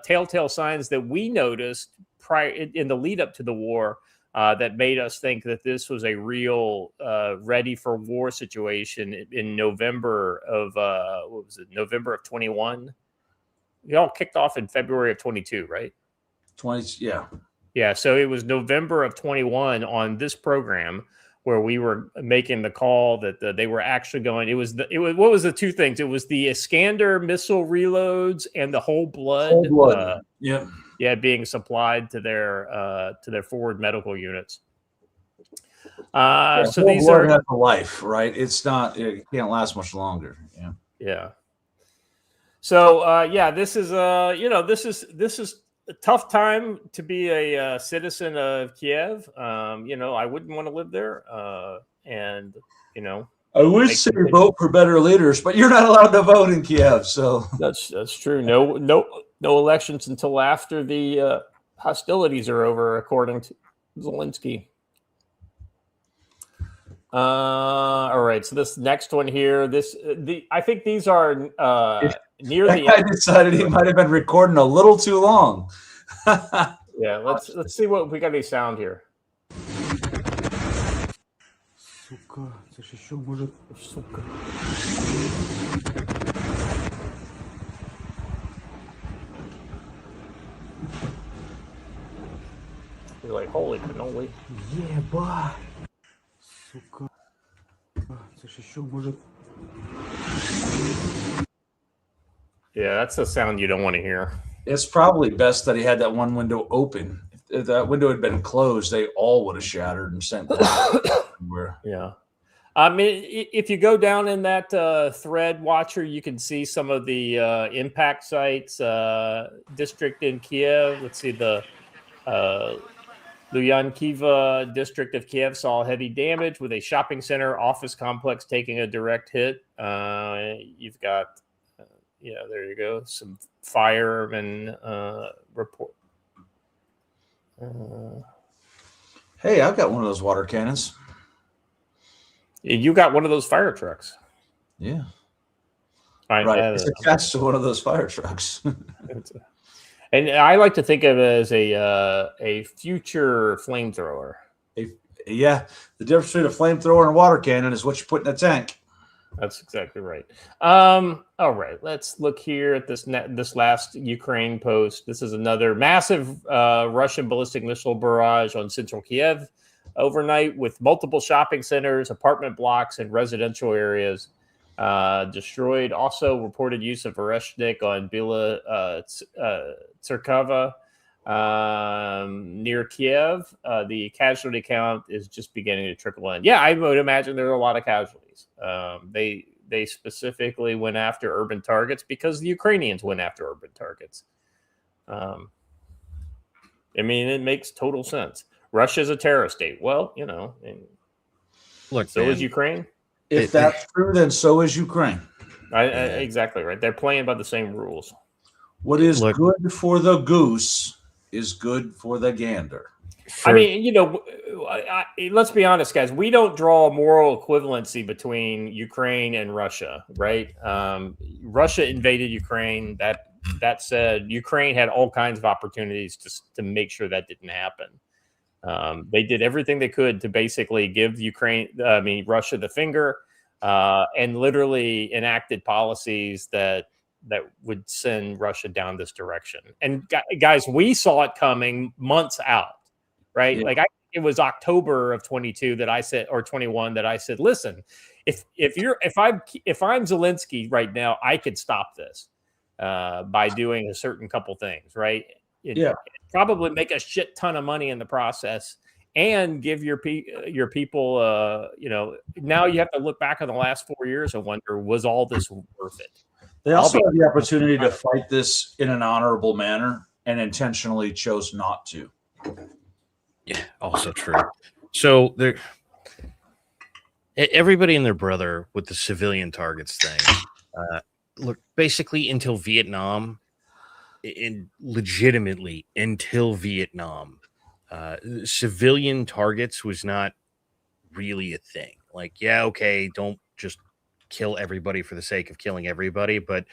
telltale signs that we noticed prior in the lead up to the war that made us think that this was a real ready for war situation in November of November of 21. It all kicked off in February of 22, right? 20, yeah. Yeah, so it was November of 21 on this program where we were making the call that they were actually going. It was what was the two things? It was the Iskander missile reloads and the whole blood. Being supplied to their forward medical units. So these are has a life, right? It's not. It can't last much longer. Yeah. Yeah. So this is this is a tough time to be a citizen of Kiev. I wouldn't want to live there. I would say vote for better leaders, but you're not allowed to vote in Kiev. So that's true. No elections until after the hostilities are over, according to Zelensky. All right. So this next one here, I think these are near the. I decided he might have been recording a little too long. Yeah. Let's see what we got. Any sound here. Сука, це ж що може, сука. You're like, holy cannoli. Єба. Сука. Yeah, that's the sound you don't want to hear. It's probably best that he had that one window open. If that window had been closed, they all would have shattered and sent everywhere. Yeah. I mean, if you go down in that thread watcher, you can see some of the impact sites. District in Kiev. Let's see, the Lyankiva district of Kiev saw heavy damage with a shopping center office complex taking a direct hit. You've got, there you go, some firemen report. Hey, I've got one of those water cannons. You got one of those fire trucks. Yeah. Right. It's attached to one of those fire trucks. And I like to think of it as a future flamethrower. Yeah. The difference between a flamethrower and a water cannon is what you put in a tank. That's exactly right. All right. Let's look here at this last Ukraine post. This is another massive Russian ballistic missile barrage on central Kiev overnight, with multiple shopping centers, apartment blocks, and residential areas destroyed. Also reported use of Oreshnik on Bila Tsarkova near Kiev. The casualty count is just beginning to trickle in. Yeah, I would imagine there are a lot of casualties. They specifically went after urban targets because the Ukrainians went after urban targets. I mean, it makes total sense. Russia's a terrorist state. Well, Look, so is Ukraine. If that's true, then so is Ukraine. Exactly right. They're playing by the same rules. What is good for the goose is good for the gander. I mean, let's be honest, guys. We don't draw a moral equivalency between Ukraine and Russia, right? Russia invaded Ukraine. That said, Ukraine had all kinds of opportunities to make sure that didn't happen. They did everything they could to basically give Russia the finger, and literally enacted policies that would send Russia down this direction. And guys, we saw it coming months out, right? Yeah. It was October of 22 that I said, or 21 that I said, listen, if I'm Zelensky right now, I could stop this by doing a certain couple things, right? Probably make a shit ton of money in the process, and give your people, now you have to look back on the last 4 years and wonder, was all this worth it? They also had the opportunity to fight this in an honorable manner and intentionally chose not to. Yeah, also true. So everybody and their brother with the civilian targets thing. Look, basically until Vietnam, legitimately until Vietnam, civilian targets was not really a thing. Like, yeah, okay, don't just kill everybody for the sake of killing everybody, but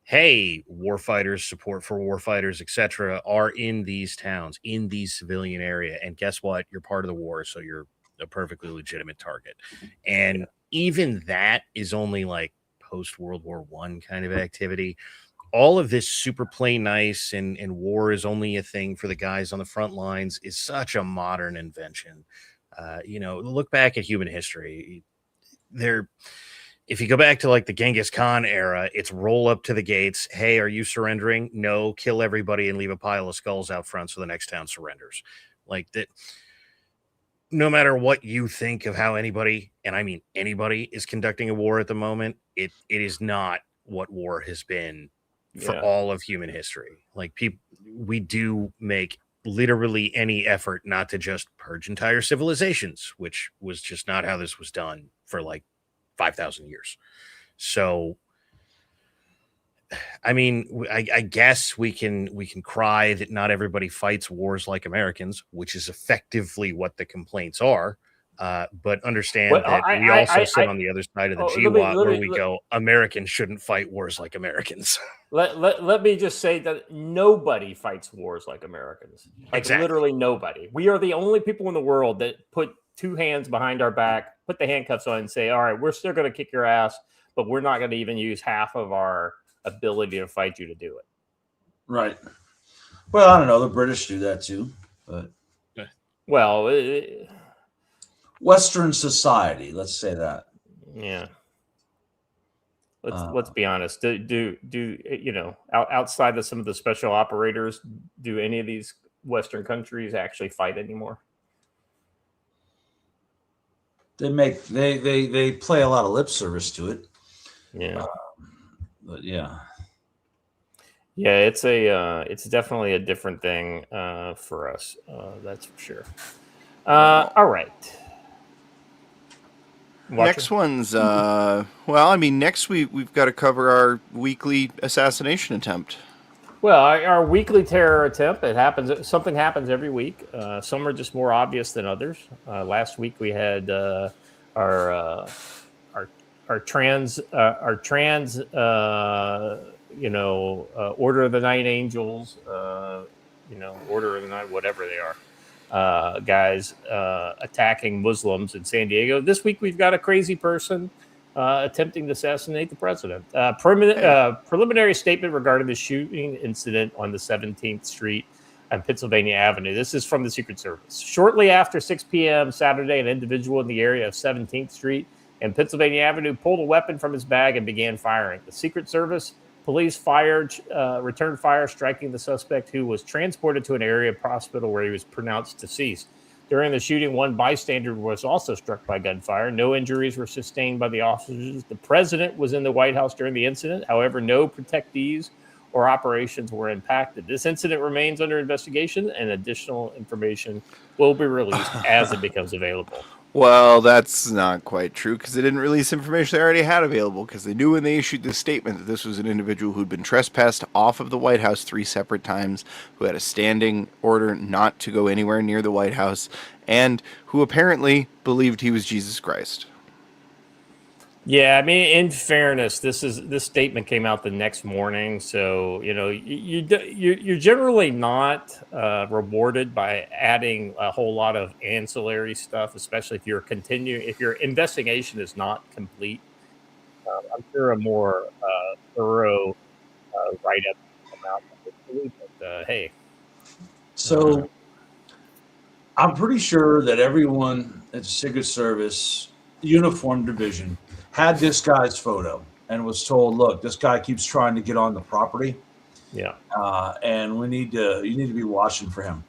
hey, warfighters, support for warfighters, etc., are in these towns, in these civilian area, and guess what? You're part of the war, so you're a perfectly legitimate target. And even that is only like post World War I kind of activity. All of this super play nice and war is only a thing for the guys on the front lines is such a modern invention. Look back at human history. If you go back to like the Genghis Khan era, it's roll up to the gates. Hey, are you surrendering? No, kill everybody and leave a pile of skulls out front so the next town surrenders. Like that. No matter what you think of how anybody, and I mean anybody, is conducting a war at the moment, it is not what war has been for all of human history. Like we do make literally any effort not to just purge entire civilizations, which was just not how this was done for like 5,000 years. So, I mean, I guess we can cry that not everybody fights wars like Americans, which is effectively what the complaints are. But understand that we also sit on the other side of the GWAT where we go, Americans shouldn't fight wars like Americans. Let me just say that nobody fights wars like Americans. Exactly. Literally nobody. We are the only people in the world that put two hands behind our back, put the handcuffs on, and say, all right, we're still going to kick your ass, but we're not going to even use half of our ability to fight you to do it. Right. Well, I don't know. The British do that too, but well, Western society, let's say that. Yeah. Let's be honest. Do you know, outside of some of the special operators, do any of these Western countries actually fight anymore? They play a lot of lip service to it. Yeah. But yeah. Yeah, it's definitely a different thing for us. That's for sure. All right. Next one's next we've got to cover our weekly assassination attempt. Well, our weekly terror attempt, it happens. Something happens every week. Some are just more obvious than others. Last week we had our trans Order of the Night Angels, Order of the Night, whatever they are, guys attacking Muslims in San Diego. This week we've got a crazy person attempting to assassinate the president. Preliminary statement regarding the shooting incident on the 17th Street and Pennsylvania Avenue. This is from the Secret Service. Shortly after 6 p.m. Saturday, an individual in the area of 17th Street and Pennsylvania Avenue pulled a weapon from his bag and began firing. The Secret Service police returned fire, striking the suspect, who was transported to an area hospital where he was pronounced deceased. During the shooting, one bystander was also struck by gunfire. No injuries were sustained by the officers. The president was in the White House during the incident. However, no protectees or operations were impacted. This incident remains under investigation, and additional information will be released as it becomes available. Well, that's not quite true, because they didn't release information they already had available, because they knew when they issued this statement that this was an individual who'd been trespassed off of the White House 3 separate times, who had a standing order not to go anywhere near the White House, and who apparently believed he was Jesus Christ. Yeah, I mean, in fairness, this statement came out the next morning, so you're generally not rewarded by adding a whole lot of ancillary stuff, especially if if your investigation is not complete. I'm sure a more thorough write-up will come out, but hey. So I'm pretty sure that everyone at the Secret Service Uniform Division had this guy's photo and was told, look, this guy keeps trying to get on the property. Yeah. And you need to be watching for him.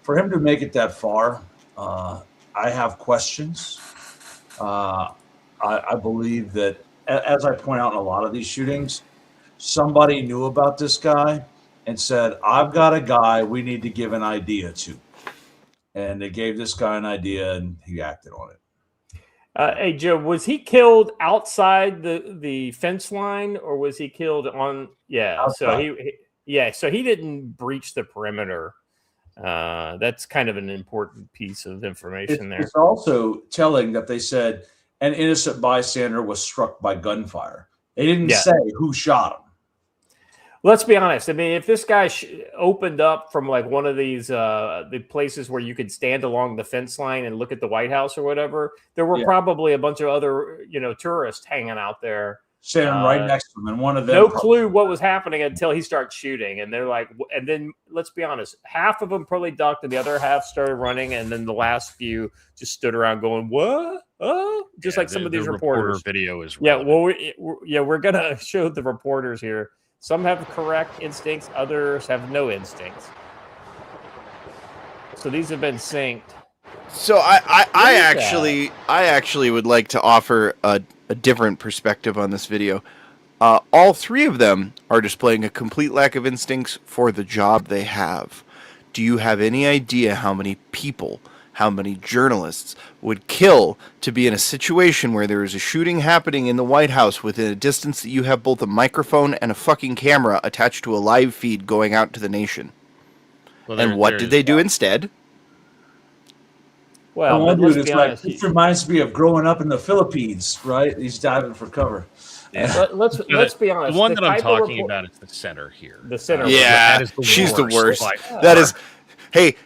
For him to make it that far, I have questions. I believe that, as I point out in a lot of these shootings, somebody knew about this guy and said, I've got a guy we need to give an idea to. And they gave this guy an idea and he acted on it. Hey, Joe, was he killed outside the fence line, or was he killed on? Yeah, outside. So he didn't breach the perimeter. That's kind of an important piece of information there. It's also telling that they said an innocent bystander was struck by gunfire. They didn't say who shot him. Let's be honest. I mean, if this guy opened up from like one of these the places where you could stand along the fence line and look at the White House or whatever, there were probably a bunch of other tourists hanging out there, standing right next to him, and one of them no clue what was happening until he starts shooting, and they're like, and then let's be honest, half of them probably ducked, and the other half started running, and then the last few just stood around going, "What?" Just like some of these reporters. Video is we're gonna show the reporters here. Some have correct instincts, others have no instincts. So these have been synced. So I actually would like to offer a different perspective on this video. All 3 of them are displaying a complete lack of instincts for the job they have. Do you have any idea how many people, how many journalists would kill to be in a situation where there is a shooting happening in the White House within a distance that you have both a microphone and a fucking camera attached to a live feed going out to the nation? Well, and what did they do instead? Well, this reminds me of growing up in the Philippines, right? He's diving for cover. Yeah. Let's be honest. The one that I'm talking about is the center here. The center. Yeah, she's the worst. That is, hey,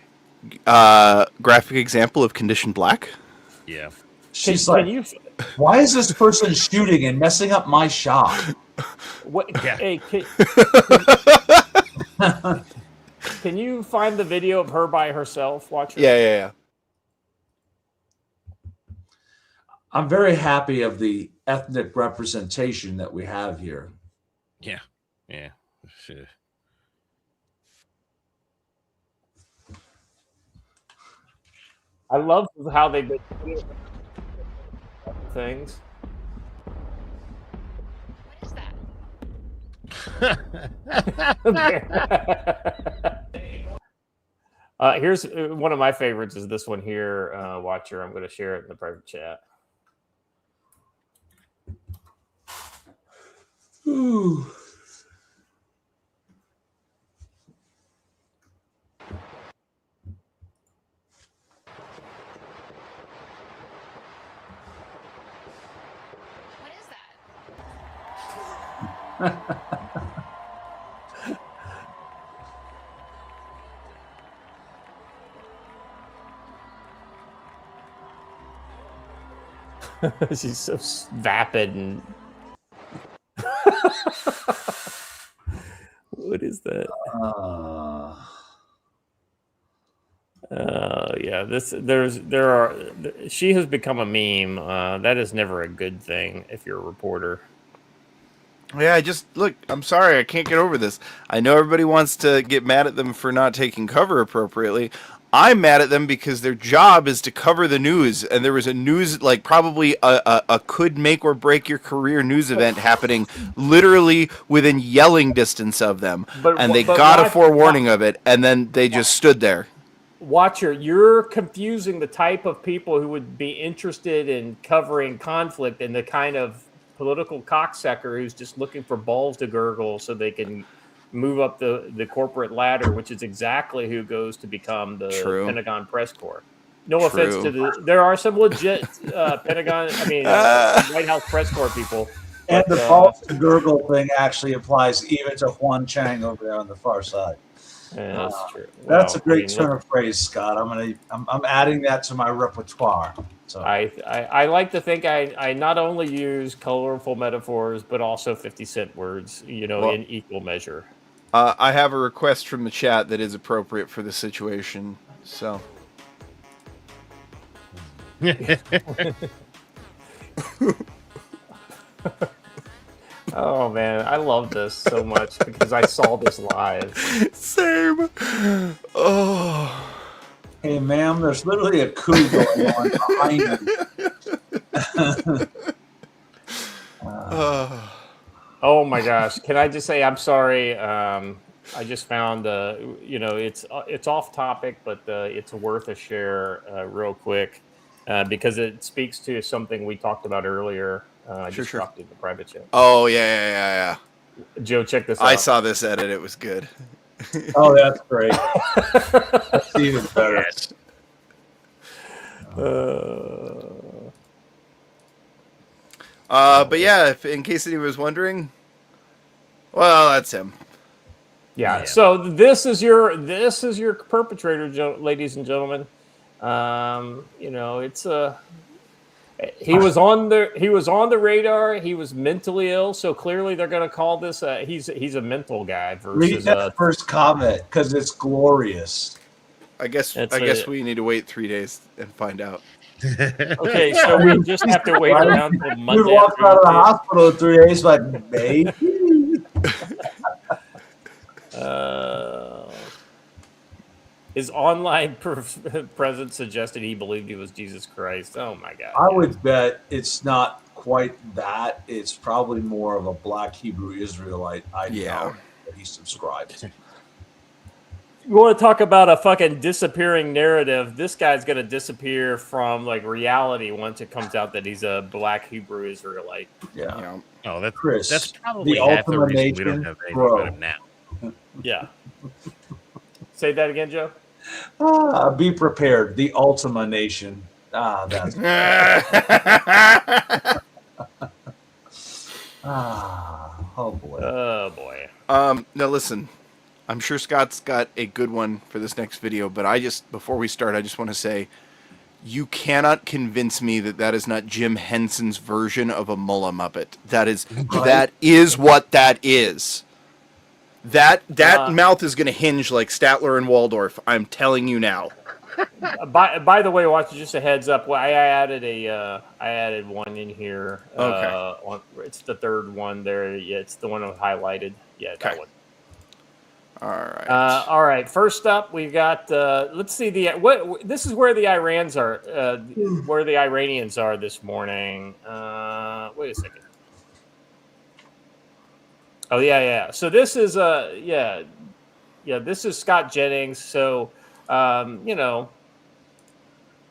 graphic example of conditioned black. Yeah. She's why is this person shooting and messing up my shot? What? Yeah. Hey, can you find the video of her by herself watching? Yeah. I'm very happy of the ethnic representation that we have here. Yeah. Sure. I love how they've been things. What is that? Here's one of my favorites is this one here, Watcher. I'm going to share it in the private chat. Ooh. What is that? She's so vapid and. What is that? Yeah, she has become a meme. That is never a good thing if you're a reporter. Yeah, I'm sorry, I can't get over this. I know everybody wants to get mad at them for not taking cover appropriately. I'm mad at them because their job is to cover the news, and there was a news, like probably a could make or break your career news event happening literally within yelling distance of them, and they got a forewarning of it, and then they just stood there. Watcher, you're confusing the type of people who would be interested in covering conflict and the kind of political cocksucker who's just looking for balls to gurgle so they can move up the corporate ladder, which is exactly who goes to become the Pentagon press corps. No offense to there are some legit Pentagon, White House press corps people. And the balls to gurgle thing actually applies even to Juan Chang over there on the far side. Yeah, that's true. That's a great turn of phrase, Scott. I'm adding that to my repertoire. So I like to think I not only use colorful metaphors but also 50-cent words, in equal measure. I have a request from the chat that is appropriate for the situation. So. Oh man, I love this so much because I saw this live. Same. Oh. Hey, ma'am, there's literally a coup going on behind you. Oh my gosh! Can I just say I'm sorry? I just found it's off topic, but it's worth a share real quick because it speaks to something we talked about earlier. I just dropped it in the private chat. Oh yeah. Joe, check this out. I saw this edit. It was good. Oh, that's great. That's even better. But yeah, if in case anyone was wondering, well, that's him. Yeah. So this is your perpetrator, ladies and gentlemen. It's he was on the radar. He was mentally ill, so clearly they're going to call this he's a mental guy. Read that first comment because it's glorious. I guess we need to wait 3 days and find out. Okay, so we just have to wait around until Monday. We walked out of the hospital in 3 days, like maybe. His online presence suggested he believed he was Jesus Christ. Oh my God! I would bet it's not quite that. It's probably more of a Black Hebrew Israelite ideology that he subscribes. You want to talk about a fucking disappearing narrative? This guy's going to disappear from reality once it comes out that he's a Black Hebrew Israelite. Yeah. Oh, that's Chris. That's probably the half the ultimate reason we don't nation, have anything bro. about him now. Yeah. Say that again, Joe. Be prepared. The Ultima Nation. That's. Oh boy. Oh boy. Now listen, I'm sure Scott's got a good one for this next video, but before we start, I just want to say, you cannot convince me that is not Jim Henson's version of a Mullah Muppet. That is what that is. That mouth is going to hinge like Statler and Waldorf. I'm telling you now. By the way, watch, just a heads up. Well, I added one in here. Okay. It's the third one there. Yeah, it's the one I highlighted. Yeah, that Okay. one. All right. All right. First up, we've got. Let's see This is where the Iranians are. Where the Iranians are this morning. Wait a second. Oh yeah. So this is This is Scott Jennings. So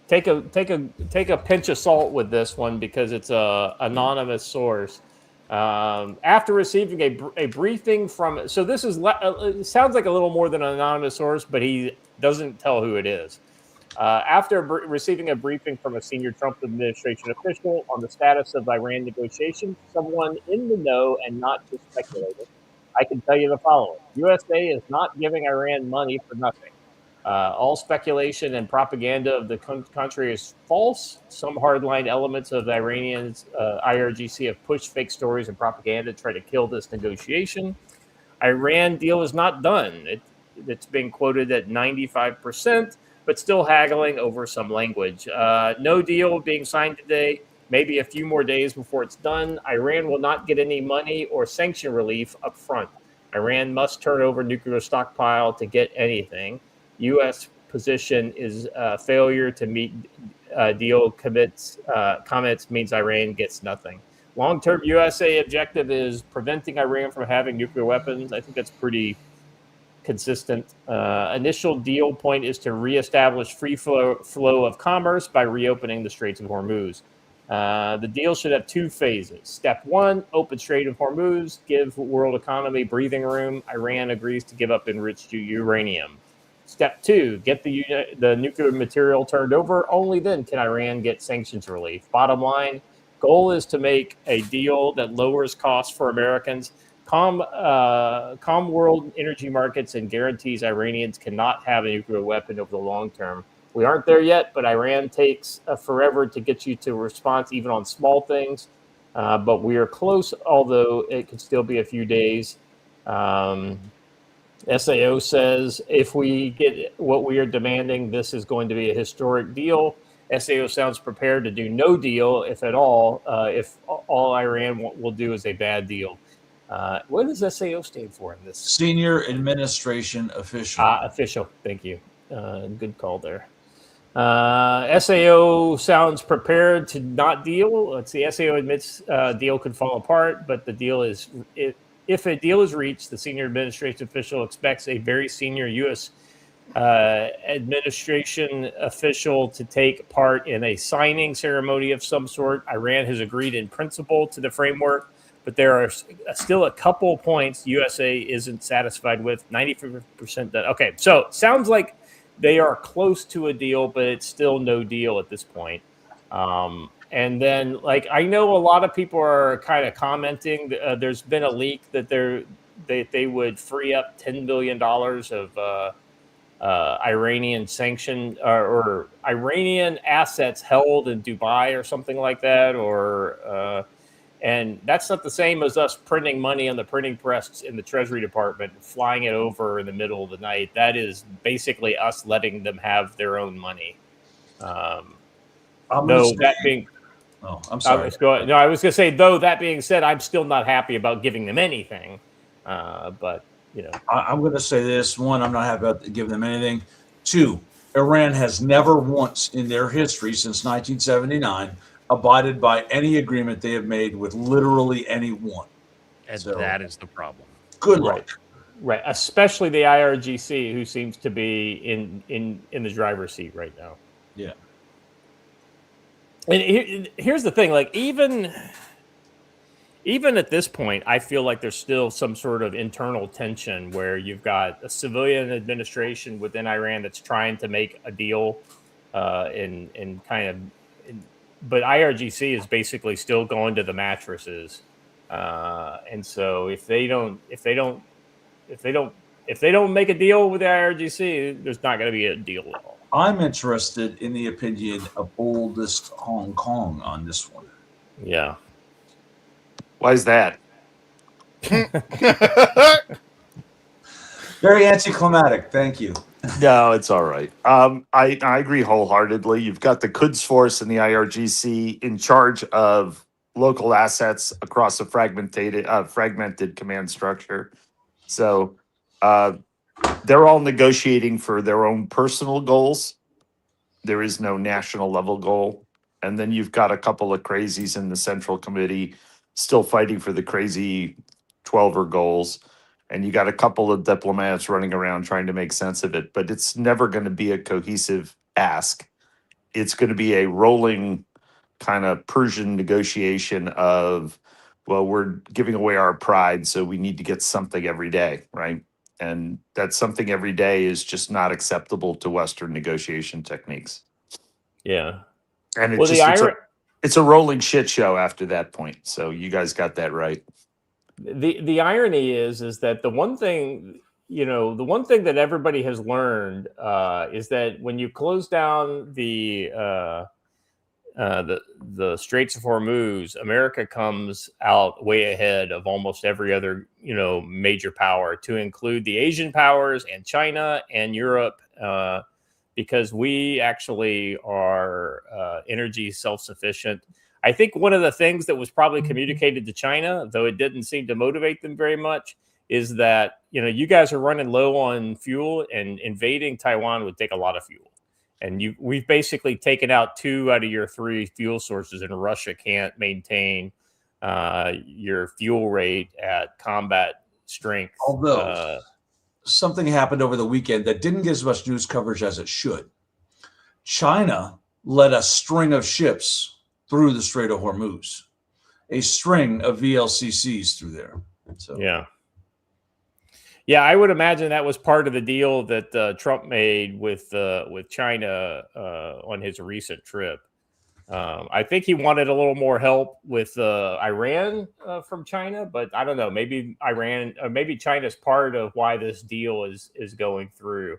take a pinch of salt with this one because it's a anonymous source. After receiving a briefing from, so this is it sounds like a little more than an anonymous source, but he doesn't tell who it is. After receiving a briefing from a senior Trump administration official on the status of Iran negotiations, someone in the know and not just speculating, I can tell you the following: USA is not giving Iran money for nothing. All speculation and propaganda of the country is false. Some hardline elements of the Iranians, IRGC, have pushed fake stories and propaganda to try to kill this negotiation. Iran deal is not done. It's been quoted at 95%, but still haggling over some language. No deal being signed today. Maybe a few more days before it's done. Iran will not get any money or sanction relief up front. Iran must turn over nuclear stockpile to get anything. U.S. position is failure to meet deal comments means Iran gets nothing. Long-term USA objective is preventing Iran from having nuclear weapons. I think that's pretty consistent. Initial deal point is to reestablish free flow of commerce by reopening the Straits of Hormuz. The deal should have two phases. Step one, open Strait of Hormuz, give world economy breathing room. Iran agrees to give up enriched uranium. Step two, get the nuclear material turned over. Only then can Iran get sanctions relief. Bottom line, goal is to make a deal that lowers costs for Americans, calm world energy markets, and guarantees Iranians cannot have a nuclear weapon over the long term. We aren't there yet, but Iran takes forever to get you to a response, even on small things. But we are close, although it could still be a few days. SAO says if we get what we are demanding, this is going to be a historic deal. SAO sounds prepared to do no deal, if at all, if all Iran will do is a bad deal. What does SAO stand for in this? Senior Administration Official. Official. Thank you. Good call there. SAO sounds prepared to not deal. Let's see. SAO admits deal could fall apart, but the deal is if a deal is reached, the senior administration official expects a very senior U.S. Administration official to take part in a signing ceremony of some sort. Iran has agreed in principle to the framework, but there are still a couple points USA isn't satisfied with. 95% done. Okay, so sounds like they are close to a deal, but it's still no deal at this point. And then, I know a lot of people are kind of commenting. There's been a leak that they would free up $10 billion of Iranian sanction or Iranian assets held in Dubai or something like that, and that's not the same as us printing money on the printing press in the Treasury Department, flying it over in the middle of the night. That is basically us letting them have their own money. I'm sorry. I was going to say, though that being said, I'm still not happy about giving them anything. But I'm going to say this: one, I'm not happy about giving them anything. Two, Iran has never once in their history since 1979 abided by any agreement they have made with literally anyone. And that is the problem. Good luck. Right, especially the IRGC, who seems to be in the driver's seat right now. Yeah. And here's the thing: even at this point, I feel like there's still some sort of internal tension where you've got a civilian administration within Iran that's trying to make a deal, but IRGC is basically still going to the mattresses, and so if they don't make a deal with the IRGC, there's not going to be a deal at all. I'm interested in the opinion of oldest Hong Kong on this one. Yeah. Why is that? Very anticlimactic. Thank you. No, it's all right. I agree wholeheartedly. You've got the Quds Force and the IRGC in charge of local assets across a fragmented command structure. So uh, they're all negotiating for their own personal goals. There is no national level goal. And then you've got a couple of crazies in the Central Committee still fighting for the crazy 12er goals. And you got a couple of diplomats running around trying to make sense of it. But it's never going to be a cohesive ask. It's going to be a rolling kind of Persian negotiation of, well, we're giving away our pride, so we need to get something every day, right? And that something every day is just not acceptable to Western negotiation techniques. Yeah. And Well, it's a rolling shit show after that point. So you guys got that right. the irony is that the one thing that everybody has learned is that when you close down the Straits of Hormuz, America comes out way ahead of almost every other major power, to include the Asian powers and China and Europe, because we actually are energy self-sufficient. I think one of the things that was probably communicated to China, though it didn't seem to motivate them very much, is that you guys are running low on fuel, and invading Taiwan would take a lot of fuel. And we've basically taken out 2 out of your 3 fuel sources, and Russia can't maintain your fuel rate at combat strength. Although something happened over the weekend that didn't get as much news coverage as it should. China led a string of ships through the Strait of Hormuz, a string of VLCCs through there. So yeah, I would imagine that was part of the deal that Trump made with China on his recent trip. I think he wanted a little more help with Iran from China, but I don't know. Maybe maybe China's part of why this deal is going through,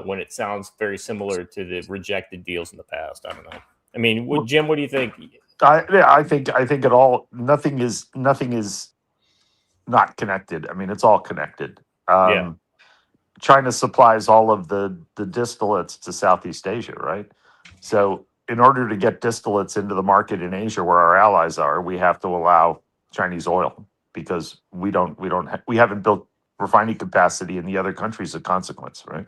when it sounds very similar to the rejected deals in the past. I don't know. I mean, Jim, what do you think? I think it all. Nothing is not connected. I mean, it's all connected. Yeah. China supplies all of the distillates to Southeast Asia, right? So in order to get distillates into the market in Asia, where our allies are, we have to allow Chinese oil, because we haven't built refining capacity in the other countries of consequence, right?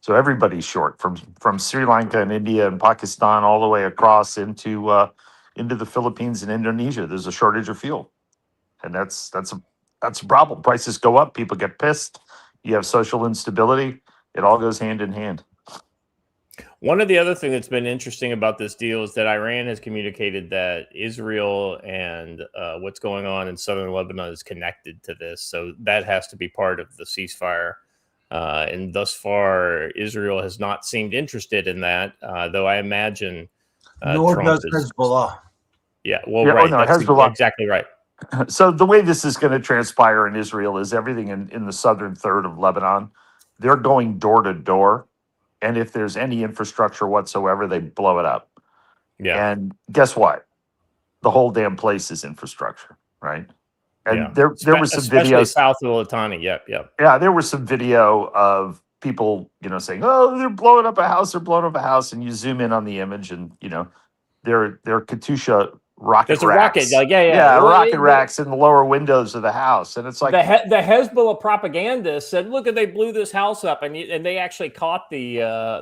So everybody's short, from Sri Lanka and India and Pakistan all the way across into the Philippines and Indonesia. There's a shortage of fuel, and that's a problem. Prices go up, people get pissed. You have social instability. It all goes hand in hand. One of the other things that's been interesting about this deal is that Iran has communicated that Israel and what's going on in southern Lebanon is connected to this. So that has to be part of the ceasefire. And thus far, Israel has not seemed interested in that, though I imagine nor does Hezbollah. Yeah, well, right. No, that's Hezbollah. Exactly right. So the way this is going to transpire in Israel is everything in the southern third of Lebanon, they're going door to door. And if there's any infrastructure whatsoever, they blow it up. Yeah. And guess what? The whole damn place is infrastructure, right? And there were some especially videos south of Litani. Yep. Yeah, there was some video of people, saying, "Oh, they're blowing up a house. They're blowing up a house," and you zoom in on the image, and they're Katyusha rocket There's a racks. rocket, rocket racks in the lower windows of the house, and it's like the Hezbollah propagandist said, "Look, they blew this house up," and they actually caught the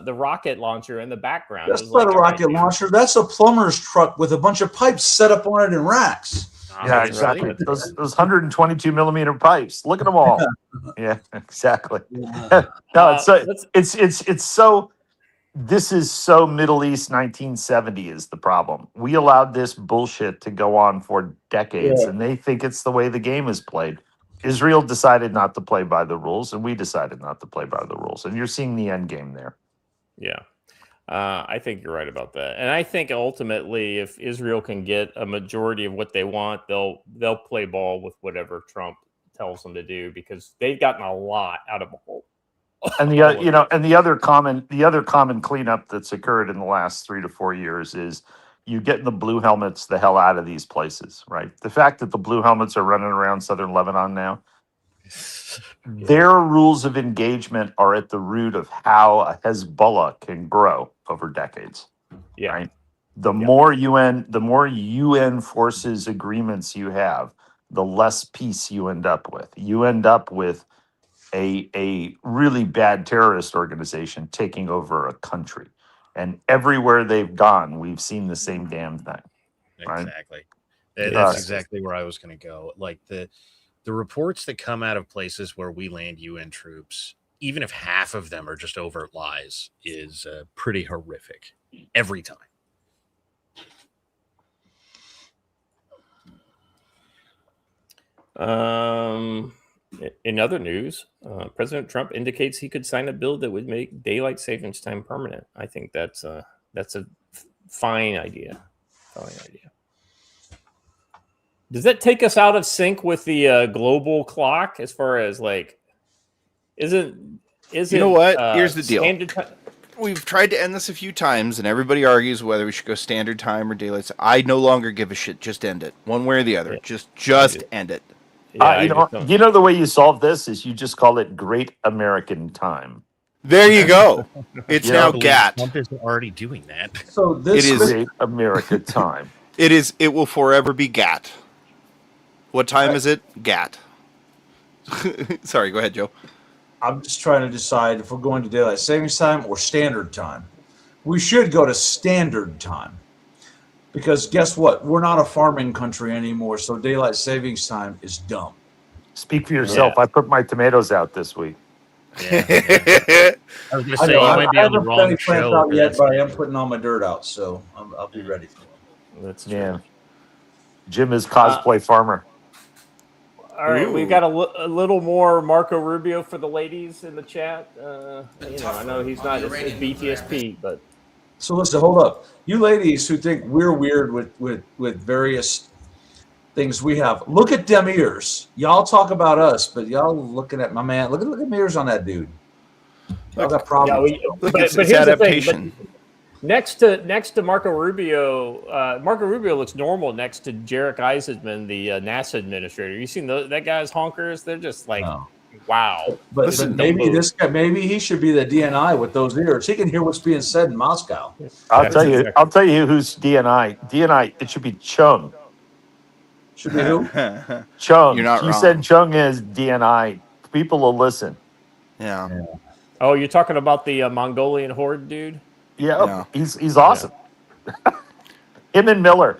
rocket launcher in the background. That's not a rocket launcher. That's a plumber's truck with a bunch of pipes set up on it in racks. Yeah, exactly. Right. Those 122 millimeter pipes. Look at them all. Yeah, exactly. No, it's so. This is so Middle East 1970 is the problem. We allowed this bullshit to go on for decades, and they think it's the way the game is played. Israel decided not to play by the rules, and we decided not to play by the rules, and you're seeing the end game there. Yeah. I think you're right about that. And I think ultimately, if Israel can get a majority of what they want, they'll play ball with whatever Trump tells them to do, because they've gotten a lot out of a whole. And the other common cleanup that's occurred in the last 3 to 4 years is you getting the blue helmets the hell out of these places, right? The fact that the blue helmets are running around southern Lebanon now, Their rules of engagement are at the root of how Hezbollah can grow over decades. Yeah. Right. The more UN forces agreements you have, the less peace you end up with. You end up with a really bad terrorist organization taking over a country. And everywhere they've gone, we've seen the same damn thing. Right? Exactly. That's exactly where I was going to go. Like the reports that come out of places where we land UN troops, even if half of them are just overt lies, is pretty horrific every time. In other news, President Trump indicates he could sign a bill that would make daylight savings time permanent. I think that's a fine idea. Does that take us out of sync with the global clock as far as like, isn't you know what? Here's the deal. Time? We've tried to end this a few times, and everybody argues whether we should go standard time or daylight. I no longer give a shit. Just end it, one way or the other. Yeah. Just end it. Yeah, you know the way you solve this is you just call it Great American Time. There you go. It's now GATT. Trump is already doing that. So this is Great America Time. It will forever be GATT. What time is it? GATT. Sorry, go ahead, Joe. I'm just trying to decide if we're going to daylight savings time or standard time. We should go to standard time. Because guess what? We're not a farming country anymore, so daylight savings time is dumb. Speak for yourself. I put my tomatoes out this week. Yeah. I was going to say, you might be on the wrong show. Out yet, but I am putting all my dirt out, so I'll be ready for it. That's true. Yeah. Jim is cosplay farmer. All right, we've got a little more Marco Rubio for the ladies in the chat. I know he's not as BTSP, but... So listen, hold up. You ladies who think we're weird with various things we have, look at them ears. Y'all talk about us, but y'all looking at my man. Look at the ears on that dude. Y'all got problems. Yeah, but here's adaptation. The thing. Next to Marco Rubio looks normal next to Jarek Eisenman, the NASA administrator. You seen that guy's honkers? They're just like, wow. But maybe this guy, maybe he should be the DNI with those ears. He can hear what's being said in Moscow. I'll tell you who's DNI. DNI. It should be Chung. Should be who? Chung. You're not you wrong. said Chung is DNI. People will listen. Yeah. Oh, you're talking about the Mongolian horde dude? Yeah. He's awesome. Him and Miller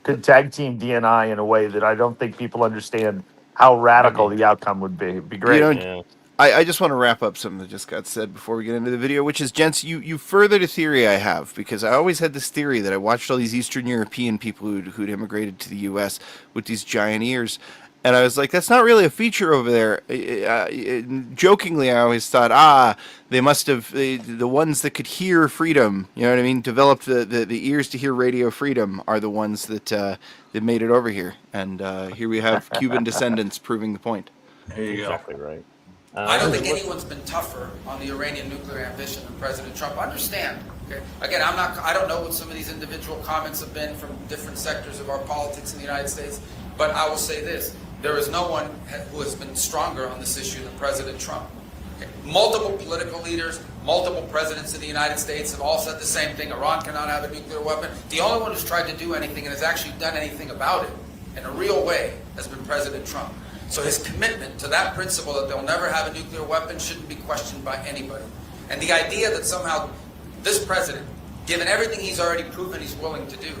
could tag team DNI in a way that I don't think people understand how radical the outcome would be. It'd be great. I just want to wrap up something that just got said before we get into the video, which is, gents, you furthered a theory I have, because I always had this theory that I watched all these Eastern European people who'd immigrated to the U.S. with these giant ears, and I was like, that's not really a feature over there. Jokingly, I always thought, they must have, the ones that could hear freedom, you know what I mean, developed the ears to hear radio freedom are the ones that made it over here, and here we have Cuban descendants proving the point. There you go. Exactly right. I don't think anyone's been tougher on the Iranian nuclear ambition than President Trump. Understand, okay? Again, I don't know what some of these individual comments have been from different sectors of our politics in the United States, but I will say this. There is no one who has been stronger on this issue than President Trump. Okay? Multiple political leaders, multiple presidents of the United States have all said the same thing. Iran cannot have a nuclear weapon. The only one who's tried to do anything and has actually done anything about it in a real way has been President Trump. So his commitment to that principle that they'll never have a nuclear weapon shouldn't be questioned by anybody. And the idea that somehow this president, given everything he's already proven he's willing to do,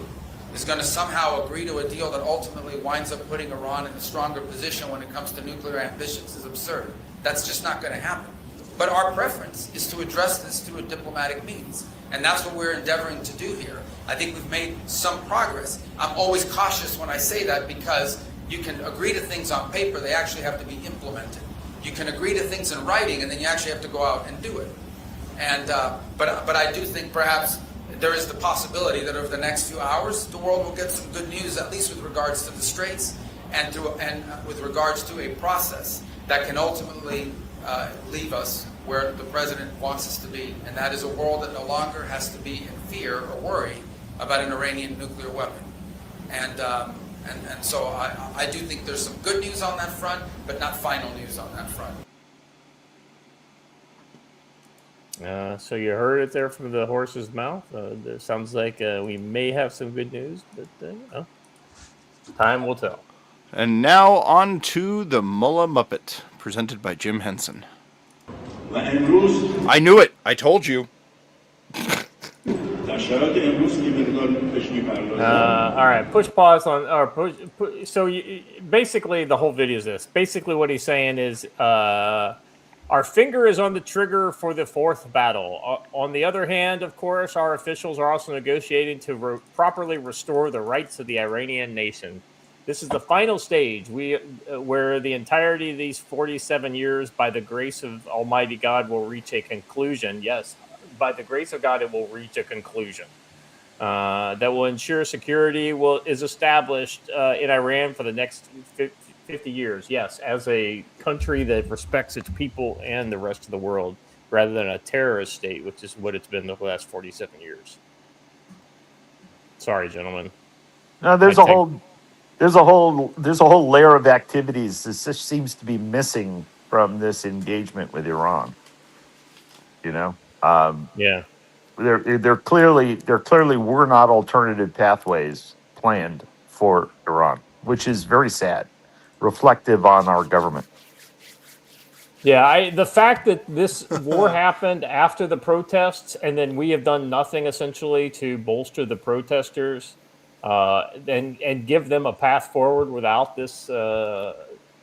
is going to somehow agree to a deal that ultimately winds up putting Iran in a stronger position when it comes to nuclear ambitions is absurd. That's just not going to happen. But our preference is to address this through a diplomatic means. And that's what we're endeavoring to do here. I think we've made some progress. I'm always cautious when I say that because you can agree to things on paper, they actually have to be implemented. You can agree to things in writing, and then you actually have to go out and do it. And but I do think perhaps there is the possibility that over the next few hours, the world will get some good news, at least with regards to the Straits and with regards to a process that can ultimately leave us where the president wants us to be, and that is a world that no longer has to be in fear or worry about an Iranian nuclear weapon. And And so I do think there's some good news on that front, but not final news on that front. So you heard it there from the horse's mouth. It sounds like we may have some good news, but time will tell. And now on to the Mullah Muppet, presented by Jim Henson. I knew it. I told you. All right, push pause on, or push. So basically, the whole video is this. Basically, what he's saying is, our finger is on the trigger for the fourth battle. On the other hand, of course, our officials are also negotiating to properly restore the rights of the Iranian nation. This is the final stage where the entirety of these 47 years, by the grace of Almighty God, will reach a conclusion. Yes, by the grace of God, it will reach a conclusion that will ensure security is established in Iran for the next 50 years. Yes, as a country that respects its people and the rest of the world, rather than a terrorist state, which is what it's been the last 47 years. Sorry, gentlemen. No, there's a whole layer of activities that just seems to be missing from this engagement with Iran. You know, yeah, there clearly were not alternative pathways planned for Iran, which is very sad, reflective on our government. Yeah, the fact that this war happened after the protests, and then we have done nothing essentially to bolster the protesters, and give them a path forward without this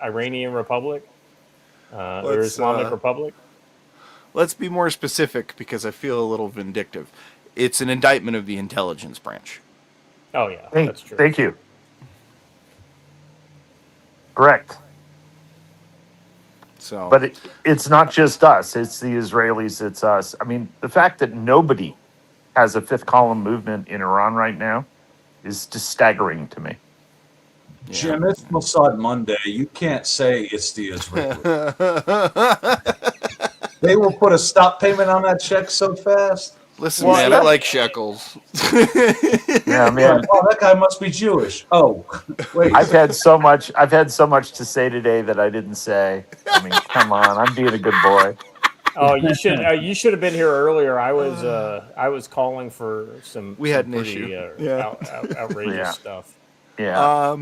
Iranian Republic, or Islamic Republic. Let's be more specific, because I feel a little vindictive. It's an indictment of the intelligence branch. Oh yeah, that's true. Thank you. Correct. So, but it's not just us. It's the Israelis. It's us. I mean, the fact that nobody has a fifth column movement in Iran right now is just staggering to me. Yeah. Jim, it's Mossad Monday. You can't say it's the Israelis. They will put a stop payment on that check so fast. Listen, man, I like shekels. Yeah, man. Oh, that guy must be Jewish. Oh, wait. I've had so much to say today that I didn't say. I mean, come on, I'm being a good boy. Oh, you should have been here earlier. I was calling for some. We had an issue. Outrageous stuff. Yeah.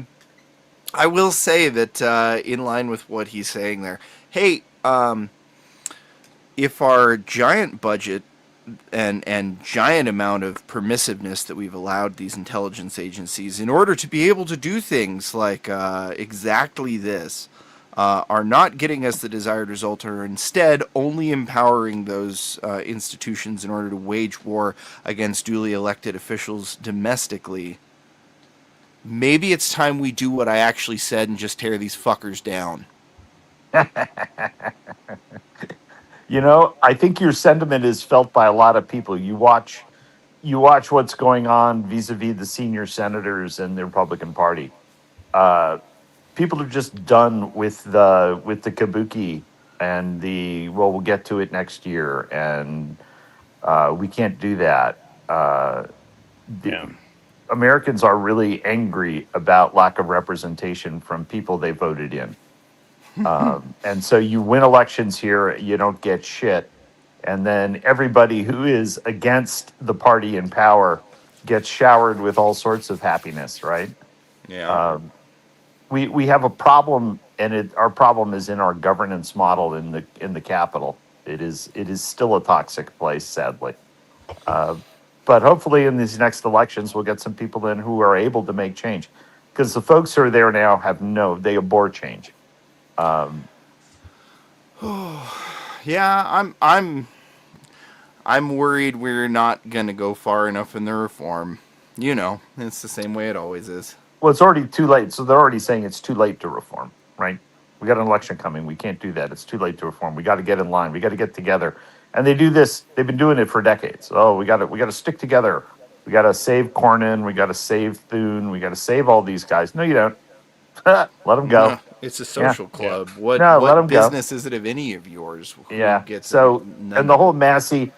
I will say that in line with what he's saying there. Hey, if our giant budget and giant amount of permissiveness that we've allowed these intelligence agencies in order to be able to do things like exactly this are not getting us the desired result, or instead only empowering those institutions in order to wage war against duly elected officials domestically, maybe it's time we do what I actually said and just tear these fuckers down. You know, I think your sentiment is felt by a lot of people. You watch what's going on vis-a-vis the senior senators and the Republican Party. People are just done with the kabuki and we'll get to it next year, and we can't do that. Americans are really angry about lack of representation from people they voted in. And so you win elections here, you don't get shit. And then everybody who is against the party in power gets showered with all sorts of happiness, right? Yeah. We have a problem, and our problem is in our governance model in the Capitol. It is still a toxic place, sadly. But hopefully in these next elections, we'll get some people in who are able to make change, because the folks who are there now they abhor change. Yeah, I'm worried we're not gonna go far enough in the reform. You know, it's the same way it always is. Well, it's already too late. So they're already saying it's too late to reform, right? We got an election coming. We can't do that. It's too late to reform. We got to get in line. We got to get together. And they do this. They've been doing it for decades. Oh, we got to stick together. We got to save Cornyn. We got to save Thune. We got to save all these guys. No, you don't. Let them go. No, it's a social club. Yeah. What business is it of any of yours? Yeah. So, and the whole Massey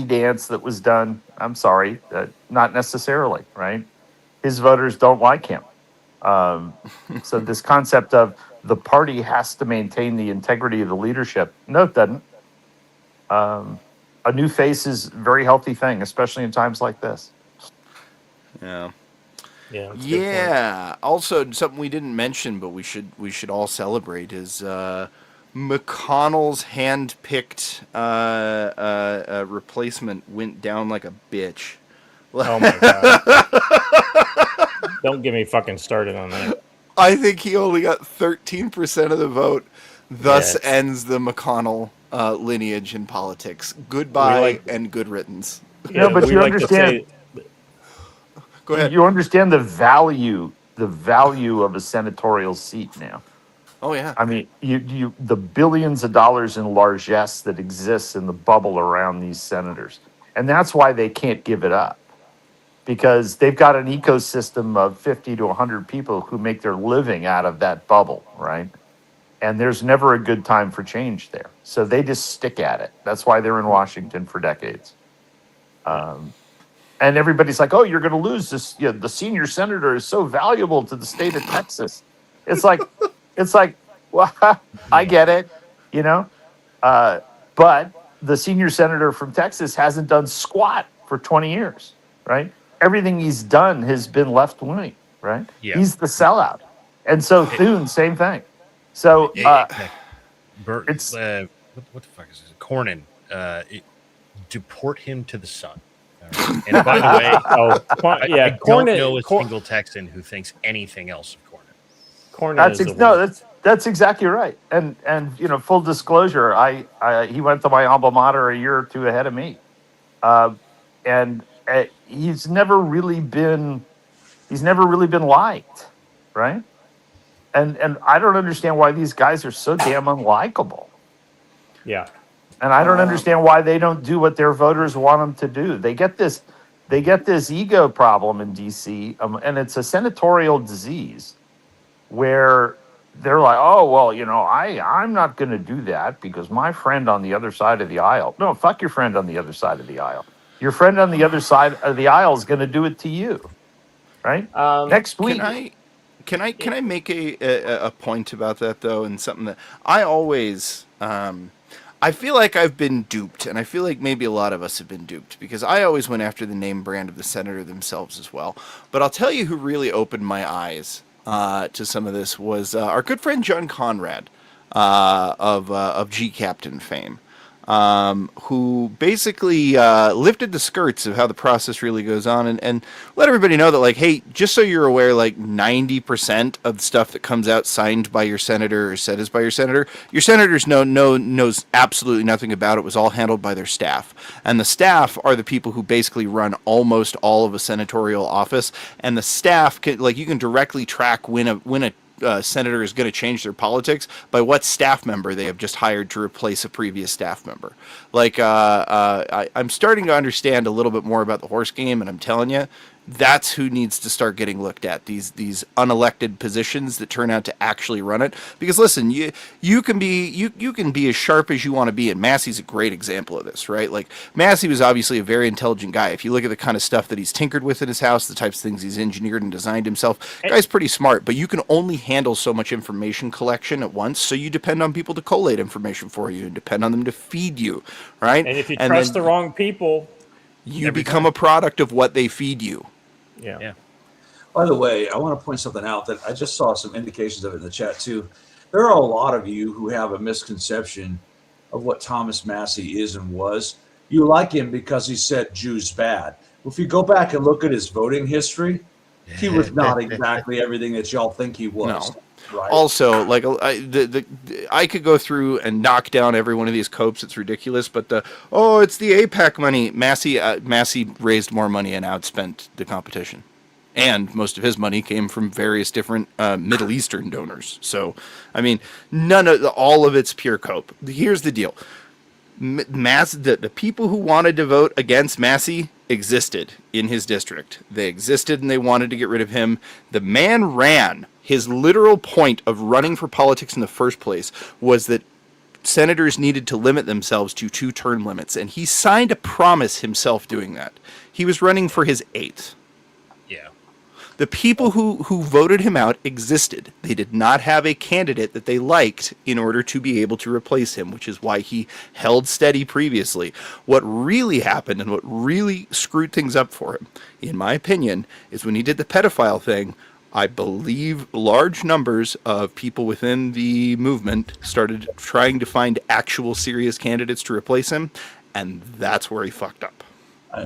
dance that was done, I'm sorry, not necessarily, right? His voters don't like him. So this concept of the party has to maintain the integrity of the leadership. No, it doesn't. A new face is a very healthy thing, especially in times like this. Yeah. Yeah. That's a good point. Yeah. Also, something we didn't mention, but we should all celebrate is McConnell's hand-picked replacement went down like a bitch. Oh my god! Don't get me fucking started on that. I think he only got 13% of the vote. Thus Yes. ends the McConnell lineage in politics. Goodbye and good riddance. No, but we you like to understand. say- Go ahead. You understand the value of a senatorial seat now. Oh yeah. I mean, you the billions of dollars in largesse that exists in the bubble around these senators, and that's why they can't give it up, because they've got an ecosystem of 50 to 100 people who make their living out of that bubble, right? And there's never a good time for change there, so they just stick at it. That's why they're in Washington for decades. And everybody's like, "Oh, you're going to lose this. You know, the senior senator is so valuable to the state of Texas." It's like, well, I get it, you know, but the senior senator from Texas hasn't done squat for 20 years, right? Everything he's done has been left wing, right? Yeah. He's the sellout, and so Thune, same thing. So it's what the fuck is this? Cornyn, deport him to the sun. All right. And by the way, I don't know a single Texan who thinks anything else of Cornyn. That's exactly right. And you know, full disclosure, he went to my alma mater a year or two ahead of me, and he's never really been liked, right? And I don't understand why these guys are so damn unlikable. Yeah. And I don't understand why they don't do what their voters want them to do. They get this ego problem in DC, and it's a senatorial disease where they're like, "Oh, well, you know, I'm not going to do that because my friend on the other side of the aisle." No, fuck your friend on the other side of the aisle. Your friend on the other side of the aisle is going to do it to you, right? Next week. Can I make a point about that though, and something that I always I feel like I've been duped, and I feel like maybe a lot of us have been duped, because I always went after the name brand of the senator themselves as well. But I'll tell you who really opened my eyes to some of this was our good friend John Conrad of G Captain fame, who basically lifted the skirts of how the process really goes on, and let everybody know that, like, hey, just so you're aware, like 90% of the stuff that comes out signed by your senator or said is by your senators knows absolutely nothing about it. It was all handled by their staff, and the staff are the people who basically run almost all of a senatorial office, and the staff can, like, you can directly track when a senator is going to change their politics by what staff member they have just hired to replace a previous staff member. Like, I'm starting to understand a little bit more about the horse game, and I'm telling you, that's who needs to start getting looked at. These unelected positions that turn out to actually run it. Because listen, you can be as sharp as you want to be, and Massey's a great example of this, right? Like, Massey was obviously a very intelligent guy. If you look at the kind of stuff that he's tinkered with in his house, the types of things he's engineered and designed himself, guy's pretty smart. But you can only handle so much information collection at once, so you depend on people to collate information for you and depend on them to feed you, right? And if you trust the wrong people, you become a product of what they feed you. Yeah. By the way, I want to point something out that I just saw some indications of it in the chat too. There are a lot of you who have a misconception of what Thomas Massey is and was. You like him because he said Jews bad. Well, if you go back and look at his voting history, he was not exactly everything that y'all think he was. No. Right? Also, like, I could go through and knock down every one of these copes. It's ridiculous, but it's the AIPAC money. Massey raised more money and outspent the competition, and most of his money came from various different Middle Eastern donors. So, I mean, all of it's pure cope. Here's the deal: the people who wanted to vote against Massey existed in his district. They existed, and they wanted to get rid of him. The man ran. His literal point of running for politics in the first place was that senators needed to limit themselves to 2 term limits, and he signed a promise himself doing that. He was running for his 8th. Yeah. The people who voted him out existed. They did not have a candidate that they liked in order to be able to replace him, which is why he held steady previously. What really happened and what really screwed things up for him, in my opinion, is when he did the pedophile thing. I believe large numbers of people within the movement started trying to find actual serious candidates to replace him, and that's where he fucked up.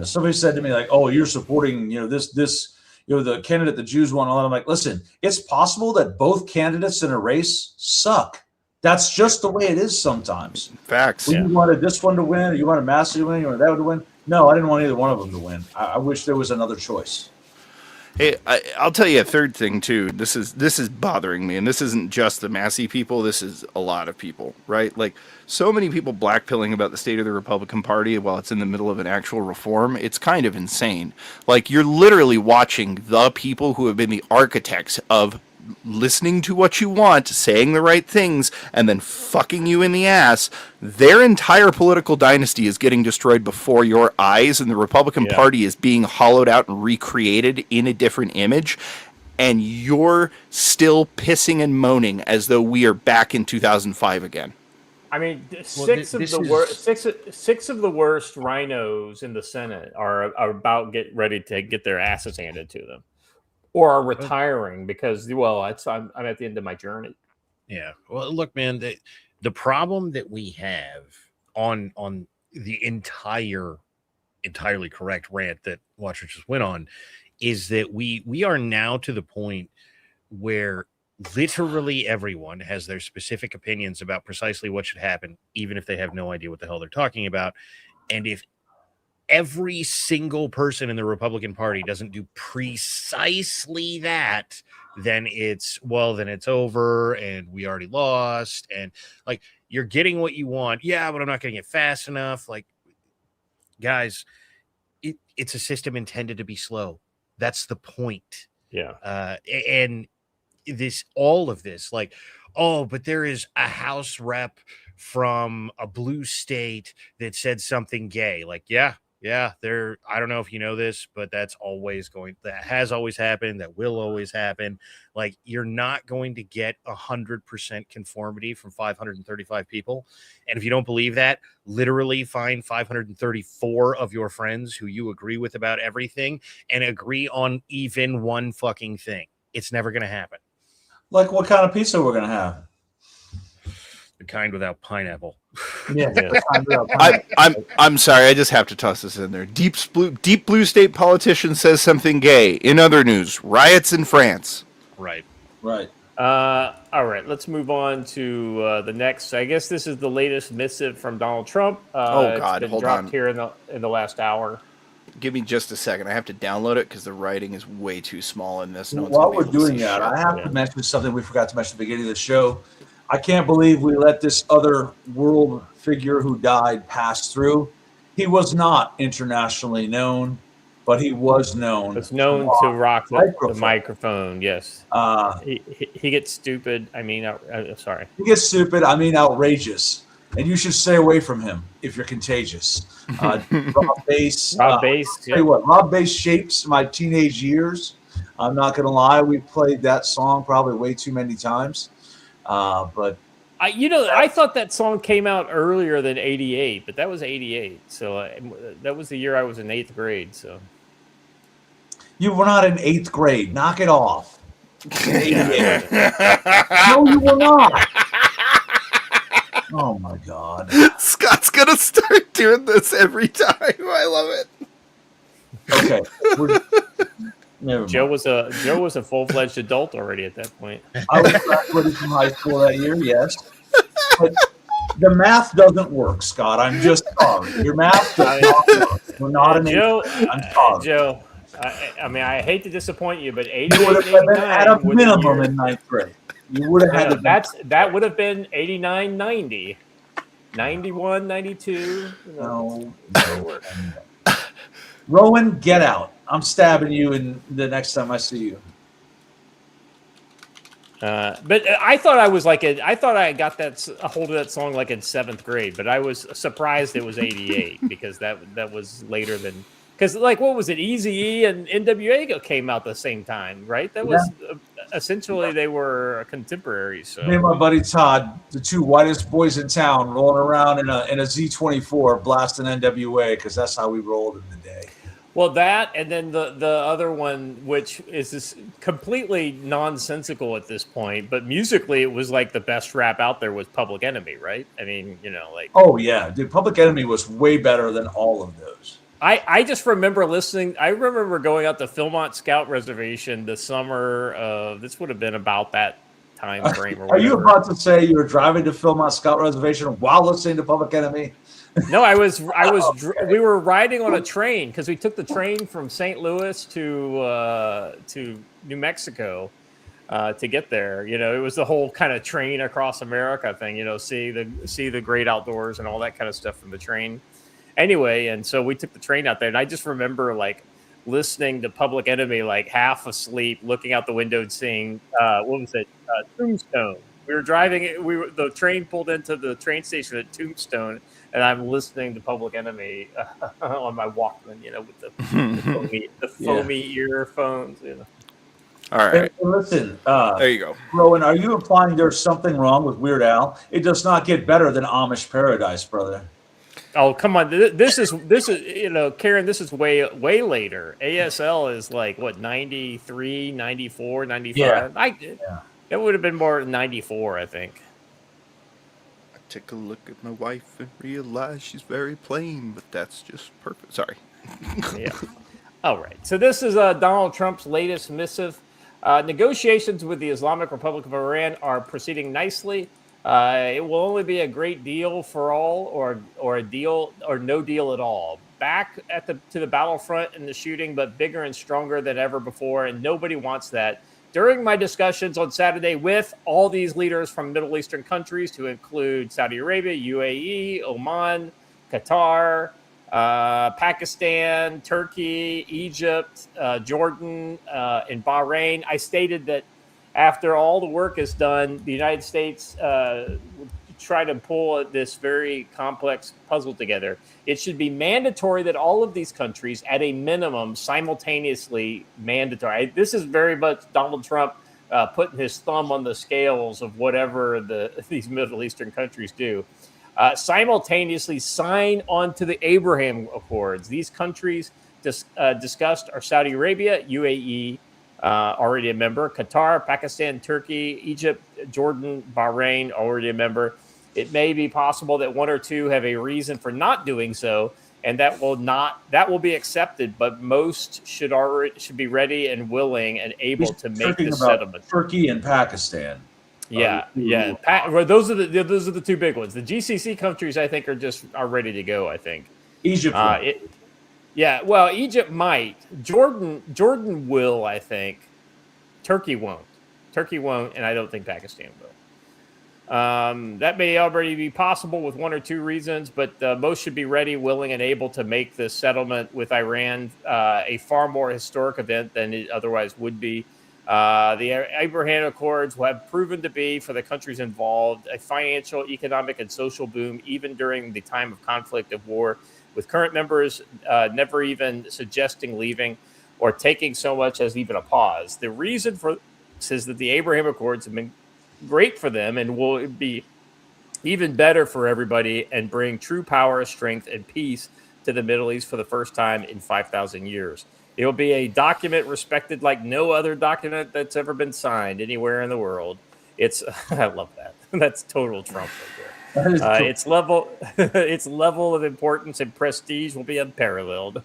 Somebody said to me, like, "Oh, you're supporting, the candidate the Jews want." I'm like, listen, it's possible that both candidates in a race suck. That's just the way it is sometimes. Facts. You wanted this one to win, or you wanted Massey to win, or that one to win. No, I didn't want either one of them to win. I wish there was another choice. Hey, I'll tell you a third thing too. This is bothering me, and this isn't just the Massey people. This is a lot of people, right? Like, so many people blackpilling about the state of the Republican Party while it's in the middle of an actual reform. It's kind of insane. Like, you're literally watching the people who have been the architects of listening to what you want, saying the right things, and then fucking you in the ass. Their entire political dynasty is getting destroyed before your eyes, and the Republican Party is being hollowed out and recreated in a different image, and you're still pissing and moaning as though we are back in 2005 again. I mean, six of the worst rhinos in the Senate are about get ready to get their asses handed to them, or are retiring because, well, I'm at the end of my journey. Yeah. Well, look, man, the problem that we have on the entirely correct rant that Watcher just went on is that we are now to the point where literally everyone has their specific opinions about precisely what should happen, even if they have no idea what the hell they're talking about. And if every single person in the Republican Party doesn't do precisely that, then it's over and we already lost. And like, you're getting what you want. Yeah, but I'm not getting it fast enough. Like, guys, it's a system intended to be slow. That's the point. Yeah. And all of this, like, oh, but there is a House rep from a blue state that said something gay. Like, yeah, there. I don't know if you know this, but that has always happened. That will always happen. Like, you're not going to get 100% conformity from 535 people. And if you don't believe that, literally find 534 of your friends who you agree with about everything and agree on even one fucking thing. It's never going to happen. Like, what kind of pizza we're going to have? The kind without pineapple. Yeah. I'm sorry. I just have to toss this in there. Deep blue state politician says something gay. In other news, riots in France. Right. All right. Let's move on to the next. I guess this is the latest missive from Donald Trump. Oh God! It's been Hold dropped on. here in the last hour. Give me just a second. I have to download it because the writing is way too small in this. While we're doing that, I have to mention something we forgot to mention at the beginning of the show. I can't believe we let this other world figure who died pass through. He was not internationally known, but he was known. It's known to rock the microphone. Yes. He gets stupid. I mean, sorry. He gets stupid. I mean, outrageous. And you should stay away from him if you're contagious. Rob Bass. Rob Bass. Tell you what, Rob Bass shapes my teenage years. I'm not going to lie. We played that song probably way too many times. But I thought that song came out earlier than 88, but that was 88. So that was the year I was in 8th grade. So you were not in 8th grade. Knock it off. No, you were not. Oh my God. Scott's gonna start doing this every time. I love it. Okay. Joe was a full-fledged adult already at that point. I was graduating from high school that year, yes. But the math doesn't work, Scott. I'm just sorry. Your math does not work. We're not an Joe. I'm sorry. Joe, I mean, I hate to disappoint you, but 88, you would have been at a 89 minimum in 9th grade. You would have had that would have been 89, 90, 91, 92. No. Rowan, get out. I'm stabbing you in the next time I see you. But I thought I got a hold of that song like in 7th grade, but I was surprised it was 88 because that was later than Because, like, what was it? Eazy-E and NWA came out the same time, right? That was essentially they were contemporaries. So Me and my buddy Todd, the two whitest boys in town, rolling around in a Z24, blasting NWA because that's how we rolled in the day. Well, that, and then the other one, which is this completely nonsensical at this point, but musically it was like the best rap out there was Public Enemy, right? I mean, like. Oh yeah, dude, Public Enemy was way better than all of those. I just remember listening. I remember going out to Philmont Scout Reservation the summer of, this would have been about that time frame. Are you about to say you were driving to Philmont Scout Reservation while listening to Public Enemy? No, we were riding on a train because we took the train from St. Louis to New Mexico to get there. It was the whole kind of train across America thing. See the great outdoors and all that kind of stuff from the train. Anyway, and so we took the train out there, and I just remember like listening to Public Enemy, like half asleep, looking out the window and seeing what was it, Tombstone. We were driving. The train pulled into the train station at Tombstone. And I'm listening to Public Enemy on my Walkman, with the foamy earphones. All right. Hey, listen, there you go. Rowan, are you implying there's something wrong with Weird Al? It does not get better than Amish Paradise, brother. Oh, come on. This is Karen, this is way later. ASL is like, what, 93, 94, 95? Yeah. It would have been more 94, I think. Take a look at my wife and realize she's very plain, but that's just perfect. Sorry. Yeah. All right. So this is Donald Trump's latest missive. Negotiations with the Islamic Republic of Iran are proceeding nicely. It will only be a great deal for all, or a deal or no deal at all. Back to the battlefront in the shooting, but bigger and stronger than ever before, and nobody wants that. During my discussions on Saturday with all these leaders from Middle Eastern countries, to include Saudi Arabia, UAE, Oman, Qatar, Pakistan, Turkey, Egypt, Jordan, and Bahrain, I stated that after all the work is done, the United States try to pull this very complex puzzle together. It should be mandatory that all of these countries, at a minimum, simultaneously mandatory. This is very much Donald Trump putting his thumb on the scales of whatever these Middle Eastern countries do. Simultaneously sign on to the Abraham Accords. These countries discussed are Saudi Arabia, UAE, already a member, Qatar, Pakistan, Turkey, Egypt, Jordan, Bahrain, already a member. It may be possible that one or two have a reason for not doing so, and that will be accepted. But most should be ready and willing and able to make this settlement. Turkey and Pakistan. Yeah. Those are the two big ones. The GCC countries, I think, are ready to go. I think Egypt. Well, Egypt might. Jordan will, I think. Turkey won't, and I don't think Pakistan will. That may already be possible with one or two reasons, but most should be ready, willing, and able to make this settlement with Iran a far more historic event than it otherwise would be. The Abraham Accords will have proven to be, for the countries involved, a financial, economic, and social boom, even during the time of conflict of war, with current members never even suggesting leaving or taking so much as even a pause. The reason for this is that the Abraham Accords have been great for them and will be even better for everybody and bring true power, strength, and peace to the Middle East for the first time in 5,000 years. It will be a document respected like no other document that's ever been signed anywhere in the world. I love that. That's total Trump right there. Its level of importance and prestige will be unparalleled.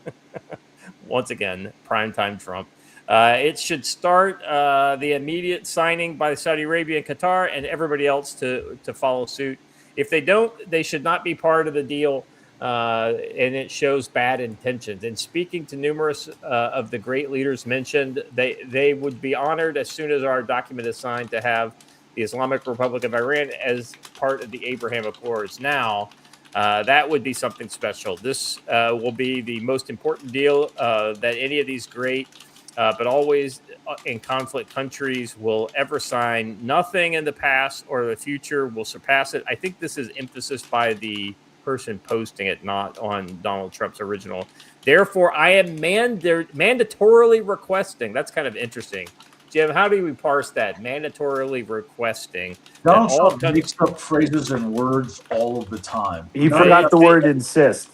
Once again, primetime Trump. It should start the immediate signing by Saudi Arabia and Qatar and everybody else to follow suit. If they don't, they should not be part of the deal, and it shows bad intentions. And speaking to numerous of the great leaders mentioned, they would be honored as soon as our document is signed to have the Islamic Republic of Iran as part of the Abraham Accords. Now, that would be something special. This will be the most important deal that any of these great but always in conflict countries will ever sign. Nothing in the past or the future will surpass it. I think this is emphasis by the person posting it, not on Donald Trump's original. Therefore, I am mandatorily requesting. That's kind of interesting. Jim, how do we parse that? Mandatorily requesting. Donald Trump makes up phrases and words all of the time. He forgot the word insist.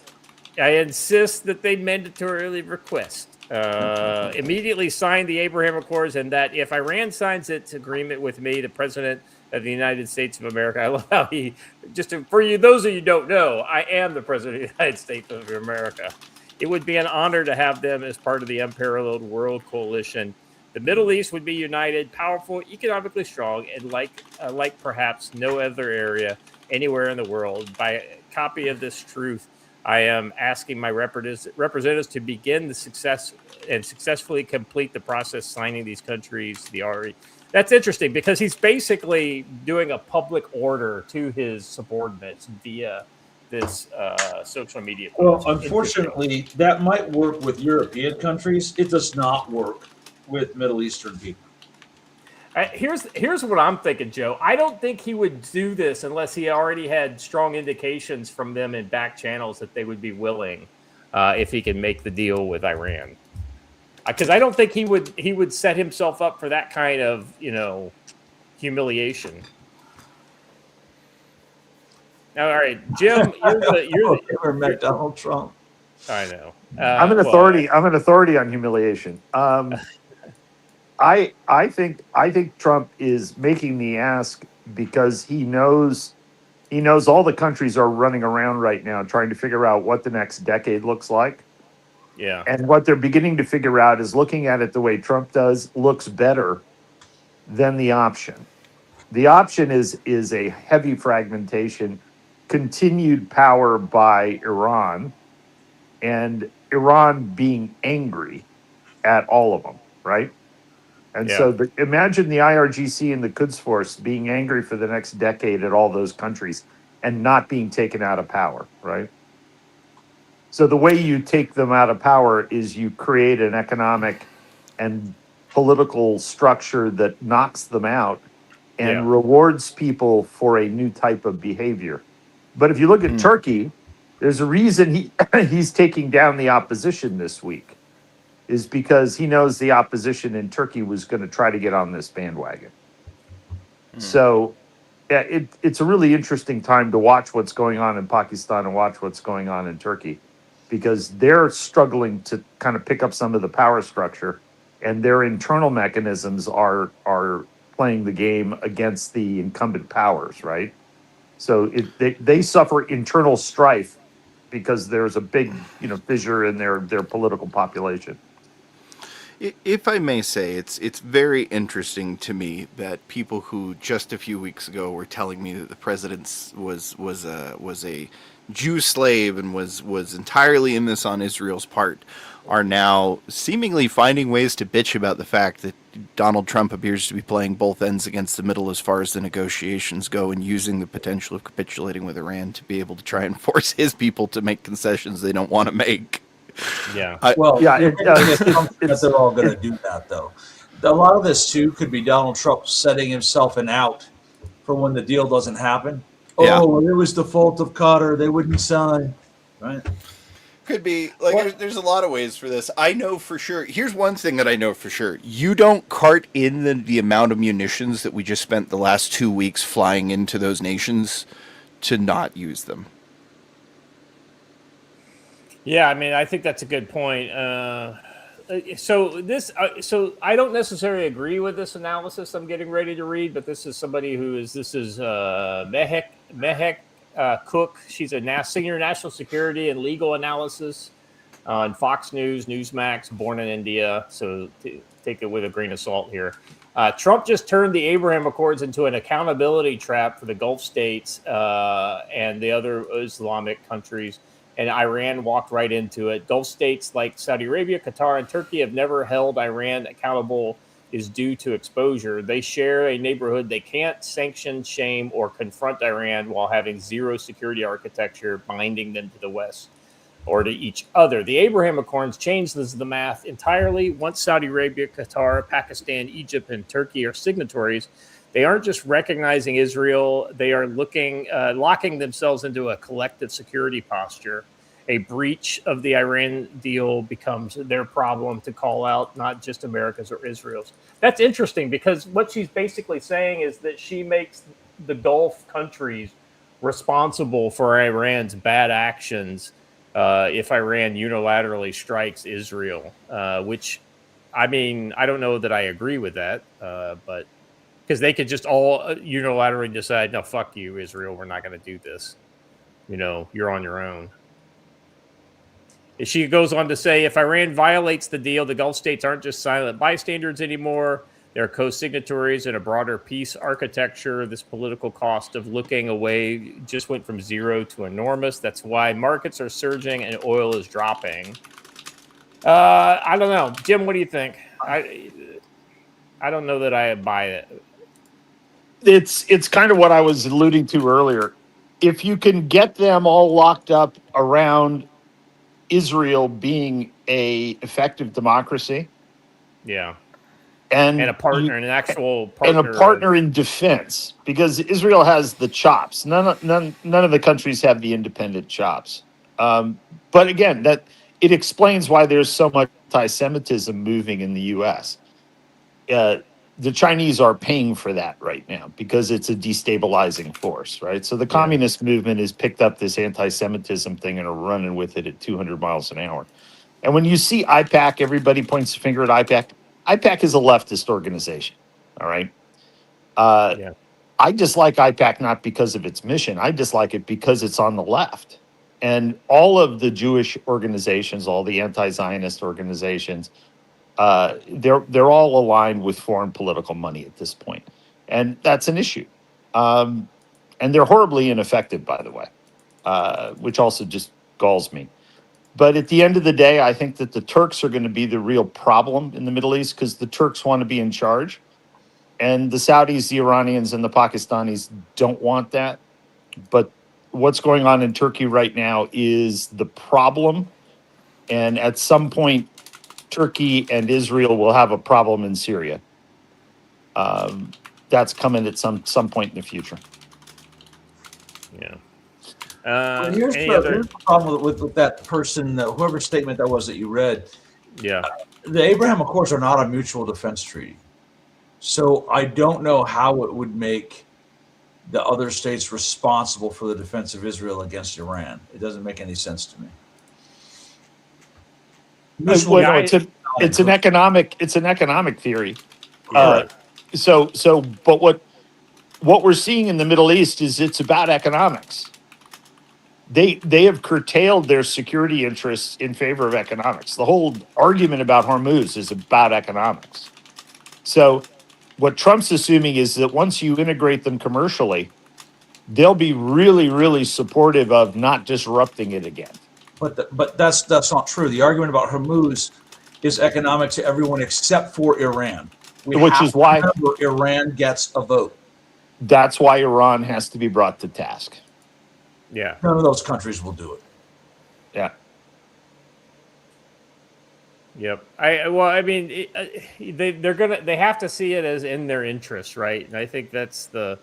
I insist that they mandatorily request. Immediately sign the Abraham Accords, and that if Iran signs its agreement with me, the president of the United States of America, I love how he, for you, those of you who don't know, I am the president of the United States of America. It would be an honor to have them as part of the unparalleled world coalition. The Middle East would be united, powerful, economically strong, and like perhaps no other area anywhere in the world. By a copy of this truth, I am asking my representatives to begin the successfully complete the process signing these countries to the RE. That's interesting because he's basically doing a public order to his subordinates via this social media. Well, unfortunately, that might work with European countries. It does not work with Middle Eastern people. Here's what I'm thinking, Joe. I don't think he would do this unless he already had strong indications from them in back channels that they would be willing if he can make the deal with Iran. Because I don't think he would set himself up for that kind of humiliation. All right, Jim, you're never met Donald Trump. I know. I'm an authority. I'm an authority on humiliation. I think Trump is making the ask because he knows all the countries are running around right now trying to figure out what the next decade looks like. Yeah. And what they're beginning to figure out is looking at it the way Trump does looks better than the option. The option is a heavy fragmentation, continued power by Iran, and Iran being angry at all of them, right? And so imagine the IRGC and the Quds Force being angry for the next decade at all those countries and not being taken out of power, right? So the way you take them out of power is you create an economic and political structure that knocks them out and rewards people for a new type of behavior. But if you look at Turkey, there's a reason he's taking down the opposition this week, is because he knows the opposition in Turkey was going to try to get on this bandwagon. So it's a really interesting time to watch what's going on in Pakistan and watch what's going on in Turkey, because they're struggling to kind of pick up some of the power structure, and their internal mechanisms are playing the game against the incumbent powers, right? So they suffer internal strife because there's a big fissure in their political population. If I may say, it's very interesting to me that people who just a few weeks ago were telling me that the president was a Jew slave and was entirely in this on Israel's part are now seemingly finding ways to bitch about the fact that Donald Trump appears to be playing both ends against the middle as far as the negotiations go, and using the potential of capitulating with Iran to be able to try and force his people to make concessions they don't want to make. Yeah. They're all going to do that, though. A lot of this, too, could be Donald Trump setting himself an out for when the deal doesn't happen. Oh, it was the fault of Qatar. They wouldn't sign. Right? Could be. There's a lot of ways for this. I know for sure. Here's one thing that I know for sure. You don't cart in the amount of munitions that we just spent the last 2 weeks flying into those nations to not use them. Yeah, I mean, I think that's a good point. So I don't necessarily agree with this analysis I'm getting ready to read, but this is somebody Mehek Cook. She's a senior national security and legal analysis on Fox News, Newsmax, born in India. So take it with a grain of salt here. Trump just turned the Abraham Accords into an accountability trap for the Gulf states and the other Islamic countries. And Iran walked right into it. Gulf states like Saudi Arabia, Qatar, and Turkey have never held Iran accountable is due to exposure. They share a neighborhood. They can't sanction, shame, or confront Iran while having zero security architecture binding them to the West or to each other. The Abraham Accords changed the math entirely. Once Saudi Arabia, Qatar, Pakistan, Egypt, and Turkey are signatories, they aren't just recognizing Israel. They are locking themselves into a collective security posture. A breach of the Iran deal becomes their problem to call out, not just America's or Israel's. That's interesting because what she's basically saying is that she makes the Gulf countries responsible for Iran's bad actions if Iran unilaterally strikes Israel, which, I mean, I don't know that I agree with that, but because they could just all unilaterally decide, no, fuck you, Israel, we're not going to do this. You're on your own. She goes on to say, if Iran violates the deal, the Gulf states aren't just silent bystanders anymore. They're co-signatories in a broader peace architecture. This political cost of looking away just went from zero to enormous. That's why markets are surging and oil is dropping. I don't know. Jim, what do you think? I don't know that I buy it. It's kind of what I was alluding to earlier. If you can get them all locked up around Israel being a effective democracy, yeah, and a partner, an actual partner, and a partner in defense, because Israel has the chops. None of the countries have the independent chops. But again, that it explains why there's so much anti-Semitism moving in the U.S. The Chinese are paying for that right now because it's a destabilizing force, right? So the communist movement has picked up this anti-Semitism thing and are running with it at 200 miles an hour. And when you see IPAC, everybody points the finger at IPAC. IPAC is a leftist organization, all right? I dislike IPAC not because of its mission. I dislike it because it's on the left. And all of the Jewish organizations, all the anti-Zionist organizations, they're all aligned with foreign political money at this point, and that's an issue. And they're horribly ineffective, by the way, which also just galls me. But at the end of the day, I think that the Turks are going to be the real problem in the Middle East because the Turks want to be in charge, and the Saudis, the Iranians, and the Pakistanis don't want that. But what's going on in Turkey right now is the problem, and at some point, Turkey and Israel will have a problem in Syria. That's coming at some point in the future. Yeah. Here's the problem with that person, whoever's statement that was that you read. Yeah. The Abraham Accords are not a mutual defense treaty. So I don't know how it would make the other states responsible for the defense of Israel against Iran. It doesn't make any sense to me. Well, no, it's an economic theory. Correct. But what we're seeing in the Middle East is it's about economics. They have curtailed their security interests in favor of economics. The whole argument about Hormuz is about economics. So what Trump's assuming is that once you integrate them commercially, they'll be really, really supportive of not disrupting it again. But that's not true. The argument about Hormuz is economic to everyone except for Iran. Which is why Iran gets a vote. That's why Iran has to be brought to task. Yeah. None of those countries will do it. Yeah. Yep. They have to see it as in their interest, right? And I think that's the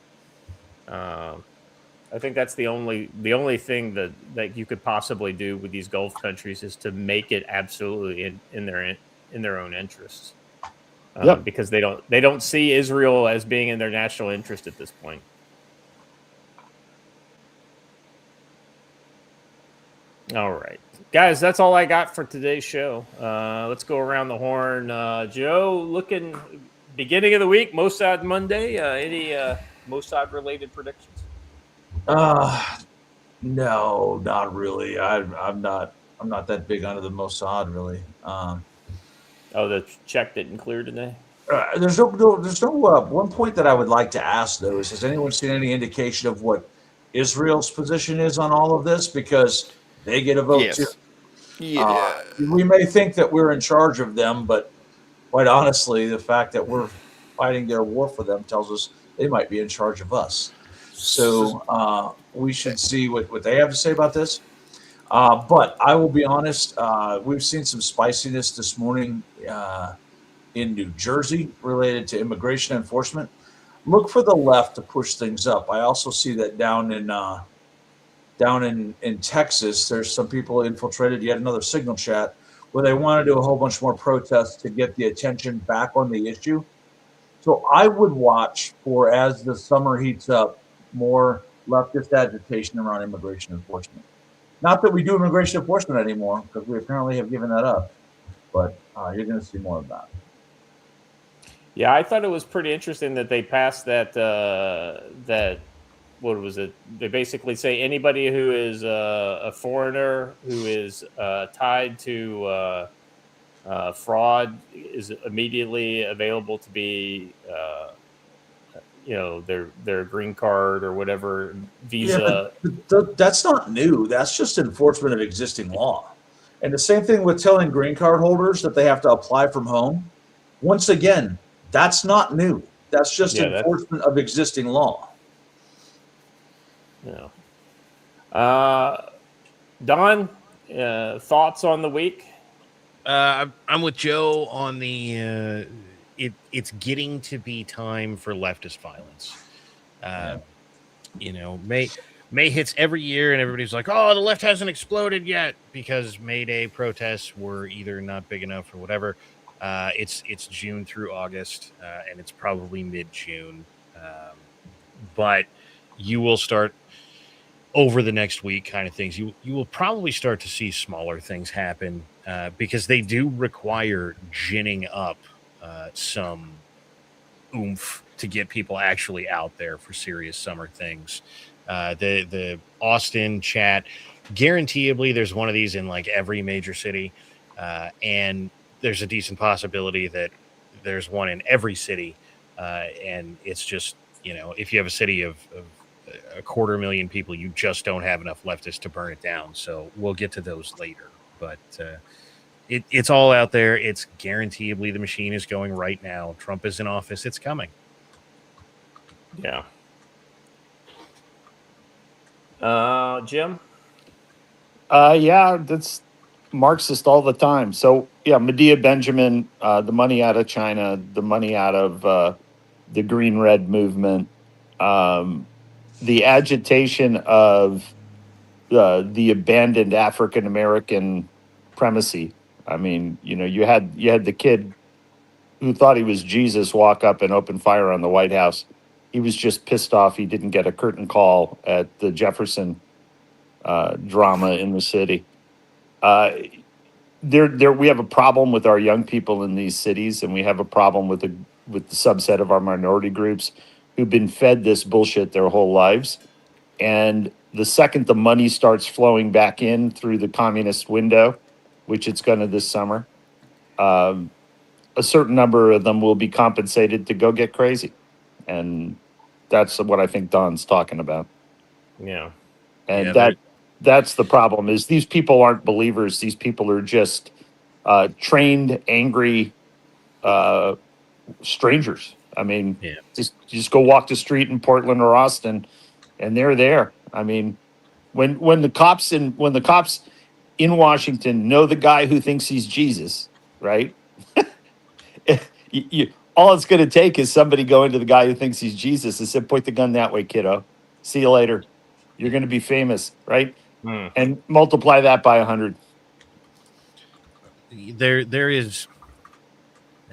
only thing that you could possibly do with these Gulf countries is to make it absolutely in their own interests. Because they don't see Israel as being in their national interest at this point. All right, guys, that's all I got for today's show. Let's go around the horn. Joe, looking beginning of the week, Mossad Monday. Any Mossad related predictions? No, not really. I'm not that big onto the Mossad, really. The check didn't clear today. There's no one point that I would like to ask though is, has anyone seen any indication of what Israel's position is on all of this? Because they get a vote too. Yeah. We may think that we're in charge of them, but quite honestly, the fact that we're fighting their war for them tells us they might be in charge of us. So we should see what they have to say about this. But I will be honest, we've seen some spiciness this morning in New Jersey related to immigration enforcement. look for the left to push things up. I also see that down in Texas, there's some people infiltrated yet another signal chat where they want to do a whole bunch more protests to get the attention back on the issue. So I would watch for, as the summer heats up, more leftist agitation around immigration enforcement. Not that we do immigration enforcement anymore, because we apparently have given that up, but you're going to see more of that. Yeah, I thought it was pretty interesting that they passed that what was it? They basically say anybody who is a foreigner who is tied to fraud is immediately available to be, their green card or whatever visa. Yeah, but that's not new. That's just enforcement of existing law. And the same thing with telling green card holders that they have to apply from home. Once again, that's not new. That's just enforcement of existing law. Yeah. Don, thoughts on the week? I'm with Joe on the it's getting to be time for leftist violence. May hits every year and everybody's like, oh, the left hasn't exploded yet because May Day protests were either not big enough or whatever. It's June through August, and it's probably mid-June. But you will start over the next week kind of things. You will probably start to see smaller things happen because they do require ginning up some oomph to get people actually out there for serious summer things. The Austin chat, guaranteeably there's one of these in like every major city, and there's a decent possibility that there's one in every city, and it's just, if you have a city of 250,000 people, you just don't have enough leftists to burn it down. So we'll get to those later, but it's all out there. It's guaranteeably the machine is going right now. Trump is in office. It's coming. Yeah. Jim? Yeah, that's Marxist all the time. So, yeah, Medea Benjamin, the money out of China, the money out of the green-red movement, the agitation of the abandoned African-American primacy. I mean, you had the kid who thought he was Jesus walk up and open fire on the White House. He was just pissed off he didn't get a curtain call at the Jefferson drama in the city. We have a problem with our young people in these cities, and we have a problem with the subset of our minority groups who've been fed this bullshit their whole lives. And the second the money starts flowing back in through the communist window, which it's going to this summer, a certain number of them will be compensated to go get crazy. And that's what I think Don's talking about. Yeah. And that's the problem, is these people aren't believers. These people are just trained, angry strangers. I mean, just go walk the street in Portland or Austin, and they're there. I mean, when the cops in Washington know the guy who thinks he's Jesus, right? All it's going to take is somebody going to the guy who thinks he's Jesus and said, "Point the gun that way, kiddo. See you later. You're going to be famous," right? And multiply that by 100. There is,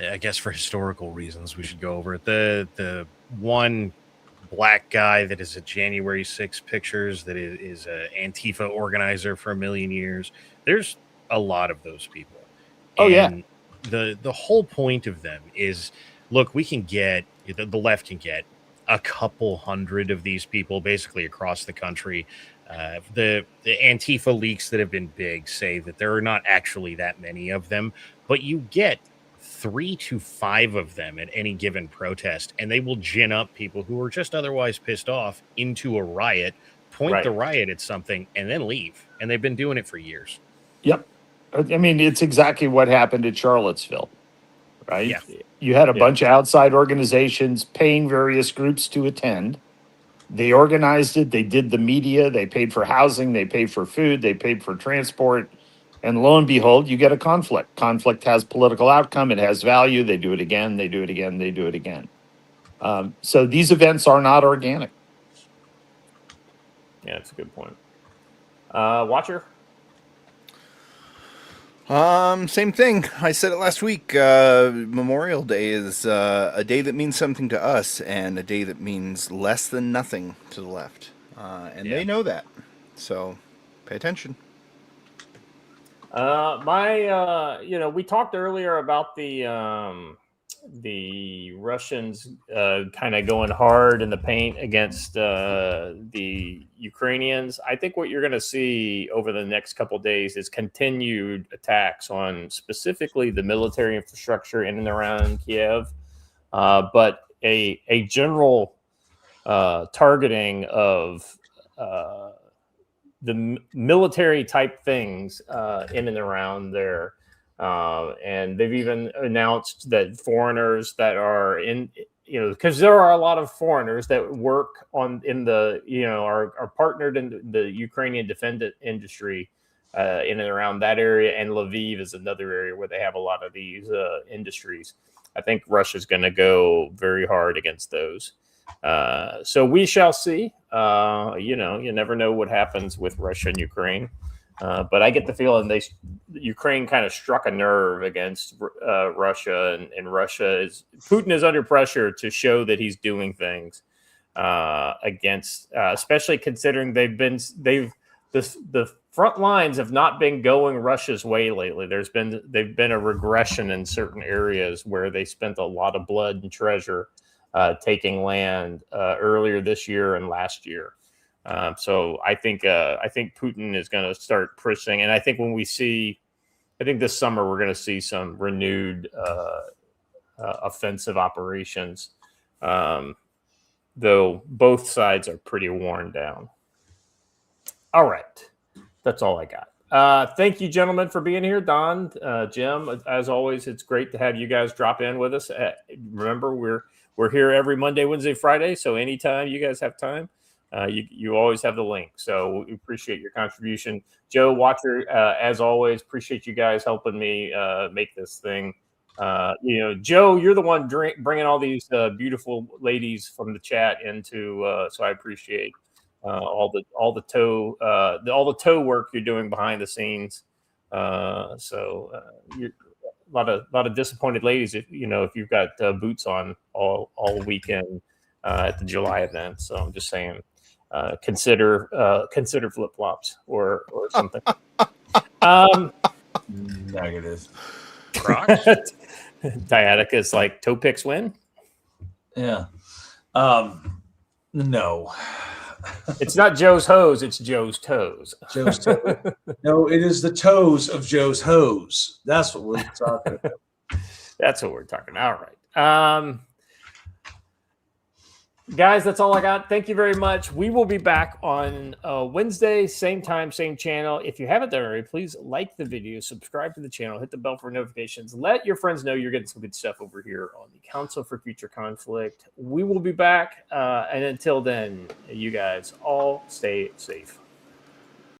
I guess, for historical reasons, we should go over it. The one black guy that is at January 6 pictures that is an Antifa organizer for a million years. There's a lot of those people. Oh, and the whole point of them is, look, we can get, the left can get a couple hundred of these people basically across the country. The Antifa leaks that have been big say that there are not actually that many of them, but you get 3 to 5 of them at any given protest, and they will gin up people who are just otherwise pissed off into a riot, point the riot at something, and then leave. And they've been doing it for years. Yep. I mean, it's exactly what happened at Charlottesville, right? Yeah. You had a bunch of outside organizations paying various groups to attend. They organized it. They did the media. They paid for housing. They paid for food. They paid for transport. And lo and behold, you get a conflict. Conflict has political outcome. It has value. They do it again. They do it again. They do it again. So these events are not organic. Yeah, that's a good point. Watcher? Same thing. I said it last week. Memorial Day is a day that means something to us and a day that means less than nothing to the left. And they know that. So pay attention. We talked earlier about the Russians kind of going hard in the paint against the Ukrainians. I think what you're going to see over the next couple of days is continued attacks on specifically the military infrastructure in and around Kiev, but a general targeting of the military type things in and around there. And they've even announced that foreigners that are in, because there are a lot of foreigners that work are partnered in the Ukrainian defense industry in and around that area. And Lviv is another area where they have a lot of these industries. I think Russia's going to go very hard against those. So we shall see. You never know what happens with Russia and Ukraine. But I get the feeling Ukraine kind of struck a nerve against Russia, and Putin is under pressure to show that he's doing things against, especially considering the front lines have not been going Russia's way lately. They've been a regression in certain areas where they spent a lot of blood and treasure taking land earlier this year and last year. So I think Putin is going to start pushing, and I think this summer we're going to see some renewed offensive operations, though both sides are pretty worn down. All right, that's all I got. Thank you, gentlemen, for being here. Don, Jim, as always, it's great to have you guys drop in with us. Remember, we're here every Monday, Wednesday, Friday, so anytime you guys have time. You always have the link, so we appreciate your contribution. Joe, Watcher, as always, appreciate you guys helping me make this thing. Joe, you're the one bringing all these beautiful ladies from the chat into, so I appreciate all the toe work you're doing behind the scenes. You're a lot of disappointed ladies if you've got boots on all weekend at the July event. So I'm just saying. Consider flip-flops or something. Negative. Diatica like toe picks win. Yeah. No. It's not Joe's hose, it's Joe's toes. Joe's toes. No, it is the toes of Joe's hose. That's what we're talking about. That's what we're talking about. All right. Guys, that's all I got. Thank you very much. We will be back on Wednesday, same time, same channel. If you haven't done already, please like the video, subscribe to the channel, hit the bell for notifications. Let your friends know you're getting some good stuff over here on the Council for Future Conflict. We will be back. And until then, you guys all stay safe.